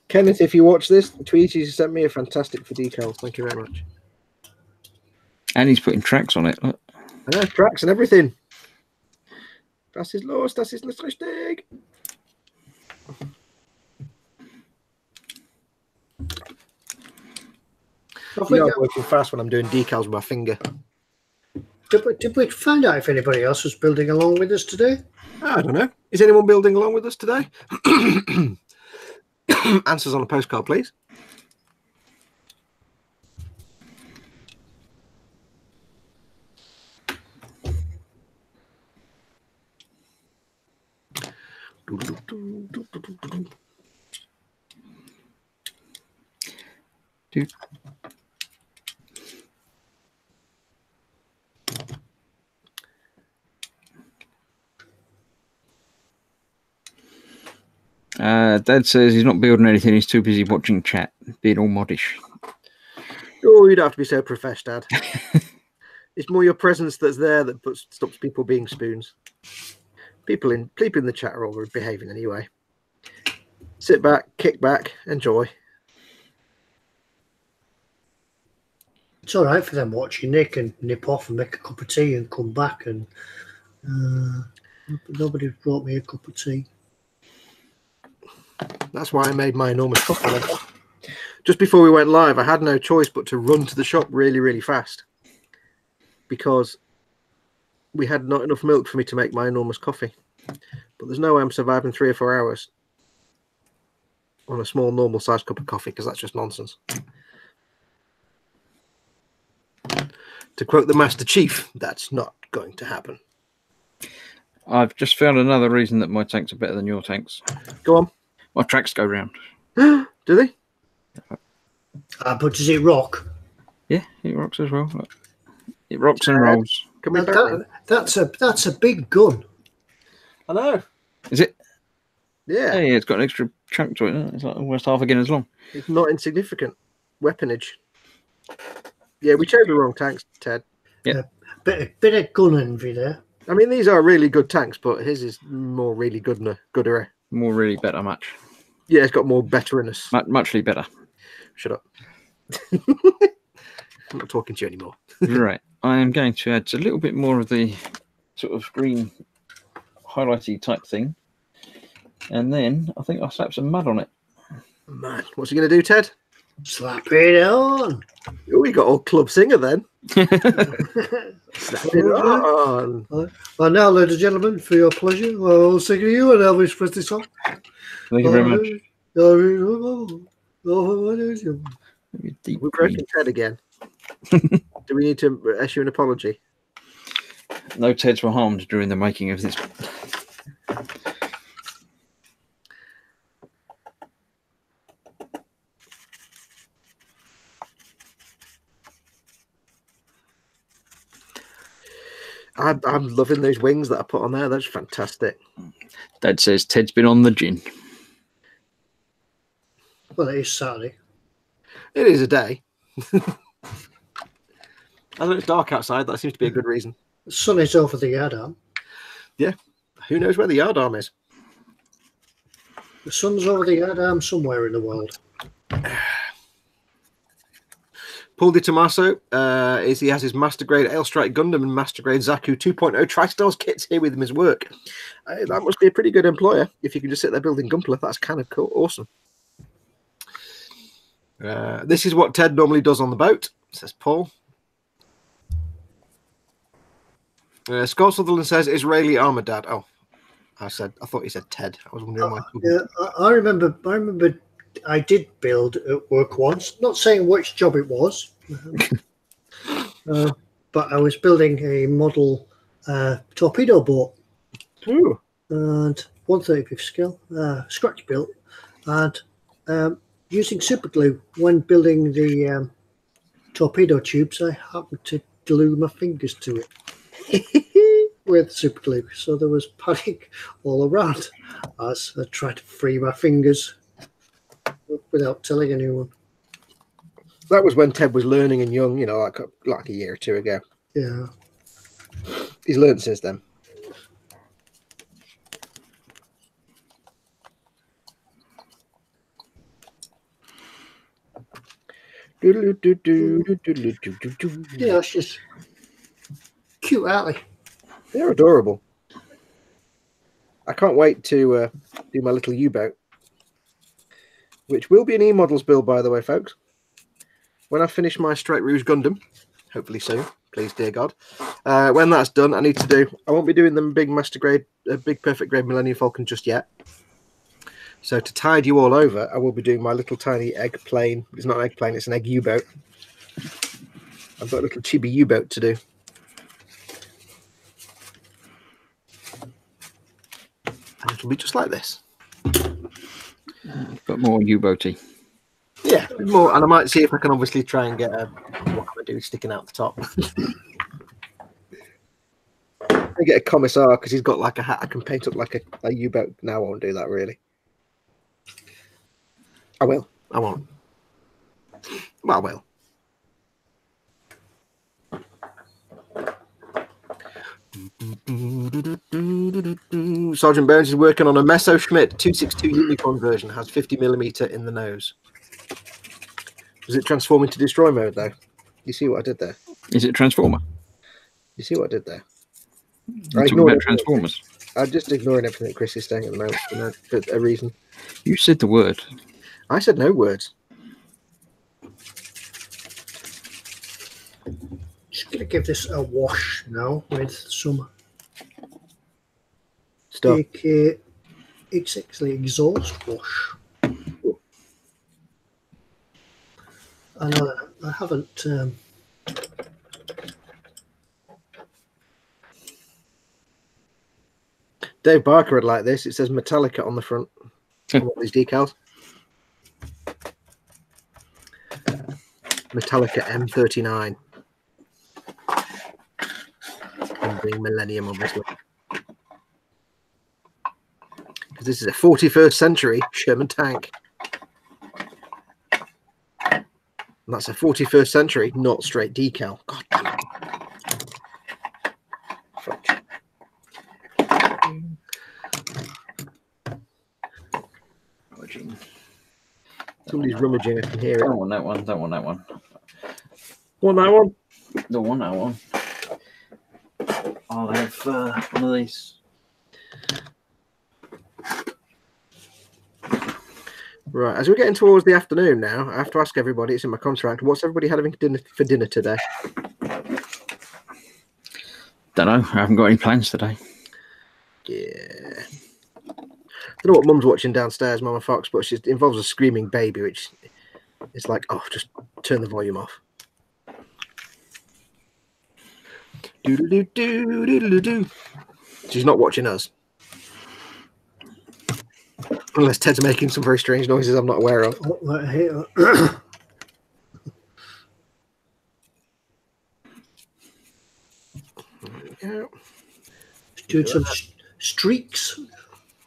Kenneth, if you watch this, tweet you sent me a fantastic for decals. Thank you very much. And he's putting tracks on it. Look. I know, tracks and everything. Das ist los, das ist nicht richtig. I'm working fast when I'm doing decals with my finger. Did we find out if anybody else was building along with us today? I don't know. Is anyone building along with us today? Answers on a postcard, please. Dad says he's not building anything. He's too busy watching chat, being all modish. Oh, you don't have to be so profesh, Dad. It's more your presence that's there that stops people being spoons. People in the chat are all behaving anyway. Sit back, kick back, enjoy. It's all right for them watching. They can nip off and make a cup of tea and come back. And nobody brought me a cup of tea. That's why I made my enormous coffee. Just before we went live, I had no choice but to run to the shop really, really fast because we had not enough milk for me to make my enormous coffee. But there's no way I'm surviving 3 or 4 hours on a small, normal-sized cup of coffee because that's just nonsense. To quote the Master Chief, that's not going to happen. I've just found another reason that my tanks are better than your tanks. Go on. My tracks go round. Do they? But does it rock? Yeah, it rocks as well. Look. It rocks and rolls. That's a big gun. I know. Is it? Yeah. Yeah, it's got an extra chunk to it. Isn't it? It's like almost half a Guinness long. It's not insignificant. Weaponage. Yeah, we chose the wrong tanks, Ted. Yeah. Bit of gun envy there. I mean, these are really good tanks, but his is more really gooder. More really better much. Yeah, it's got more betterness. Muchly better. Shut up. I'm not talking to you anymore. Right. I am going to add a little bit more of the sort of green highlighty type thing. And then I think I'll slap some mud on it. Man, what's he going to do, Ted? Slap it on. Oh, we got all club singer then. Slap it on. And now, ladies and gentlemen, for your pleasure, I will sing to you an Elvis Presley song. Thank you very much. We've broken Ted again. Do we need to issue an apology? No Teds were harmed during the making of this. I'm loving those wings that I put on there. That's fantastic. Dad says Ted's been on the gin. Well, it is Saturday. It is a day. I know it's dark outside. That seems to be a good reason. The sun is over the yard arm. Yeah. Who knows where the yard arm is? The sun's over the yard arm somewhere in the world. Paul Di Tommaso he has his Master Grade Ailstrike Gundam and Master Grade Zaku 2.0 TriStars kits here with him as work. That must be a pretty good employer if you can just sit there building Gunpla. That's kind of cool. Awesome. This is what Ted normally does on the boat, says Paul. Scott Sutherland says Israeli armor dad. Oh, I thought he said Ted. I was wondering why. Yeah, I remember I did build at work once, not saying which job it was, but I was building a model torpedo boat. Ooh. And 135th scale, scratch built, and using super glue when building the torpedo tubes, I happened to glue my fingers to it with super glue. So there was panic all around as I tried to free my fingers without telling anyone. That was when Ted was learning and young, like a year or two ago. Yeah. He's learned since then. Yeah, it's just cute, aren't they? They're adorable. I can't wait to do my little U-boat, which will be an eModels build, by the way, folks. When I finish my Straight Rouge Gundam, hopefully soon, please, dear God. When that's done, I won't be doing them big Master Grade, big Perfect Grade Millennium Falcon just yet. So to tide you all over, I will be doing my little tiny egg plane. It's not an egg plane, it's an egg U-boat. I've got a little chibi U-boat to do. And it'll be just like this. But more U-boaty. Yeah, more. And I might see if I can obviously try and get what can I do sticking out the top. I get a commissar because he's got like a hat I can paint up like a U-boat. No, I won't do that really. I will. I won't. Well, I will. Sergeant Burns is working on a Messerschmitt 262 unicorn version. Has 50mm in the nose. Does it transform into destroy mode though? You see what I did there? Is it Transformer? You see what I did there? You're talking about Transformers. I'm just ignoring everything Chris is saying at the moment for a reason. You said the word. I said no words. Just going to give this a wash now with some Stop. It's actually exhaust wash. I know I haven't. Dave Barker would like this. It says Metallica on the front. I want these decals. Metallica M39. And being Millennium, obviously. Because this is a 41st century Sherman tank. And that's a 41st century, not straight decal. God damn it. Fuck. Somebody's rummaging. I can hear it. Don't want that one. Don't want that one. Want that one? Don't want that one. I'll have one of these. Right, as we're getting towards the afternoon now, I have to ask everybody, it's in my contract, what's everybody having for dinner today? Don't know. I haven't got any plans today. Yeah. I don't know what Mum's watching downstairs, Mama Fox, but it involves a screaming baby, which is like, oh, just turn the volume off. Do-do-do-do-do-do-do. She's not watching us. Unless Ted's making some very strange noises I'm not aware of. Doing some streaks.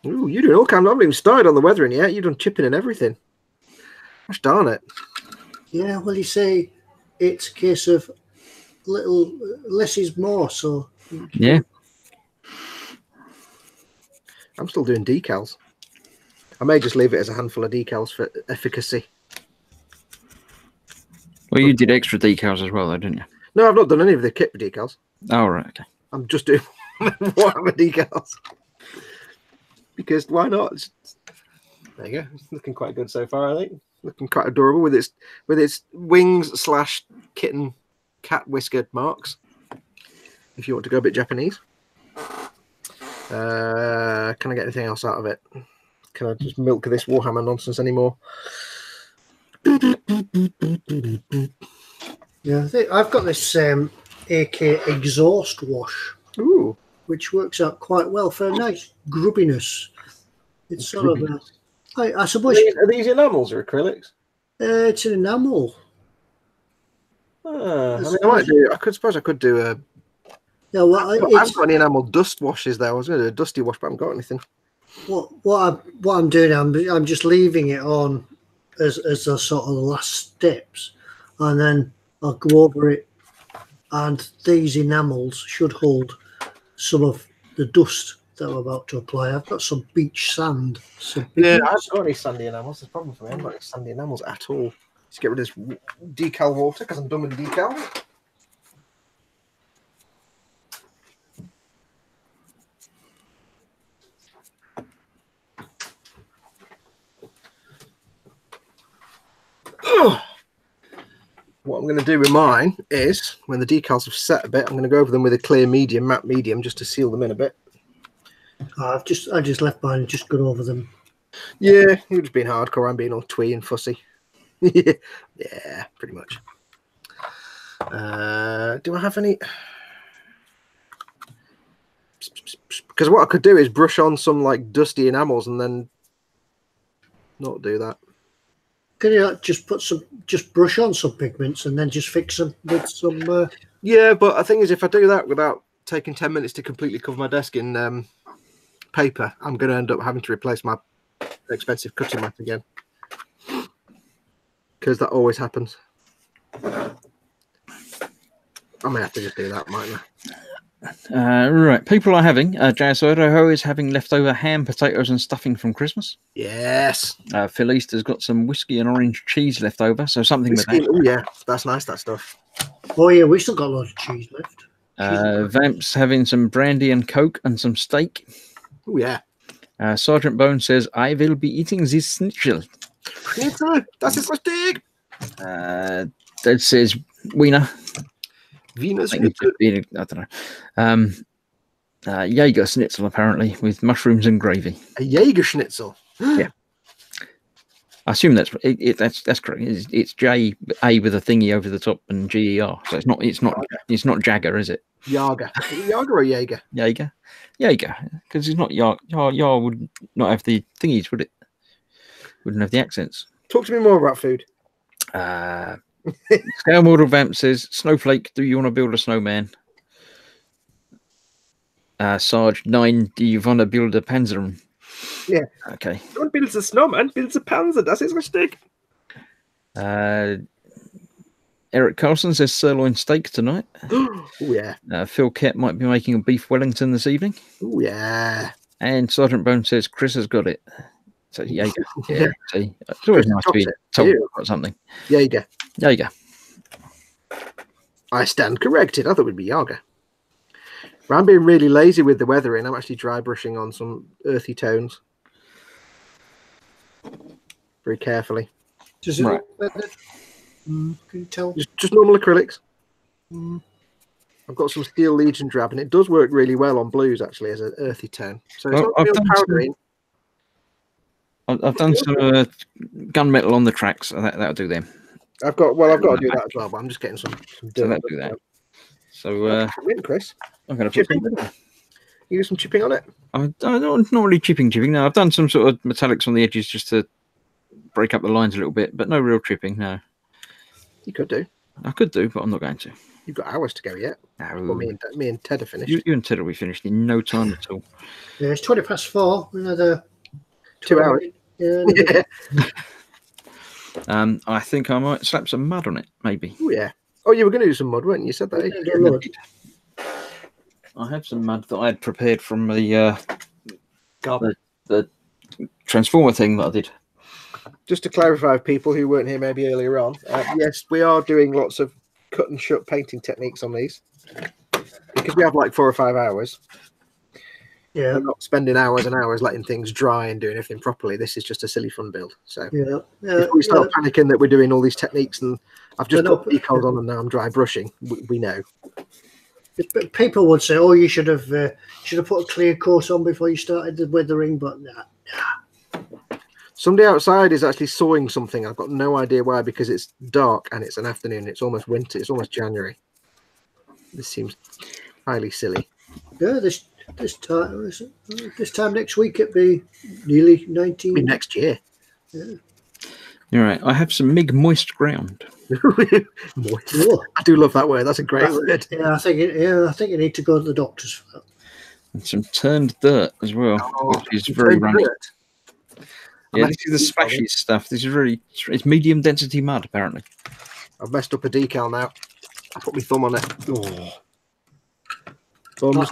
Ooh, you're doing all kinds. I haven't even started on the weathering yet. You've done chipping and everything. Gosh darn it. Yeah, well, you say it's a case of little less is more. So yeah, I'm still doing decals. I may just leave it as a handful of decals for efficacy. Well, you did extra decals as well, though, didn't you? No, I've not done any of the kit decals. Oh, right, okay. I'm just doing whatever decals. Because why not? There you go. It's looking quite good so far, I think. Looking quite adorable with its wings / kitten cat whiskered marks. If you want to go a bit Japanese. Can I get anything else out of it? Can I just milk this Warhammer nonsense anymore? Yeah, I think I've got this AK exhaust wash. Ooh. Which works out quite well for a nice grubbiness. It's sort of I suppose. Are these enamels or acrylics? It's an enamel. I mean, I suppose I could do a. Yeah, well, I haven't got any enamel dust washes there. I was going to do a dusty wash, but I haven't got anything. What I'm doing, I'm just leaving it on as the sort of the last steps, and then I'll go over it, and these enamels should hold some of the dust that I'm about to apply. I've got some beach sand. Yeah, I haven't got any sandy enamels. That's a problem for me. I haven't got any sandy enamels at all. Just get rid of this decal water because I'm done with decal. What I'm going to do with mine is, when the decals have set a bit, I'm going to go over them with a clear medium, matte medium, just to seal them in a bit. I just left mine and just gone over them. Yeah, you're just being hardcore. I'm being all twee and fussy. Yeah, pretty much. Do I have any? Because what I could do is brush on some like dusty enamels and then not do that. Can you just brush on some pigments and then just fix them with some? Yeah, but the thing is, if I do that without taking 10 minutes to completely cover my desk in paper, I'm going to end up having to replace my expensive cutting mat again, because that always happens. I may have to just do that, mightn't I? Right, people are having JS Idaho is having leftover ham, potatoes, and stuffing from Christmas. Yes. Phil Easter's got some whiskey and orange cheese left over, so something whiskey, with that. Oh yeah, that's nice. That stuff. Oh yeah, we still got a lot of cheese left. Vamp's having some brandy and coke and some steak. Oh yeah. Sergeant Bone says, "I will be eating this schnitzel." Schnitzel, das ist richtig. That says Wiener. Wiener's I don't know. Jaeger schnitzel, apparently, with mushrooms and gravy. A Jaeger schnitzel. Yeah. I assume that's correct. It's J A with a thingy over the top and GER. So it's not Jagger, is it? Jager. Jager or Jaeger? Jaeger. Because it's not Yar would not have the thingies, would it? Wouldn't have the accents. Talk to me more about food. Scale Model Vamp says, Snowflake, do you want to build a snowman? Sarge 9, do you want to build a Panzer? Yeah. Okay. Don't build a snowman, build a Panzer. Das ist richtig. Eric Carlson says sirloin steak tonight. Oh yeah. Phil Kett might be making a beef Wellington this evening. Oh yeah. And Sergeant Bone says Chris has got it. So Jaeger. Yeah. See, it's always nice to be told about something. Jaeger. Jaeger. I stand corrected. I thought it would be Jaeger. But I'm being really lazy with the weathering. I'm actually dry brushing on some earthy tones. Very carefully. Does it look better? Can you tell? Just normal acrylics. I've got some Steel Legion drab, and it does work really well on blues, actually, as an earthy tone. So it's not real powdering. I've done some gunmetal on the tracks, and that'll do them. I've got to do that as well, but I'm just getting some dirt. So that'll do that. So, Chris, I'm going to put you do some chipping on it? I'm not really chipping. No, I've done some sort of metallics on the edges just to break up the lines a little bit, but no real chipping. No. You could do. I could do, but I'm not going to. You've got hours to go yet. No. Well, me and Ted are finished. You and Ted will be finished in no time at all. Yeah, it's 4:20. Another 2 hours. Yeah. I think I might slap some mud on it, maybe. Oh yeah. Oh, you were going to do some mud, weren't you? You said that. I have some mud that I had prepared from the transformer thing that I did. Just to clarify, for people who weren't here maybe earlier on, yes, we are doing lots of cut and shut painting techniques on these because we have like 4 or 5 hours. Yeah, we're not spending hours and hours letting things dry and doing everything properly. This is just a silly fun build. So if we start panicking that we're doing all these techniques and I've just put decals on and now I'm dry brushing, we know. People would say, "Oh, you should have put a clear coat on before you started the weathering," but nah. Somebody outside is actually sawing something. I've got no idea why, because it's dark and it's an afternoon. It's almost winter. It's almost January. This seems highly silly. Yeah, this time next week it'd be nearly 19. It'll be next year. Yeah. You're right. I have some MIG moist ground. Moist. Oh. I do love that word. That's a great word. Yeah, I think you need to go to the doctors for that. And some turned dirt as well, which is very runny. Yeah, this is the splashy stuff. This is it's medium density mud, apparently. I've messed up a decal now. I put my thumb on it. Oh.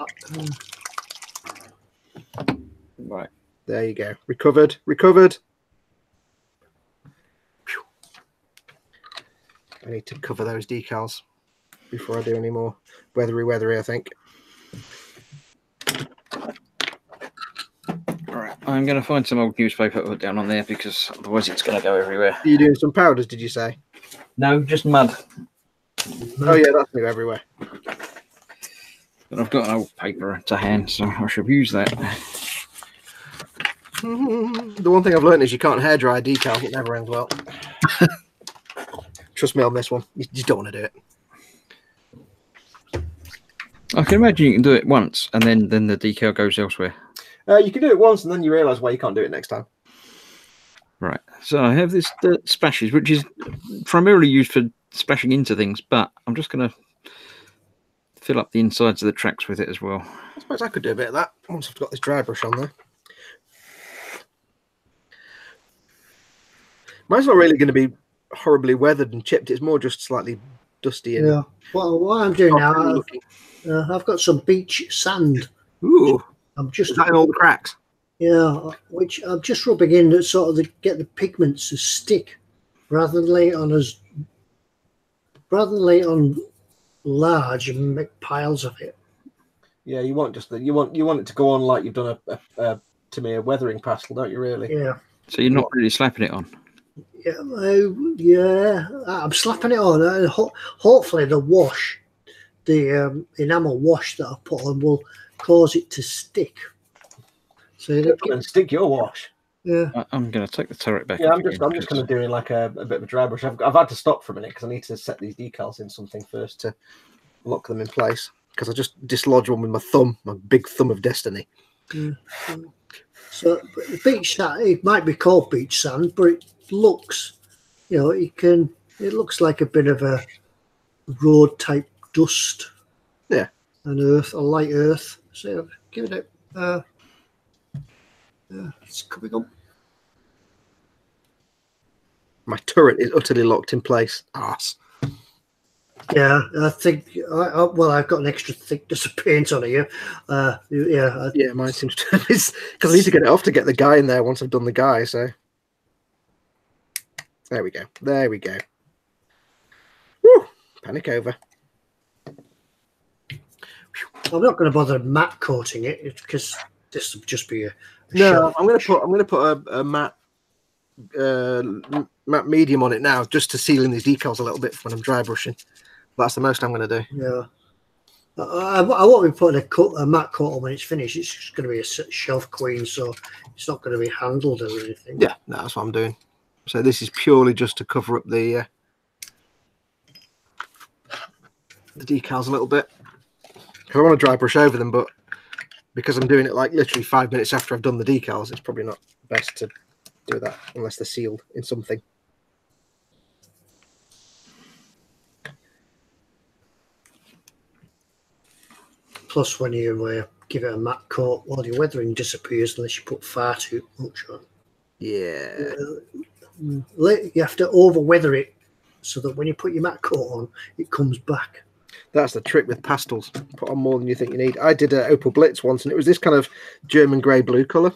Right. There you go. Recovered. Whew. I need to cover those decals before I do any more weathery, I think. I'm going to find some old newspaper to put down on there because otherwise it's going to go everywhere. Are you doing some powders, did you say? No, just mud. Oh, yeah, that's new everywhere. But I've got an old paper to hand, so I should use that. The one thing I've learned is you can't hairdry decals. It never ends well. Trust me on this one. You just don't want to do it. I can imagine you can do it once and then the decal goes elsewhere. You can do it once and then you realise why you can't do it next time. Right. So I have this dirt splashes, which is primarily used for splashing into things, but I'm just going to fill up the insides of the tracks with it as well. I suppose I could do a bit of that once I've got this dry brush on there. Mine's not really going to be horribly weathered and chipped. It's more just slightly dusty. And yeah. Well, what I'm doing now, I've got some beach sand. Ooh. Is that in all the cracks? Yeah, which I'm just rubbing in to sort of get the pigments to stick, rather than lay it on large and make piles of it. Yeah, you want it to go on like you've done a weathering pastel, don't you? Really? Yeah. So you're not really slapping it on. Yeah, I'm slapping it on. Hopefully, the enamel wash that I put on will cause it to stick. So and stick your wash. Yeah, I'm going to take the turret back. Yeah, I'm just going to do it like a bit of a dry brush. I've had to stop for a minute because I need to set these decals in something first to lock them in place. Because I just dislodged one with my thumb, my big thumb of destiny. Yeah. So beach sand, it might be called beach sand, but it looks, it looks like a bit of a road type dust. Yeah. And earth, a light earth. So give it it's coming up. My turret is utterly locked in place. Arse. Yeah, I think. Well, I've got an extra thickness of paint on here. Yeah, mine seems to because I need to get it off to get the guy in there once I've done the guy. So there we go. There we go. Woo! Panic over. I'm not going to bother matte coating it because this will just be a. No, I'm going to put a matte medium on it now, just to seal in these decals a little bit when I'm dry brushing. That's the most I'm going to do. Yeah. I won't be putting a matte coat on when it's finished. It's just going to be a shelf queen, so it's not going to be handled or anything. Yeah, no, that's what I'm doing. So this is purely just to cover up the decals a little bit. I want to dry brush over them, but because I'm doing it like literally 5 minutes after I've done the decals, it's probably not best to do that unless they're sealed in something. Plus, when you give it a matte coat, all your weathering disappears unless you put far too much on. Yeah. You have to over weather it so that when you put your matte coat on, it comes back. That's the trick with pastels. Put on more than you think you need. I did an Opal Blitz once, and it was this kind of German grey blue colour.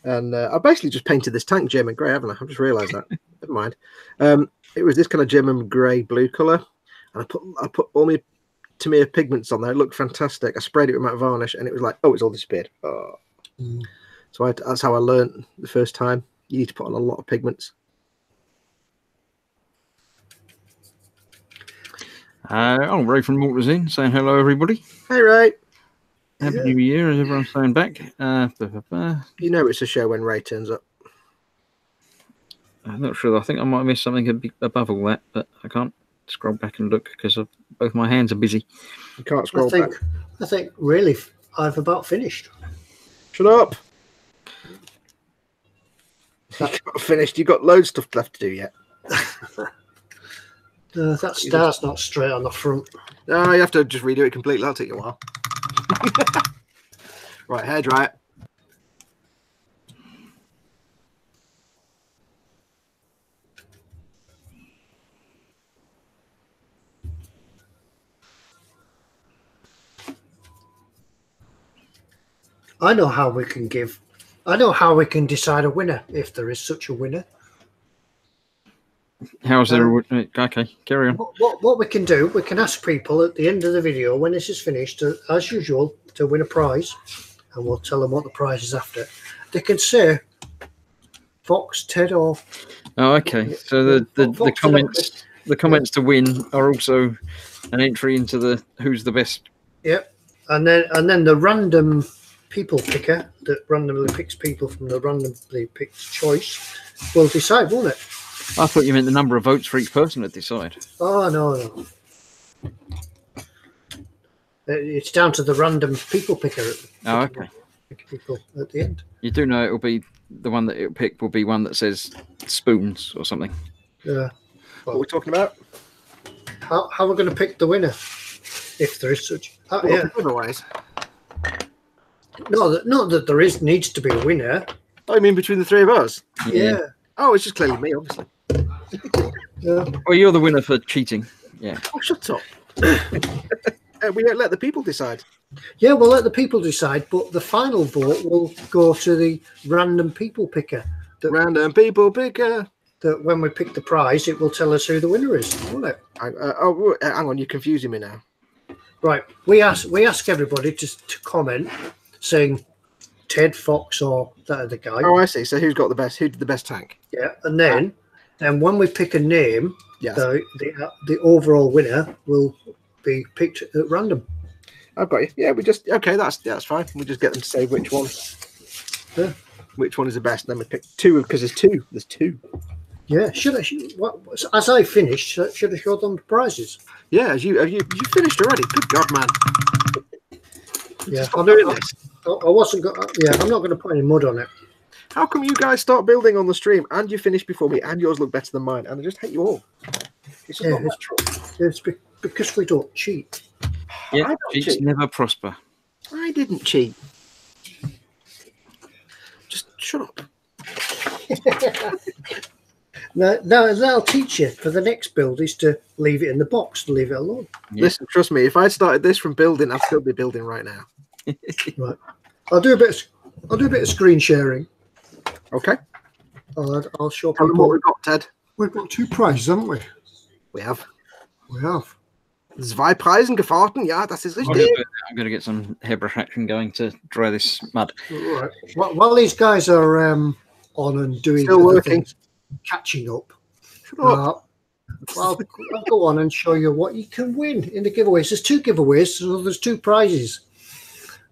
And I basically just painted this tank German grey, haven't I? I've just realised that. Never mind. It was this kind of German grey blue colour, and I put all my Tamiya pigments on there. It looked fantastic. I sprayed it with matte varnish, and it was like, oh, it's all disappeared. Oh. So that's how I learned the first time. You need to put on a lot of pigments. Ray from Walters in saying hello, everybody. Hey, Ray. Happy New Year, as everyone's saying back. You know it's a show when Ray turns up. I'm not sure. I think I might have missed something above all that, but I can't scroll back and look because both my hands are busy. You can't scroll back. I think really I've about finished. Shut up. You got finished. You've got loads of stuff left to do yet. That star's not straight on the front. No, you have to just redo it completely. That'll take you a while. Right, hairdryer. I know how we can decide a winner if there is such a winner. How's there? Okay, carry on. What we can do, we can ask people at the end of the video when this is finished, as usual, to win a prize, and we'll tell them what the prize is after. They can say Fox, Ted, or. Oh, okay. So the comments to win are also an entry into the who's the best. Yep, and then the random people picker that randomly picks people from the randomly picked choice will decide, won't it? I thought you meant the number of votes for each person to decide. Oh, no. It's down to the random people picker. Oh, okay. Pick people at the end. You do know it'll be the one that it'll pick will be one that says spoons or something. Yeah. Well, what are we talking about? How are we going to pick the winner? If there is such. Yeah. Otherwise. Not that there needs to be a winner. Oh, you mean between the three of us? Yeah. Oh, it's just clearly me, obviously. Yeah. Well, you're the winner for cheating. Yeah. Oh, shut up. We let the people decide. Yeah, we'll let the people decide, but the final vote will go to the random people picker. Random people picker. That when we pick the prize, it will tell us who the winner is, won't it? Hang on, you're confusing me now. Right, we ask everybody to comment, saying Ted, Fox, or that other guy. Oh, I see. So who did the best tank? Yeah, and then when we pick a name, yes, the overall winner will be picked at random. I've got you. Yeah, that's fine. We just get them to say which one. Yeah. Which one is the best? And then we pick two because there's two. There's two. Yeah. As I finished, should I show them the prizes? Yeah. Have you finished already? Good God, man. Yeah. I'm doing this. I wasn't. I'm not going to put any mud on it. How come you guys start building on the stream and you finish before me and yours look better than mine? And I just hate you all. It's just not natural. It's because we don't cheat. Yeah, cheats never prosper. I didn't cheat. Just shut up. Now that'll teach you for the next build is to leave it in the box, to leave it alone. Yeah. Listen, trust me, if I started this from building, I'd still be building right now. Right. I'll do a bit of screen sharing. Okay. I'll show Tell them people what we've got, Ted. We've got 2 prizes, haven't we? We have. We have. 2 Preisen gefahren, ja, das ist richtig. I'm going to get some hairbrush action going to dry this mud. Right. While these guys are on and doing still working, things, catching up, I'll go on and show you what you can win in the giveaways. There's 2 giveaways, so there's 2 prizes.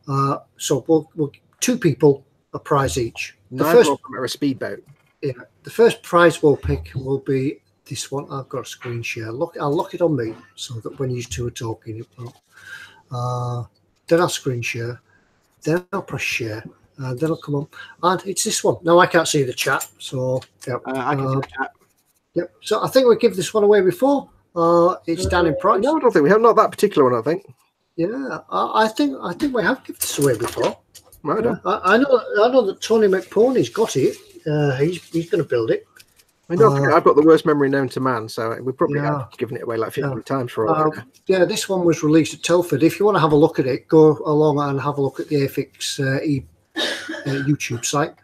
So we'll 2 people a prize each. The first a speedboat. Yeah, the first prize we'll pick will be this one. I've got a screen share. I'll lock it on me so that when you 2 are talking, it will. Then I'll screen share. Then I'll press share. Then I'll come on. And it's this one. Now I can't see the chat, so yeah. I can see the chat. Yep. So I think we give this one away before. It's down in price. No, I don't think we have. Not that particular one, I think. Yeah, I think we have given this away before. Right. I know that Tony McPony's got it. He's going to build it. I don't think I've got the worst memory known to man, so we probably have given it away like 50 times for all. Yeah, this one was released at Telford. If you want to have a look at it, go along and have a look at the AFIX YouTube site.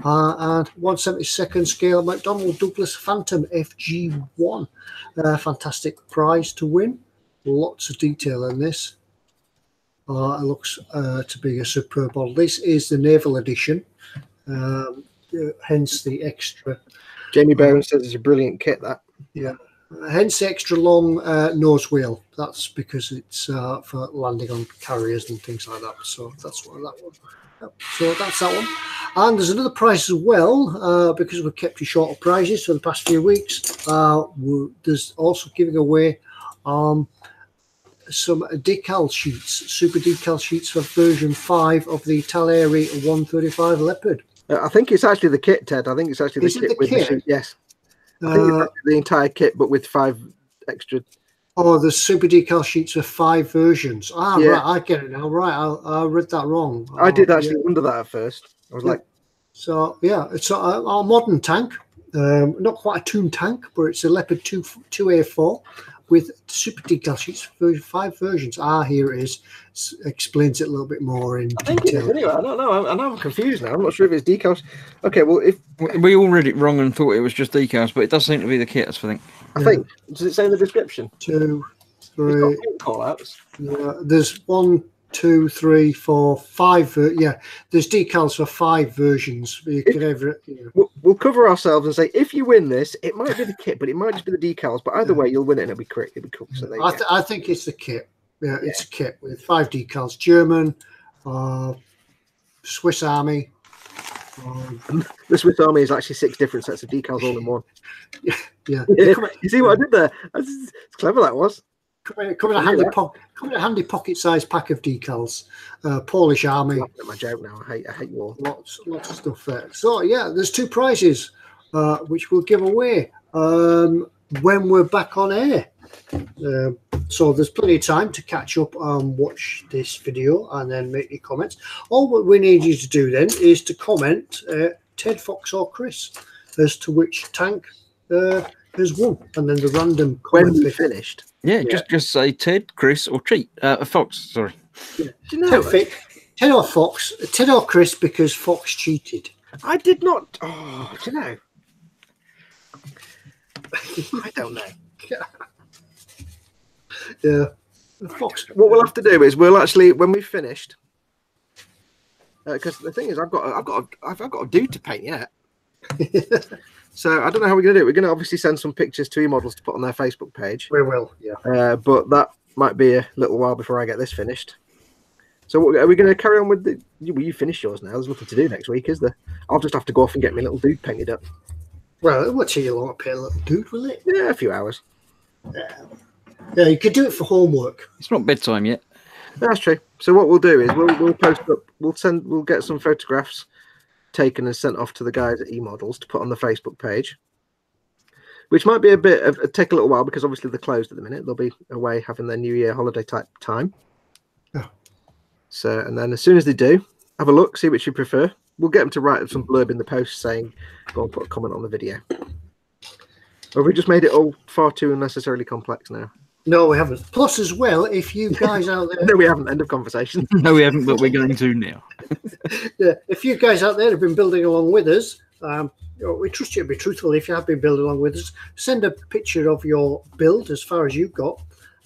And 1/72 scale McDonnell Douglas Phantom FG1. Fantastic prize to win. Lots of detail in this. It looks to be a superb model. This is the naval edition, hence the extra. Jamie Bowen says it's a brilliant kit, that. Yeah, hence the extra long nose wheel. That's because it's for landing on carriers and things like that. So that's one. That one. Yep. So that's that one. And there's another prize as well, because we've kept you short of prizes for the past few weeks. There's also giving away some decal sheets, super decal sheets for version 5 of the Taleri 135 Leopard. I think it's actually the kit, Ted. I think it's actually the kit with the sheet. Yes. I think it's actually the entire kit, but with 5 extra. Oh, the super decal sheets for 5 versions. Right, I get it now. Right, I read that wrong. I did actually wonder that at first. I was like, so yeah, it's our modern tank. Not quite a Toon tank, but it's a Leopard 2A4 with super decal sheets for 5 versions. Here it is. Explains it a little bit more in detail. Anyway, I don't know. I'm confused now. I'm not sure if it's decals. Okay, well, if we all read it wrong and thought it was just decals, but it does seem to be the kit, I think. I think. Does it say in the description? 2, 3. Call outs. Yeah, there's 1, 2, 3, 4, 5. Yeah, there's decals for 5 versions. You can we'll cover ourselves and say if you win this, it might be the kit, but it might just be the decals. But either way, you'll win it and it'll be correct. It'll be cool. So I think it's the kit. Yeah, it's a kit with 5 decals. German, Swiss Army. The Swiss Army is actually 6 different sets of decals all in one. Yeah. You see what I did there? It's clever, that was. Come in a handy pocket-sized pack of decals. Polish Army. That's my joke now. I hate you all. Lots of stuff there. So yeah, there's 2 prizes which we'll give away when we're back on air. So there's plenty of time to catch up and watch this video and then make your comments. All what we need you to do then is to comment Ted, Fox or Chris as to which tank has won, and then the random when we finished. Yeah, just say Ted, Chris or Fox, sorry. Yeah. Do you know Ted or Fox, Ted or Chris, because Fox cheated. I did not. Oh, do you know? I don't know. Yeah, Fox. What we'll have to do is we'll actually, when we've finished, because the thing is, I've got a dude to paint yet. So I don't know how we're going to do it. We're going to obviously send some pictures to eModels to put on their Facebook page. We will, yeah. But that might be a little while before I get this finished. So are we going to carry on with the? Well, you finish yours now. There's nothing to do next week, is there? I'll just have to go off and get my little dude painted up. Well, it won't take you long to paint a little dude, will it? Yeah, a few hours. Yeah, you could do it for homework. It's not bedtime yet. That's true. So what we'll do is we'll post up. We'll get some photographs taken and sent off to the guys at eModels to put on the Facebook page, which might be take a little while because obviously they're closed at the minute. They'll be away having their New Year holiday type time. Oh. So, and then as soon as they do, have a look, see which you prefer. We'll get them to write some blurb in the post saying, go and put a comment on the video. Or we just made it all far too unnecessarily complex now? No, we haven't. Plus, as well, if you guys out there... No, we haven't. End of conversation. No, we haven't, but we're going to now. Yeah, if you guys out there have been building along with us, we trust you to be truthful. If you have been building along with us, send a picture of your build as far as you've got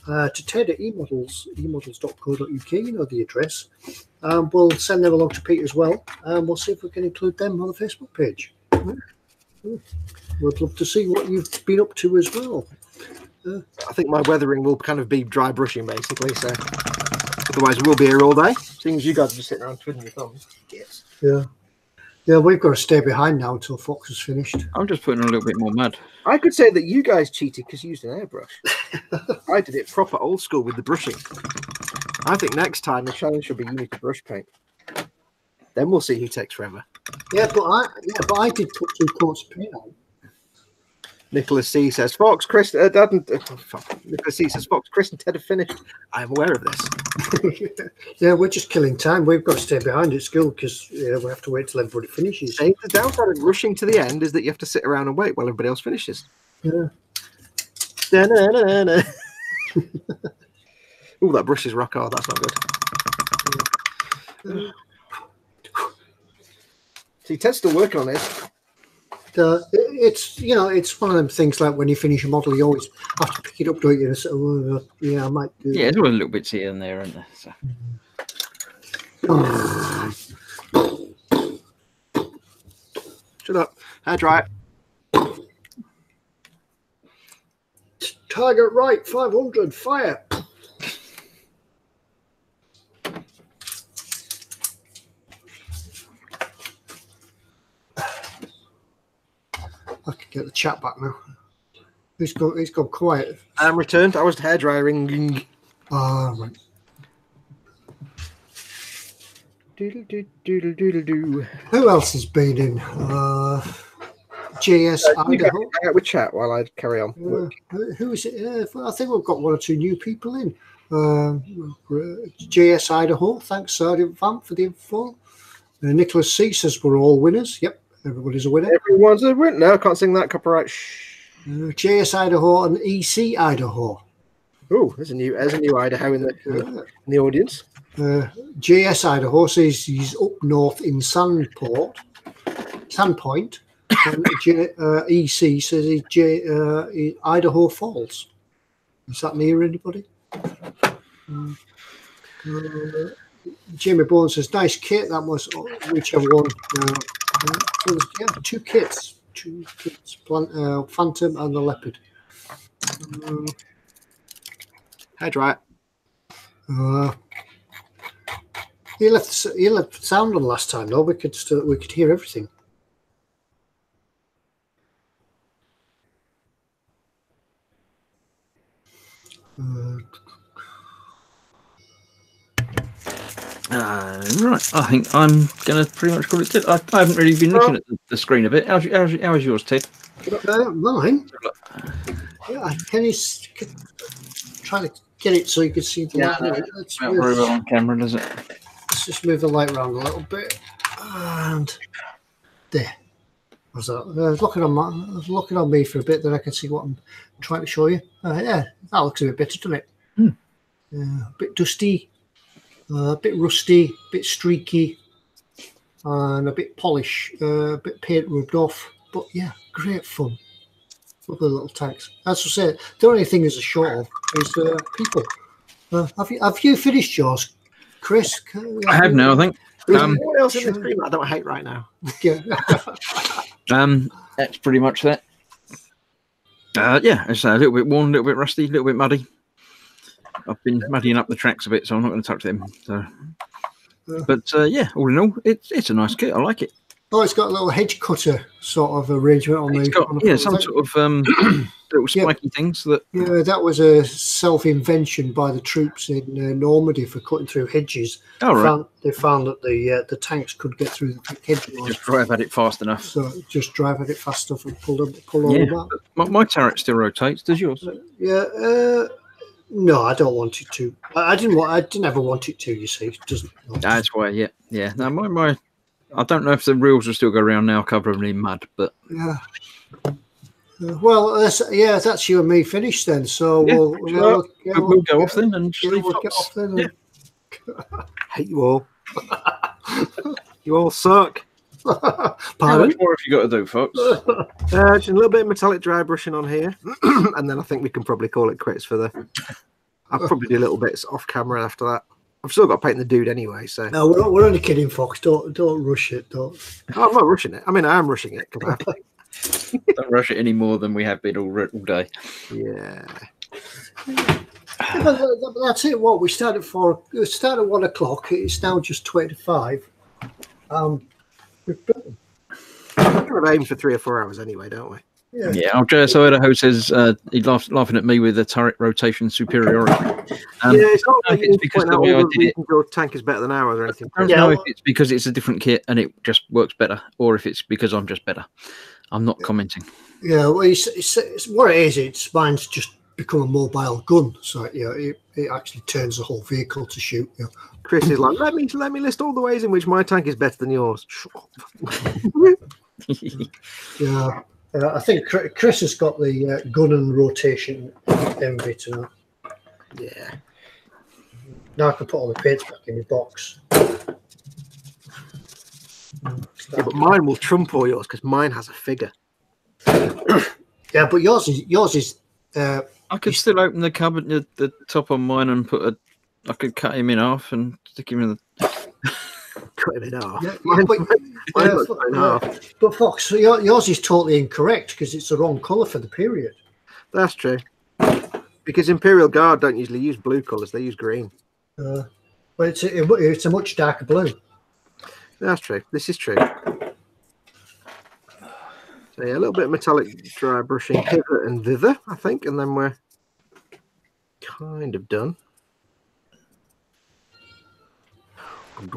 to Ted at eModels, emodels.co.uk, you know the address. We'll send them along to Pete as well, and we'll see if we can include them on the Facebook page. We'd love to see what you've been up to as well. I think my weathering will kind of be dry brushing, basically, so otherwise we'll be here all day, seeing as you guys are just sitting around twiddling your thumbs. Yes. Yeah. Yeah, we've got to stay behind now until Fox is finished. I'm just putting a little bit more mud. I could say that you guys cheated because you used an airbrush. I did it proper old school with the brushing. I think next time the challenge should be you need to brush paint. Then we'll see who takes forever. Yeah, but I did put 2 coats of paint on. Nicholas C says, Fox, Chris, Nicholas C says, Fox, Chris and Ted have finished. I am aware of this. Yeah, we're just killing time. We've got to stay behind at school because we have to wait till everybody finishes. The downside of rushing to the end is that you have to sit around and wait while everybody else finishes. Yeah. Oh, that brush is rock hard. That's not good. See, Ted's still working on it. It's it's one of them things like when you finish a model, you always have to pick it up, don't you? And so, I might do. Yeah, there's always little bits here and there, aren't there? So. Shut up. Hair dry. Target right, 500, fire. I can get the chat back now. He's gone quiet. I'm returned. I was hair drying. Ah, right. Doodle-doo. Who else has been in? JS Idaho. Hang out with chat while I carry on. Who is it? I think we've got 1 or 2 new people in. JS Idaho. Thanks, Sergeant Vamp, for the info. Nicholas C says we're all winners. Yep. Everybody's a winner. Everyone's a winner. No, I can't sing that. Copyright. JS Idaho and EC Idaho. Oh, there's a new Idaho in the audience. JS Idaho says he's up north in Sandpoint, and EC says he's Idaho Falls. Is that near anybody? Jamie Bourne says, nice kit. That was whichever one. So yeah, 2 kits. 2 kits. Phantom and the Leopard. Hair dry. He left sound on last time though. We could hear everything. Right, I think I'm going to pretty much call it Ted. I haven't really been looking at the screen a bit. How's yours, Ted? Mine? Yeah, can you try to get it so you can see the light? It's not very well on camera, does it? Let's just move the light around a little bit. And there. Was that? I was looking on me for a bit, then I can see what I'm trying to show you. Yeah, that looks a bit better, doesn't it? A bit dusty. A bit rusty, a bit streaky, and a bit polish, a bit paint rubbed off. But yeah, great fun. Lovely little tanks. As I said, the only thing is a short of is people. Have you finished yours, Chris? I have now, I think. What else in the stream I don't hate right now? Yeah. That's pretty much that. Yeah, it's a little bit worn, a little bit rusty, a little bit muddy. I've been muddying up the tracks a bit, so I'm not going to touch them. So, but yeah, all in all, it's a nice kit. I like it. Oh, it's got a little hedge cutter sort of arrangement on the. Some sort of little spiky things that. Yeah, that was a self-invention by the troops in Normandy for cutting through hedges. Oh, right. They found that the tanks could get through the hedge. Just drive at it fast enough. So just drive at it fast enough and pull all them out. My turret still rotates. Does yours? Yeah. No, I don't want it to. I didn't ever want it to. You see, it doesn't. That's why. Yeah. No, my. I don't know if the reels will still go around now, covering in mud, but yeah. Well, that's you and me finished then. So we'll go off then and just leave we'll get off then. Yeah. Hate you all. You all suck. How Pardon? much more have you got to do, Fox? Just a little bit of metallic dry brushing on here, and then I think we can probably call it quits for the. I'll probably do little bits off camera after that. I've still got to paint the dude anyway, so. No, we're only kidding, Fox. Don't rush it. Don't. Oh, I'm not rushing it. I mean, I am rushing it because I have to. Don't rush it any more than we have been all day. Yeah. That's it. What we started for? We started at 1 o'clock. It's now just 25. We've built them. We're aiming for 3 or 4 hours anyway, don't we? Yeah. Our JS Idaho says he's laughing at me with the turret rotation superiority. It's not like it's because the way I did it. Your tank is better than ours or anything. I don't know if it's because it's a different kit and it just works better, or if it's because I'm just better. I'm not commenting. Yeah, well, it's what it is. It's mine's just become a mobile gun, so it actually turns the whole vehicle to shoot. You know. Chris is like, let me list all the ways in which my tank is better than yours. Yeah, I think Chris has got the gun and rotation envy tonight. Yeah. Now I can put all the paints back in the box. Yeah, but mine will trump all yours because mine has a figure. Yeah, but yours is. I could still open the cupboard, the top on mine, and I could cut him in half and stick him in the. Cut him in half. Yeah, Half. But Fox, yours is totally incorrect because it's the wrong colour for the period. That's true. Because Imperial Guard don't usually use blue colours; they use green. But it's a much darker blue. That's true. This is true. So yeah, a little bit of metallic dry brushing hither and thither, I think, and then we're kind of done. JS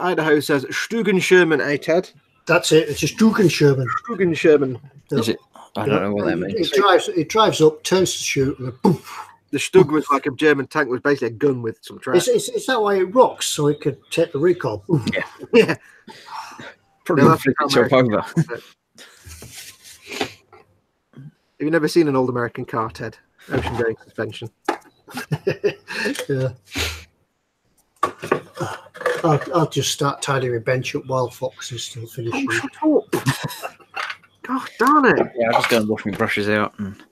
Idaho says Stugen Sherman, Ted? That's it. It's a Stugen Sherman. Stugen Sherman. Is it? I don't know what that means. It drives up, turns to shoot, and then poof. The Stug was like a German tank, was basically a gun with some tracks. It's that way it rocks, so it could take the recoil. Yeah. Yeah. Probably flip itself over. Have you never seen an old American car, Ted? Ocean going suspension. Yeah. I'll just start tidying my bench up while Fox is still finishing. Oh, shut up. God darn it. Yeah, I'll just go and wash my brushes out and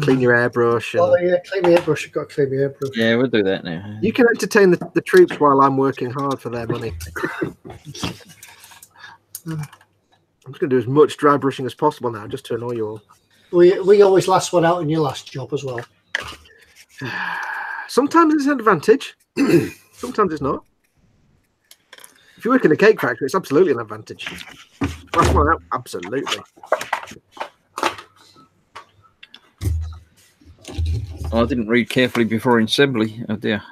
clean your airbrush. And... Oh, yeah, clean my airbrush. I've got to clean my airbrush. Yeah, we'll do that now. You can entertain the troops while I'm working hard for their money. I'm just going to do as much dry brushing as possible now, just to annoy you all. We always last one out in your last job as well. Sometimes it's an advantage. Sometimes it's not. If you work in a cake factory, it's absolutely an advantage. Last one out, absolutely. I didn't read carefully before assembly. Oh dear.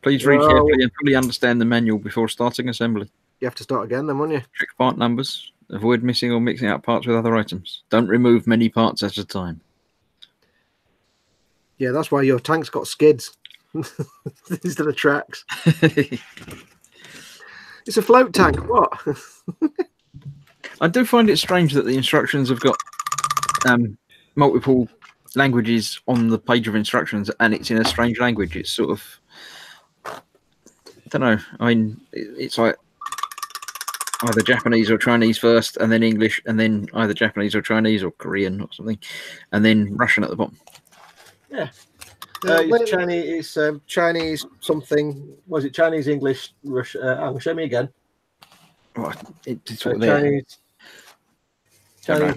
Please read carefully and fully understand the manual before starting assembly. You have to start again then, won't you? Check part numbers. Avoid missing or mixing up parts with other items. Don't remove many parts at a time. Yeah, that's why your tank's got skids instead of tracks. It's a float tank. What? I do find it strange that the instructions have got multiple languages on the page of instructions, and it's in a strange language. It's sort of, I don't know. I mean, it's like either Japanese or Chinese first, and then English, and then either Japanese or Chinese or Korean or something, and then Russian at the bottom. Yeah. It's Chinese something. Was it Chinese, English, Russian? Show me again. Well, it's Chinese,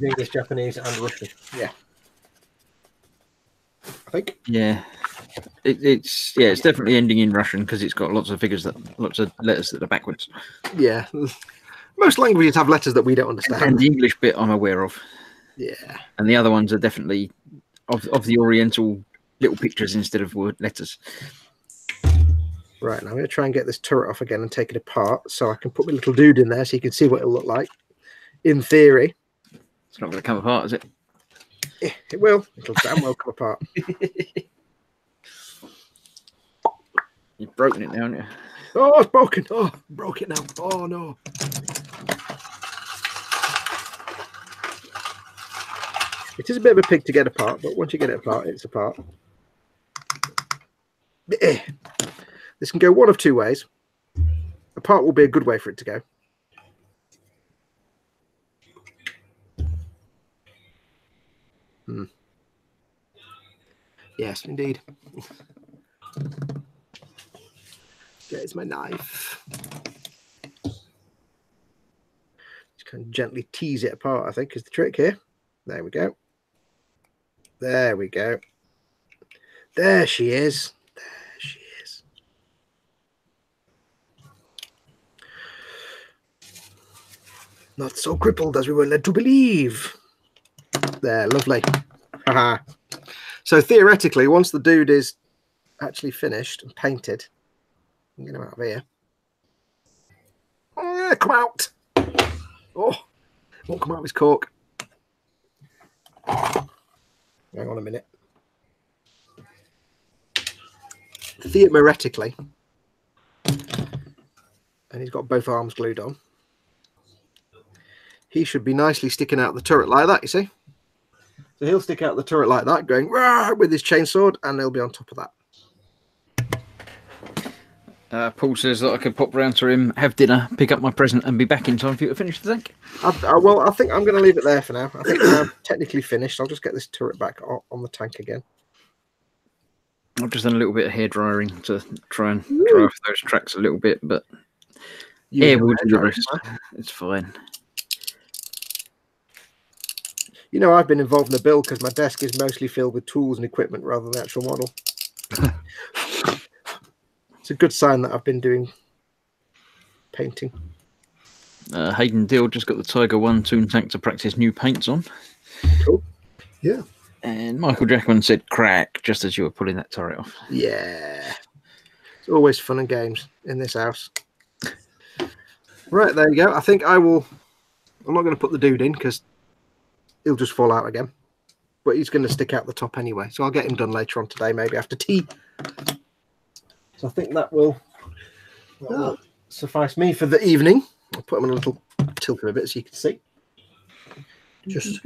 English, Japanese, and Russian. Yeah. I think. Yeah. It's definitely ending in Russian because it's got lots of letters that are backwards. Yeah. Most languages have letters that we don't understand. And the English bit I'm aware of. Yeah. And the other ones are definitely of the Oriental little pictures instead of word letters. Right, now I'm going to try and get this turret off again and take it apart so I can put my little dude in there so you can see what it'll look like. In theory. It's not going to come apart, is it? Yeah, it will. It'll damn well come apart. You've broken it now, haven't you? Oh, it's broken. Oh, broke it now. Oh, no. It is a bit of a pig to get apart, but once you get it apart, it's apart. This can go one of two ways. Apart will be a good way for it to go. Yes, indeed. There's my knife. Just kind of gently tease it apart, I think, is the trick here. There we go. There we go. There she is. There she is. Not so crippled as we were led to believe. There, lovely. Haha. So theoretically, once the dude is actually finished and painted, I'm get him out of here. Oh, come out! Oh, won't come out of his cork. Hang on a minute. Theoretically, and he's got both arms glued on, he should be nicely sticking out the turret like that, you see? So he'll stick out the turret like that, going "Rah!" with his chainsword, and he'll be on top of that. Paul says that I could pop round to him, have dinner, pick up my present, and be back in time for you to finish the tank. Well, I think I'm going to leave it there for now. I think I'm technically finished. I'll just get this turret back on the tank again. I've just done a little bit of hair drying to try and dry off those tracks a little bit, but yeah, we'll do the rest. It's fine. You know, I've been involved in the build because my desk is mostly filled with tools and equipment rather than the actual model. It's a good sign that I've been doing painting. Hayden Dill just got the Tiger 1 Toon tank to practice new paints on. Cool. Yeah. And Michael Jackman said crack just as you were pulling that turret off. Yeah. It's always fun and games in this house. Right, there you go. I think I'm not going to put the dude in because he'll just fall out again. But he's going to stick out the top anyway. So I'll get him done later on today, maybe after tea. So I think that will suffice me for the evening. I'll put him on a little tilt him a bit so you can see. Just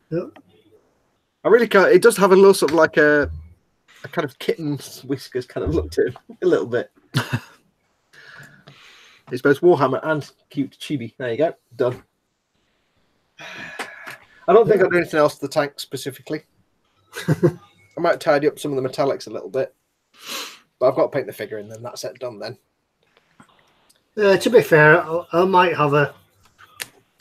yeah. I really can't. It does have a little sort of like a kind of kitten's whiskers kind of look to him a little bit. It's both Warhammer and cute chibi. There you go. Done. I don't think I'll do anything else to the tank specifically. I might tidy up some of the metallics a little bit. But I've got to paint the figure and then that's it done then. To be fair, I might have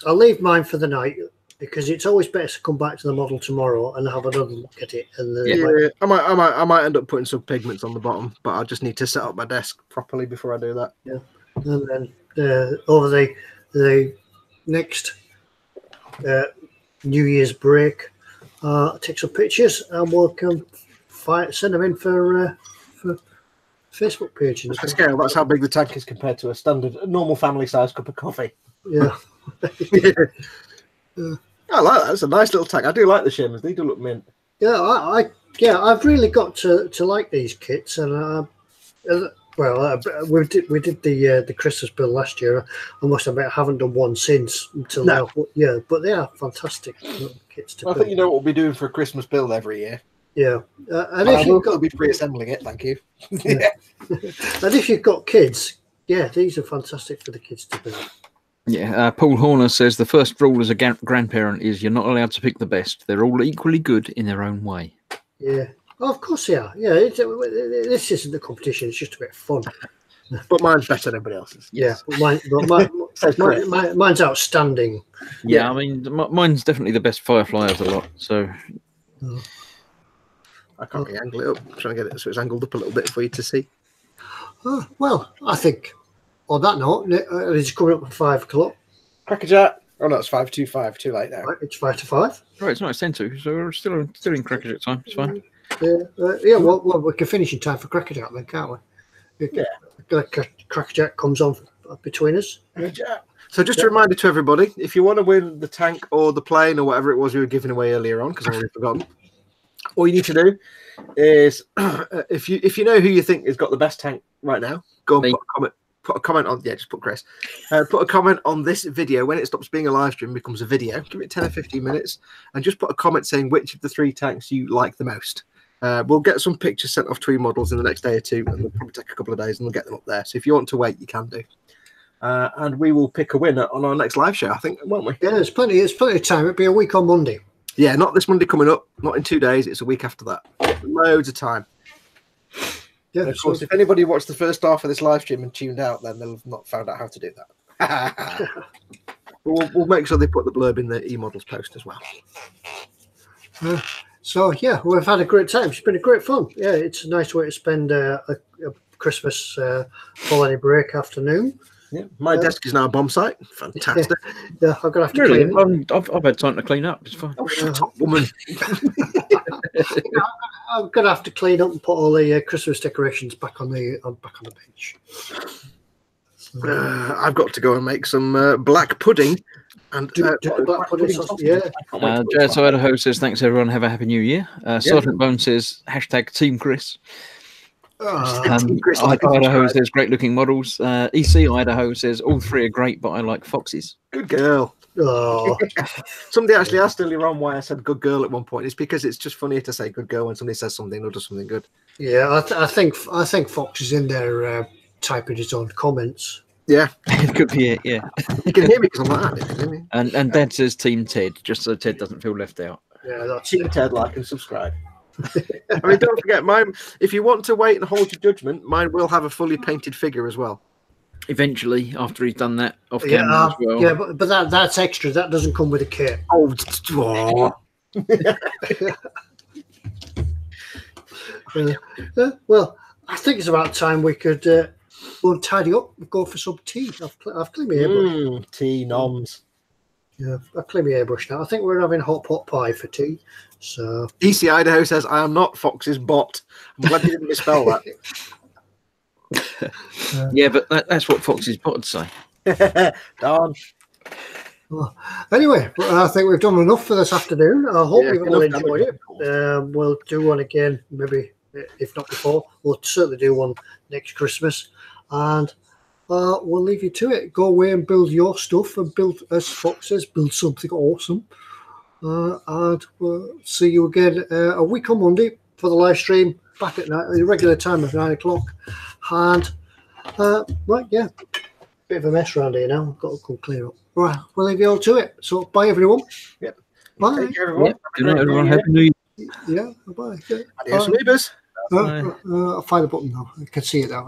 I'll leave mine for the night because it's always better to come back to the model tomorrow and have another look at it. And then I might end up putting some pigments on the bottom, but I just need to set up my desk properly before I do that. Yeah, and then over the next New Year's break, take some pictures and we'll send them in for Facebook page. To scale, that's how big the tank is compared to a normal family-sized cup of coffee. Yeah. I like that. It's a nice little tank. I do like the shimmers. They do look mint. Yeah, I've really got to like these kits, and we did the Christmas build last year. I must admit, I haven't done one since until now. Yeah, but they are fantastic kits to build. I think you know what we'll be doing for a Christmas build every year. Yeah, and if you've got, be pre-assembling it, thank you. Yeah. And if you've got kids, yeah, these are fantastic for the kids to build. Yeah, Paul Horner says the first rule as a grandparent is you're not allowed to pick the best. They're all equally good in their own way. Yeah, of course they are. Yeah, this isn't the competition; it's just a bit of fun. But mine's better than everybody else's. Yeah, mine's outstanding. Yeah, I mean, mine's definitely the best Firefly of the lot. So. I can't really angle it up. I'm trying to get it so it's angled up a little bit for you to see. Well, I think on that note, it's coming up at 5 o'clock. Crackerjack. Oh no, it's 5:25. Too late now. Right, it's 5 to 5. Right, it's not 10:02, so we're still in Crackerjack time. It's fine. Well, we can finish in time for Crackerjack then, can't we? Yeah. Crackerjack comes on between us. So just a reminder to everybody, if you want to win the tank or the plane or whatever it was we were giving away earlier on, because I've already forgotten, all you need to do is if you know who you think has got the best tank right now, go and put a comment on. Yeah, just put Chris. Put a comment on this video when it stops being a live stream, becomes a video. Give it 10 or 15 minutes, and just put a comment saying which of the 3 tanks you like the most. We'll get some pictures sent off to eModels in the next day or 2, and it'll probably take a couple of days, and we'll get them up there. So if you want to wait, you can do. And we will pick a winner on our next live show, I think, won't we? Yeah, there's plenty of time. It'll be a week on Monday. Yeah, not this Monday coming up, not in 2 days. It's a week after that. Loads of time. Yeah, and of course, if anybody watched the first half of this live stream and tuned out, then they'll have not found out how to do that. we'll make sure they put the blurb in the eModels post as well. So, yeah, we've had a great time. It's been a great fun. Yeah, it's a nice way to spend a Christmas holiday break afternoon. Yeah, my desk is now a bomb site. Fantastic. Yeah, I'm gonna have to clean it. I've had time to clean up. It's fine. Oh, shut up, woman. I'm gonna have to clean up and put all the Christmas decorations back on the bench. I've got to go and make some black pudding. And black pudding sauce, yeah. JS Idaho says, thanks everyone. Have a happy new year. Sergeant Bone says, #Team Chris. Idaho says great looking models. EC Idaho says all 3 are great, but I like Foxes. Good girl. Oh. Somebody actually asked earlier on why I said good girl at one point. It's because it's just funnier to say good girl when somebody says something or does something good. Yeah, I think Fox is in there typing his own comments. Yeah, it could be it. Yeah, you can hear me because I'm like that. And Dad says Team Ted, just so Ted doesn't feel left out. Yeah, that's Team Ted. Like and subscribe. I mean, don't forget mine. If you want to wait and hold your judgment, mine will have a fully painted figure as well. Eventually, after he's done that off camera as well. Yeah, but that's extra. That doesn't come with a kit. Oh. Well, I think it's about time we could go and tidy up and go for some tea. I've cleaned my airbrush. Tea noms. Yeah, I've cleaned my airbrush now. I think we're having hot pot pie for tea. So EC Idaho says, I am not Fox's bot. I'm glad you didn't misspell that. Yeah, but that's what Fox's bot would say. Darn. Well, anyway, I think we've done enough for this afternoon. I hope you've all enjoyed it. We'll do one again, maybe, if not before. We'll certainly do one next Christmas. And we'll leave you to it. Go away and build your stuff and build, as Fox says, build something awesome. And we'll see you again a week on Monday for the live stream back at night, the regular time of 9 o'clock. And right, yeah, bit of a mess around here now. I've got to go clear up. Right, we'll leave you all to it. So bye, everyone. Yep. Bye. Take care, everyone. Yep. Good night, everyone. Happy New Year. Yeah, bye. Adios, amigos. I'll find the button now. I can see it now.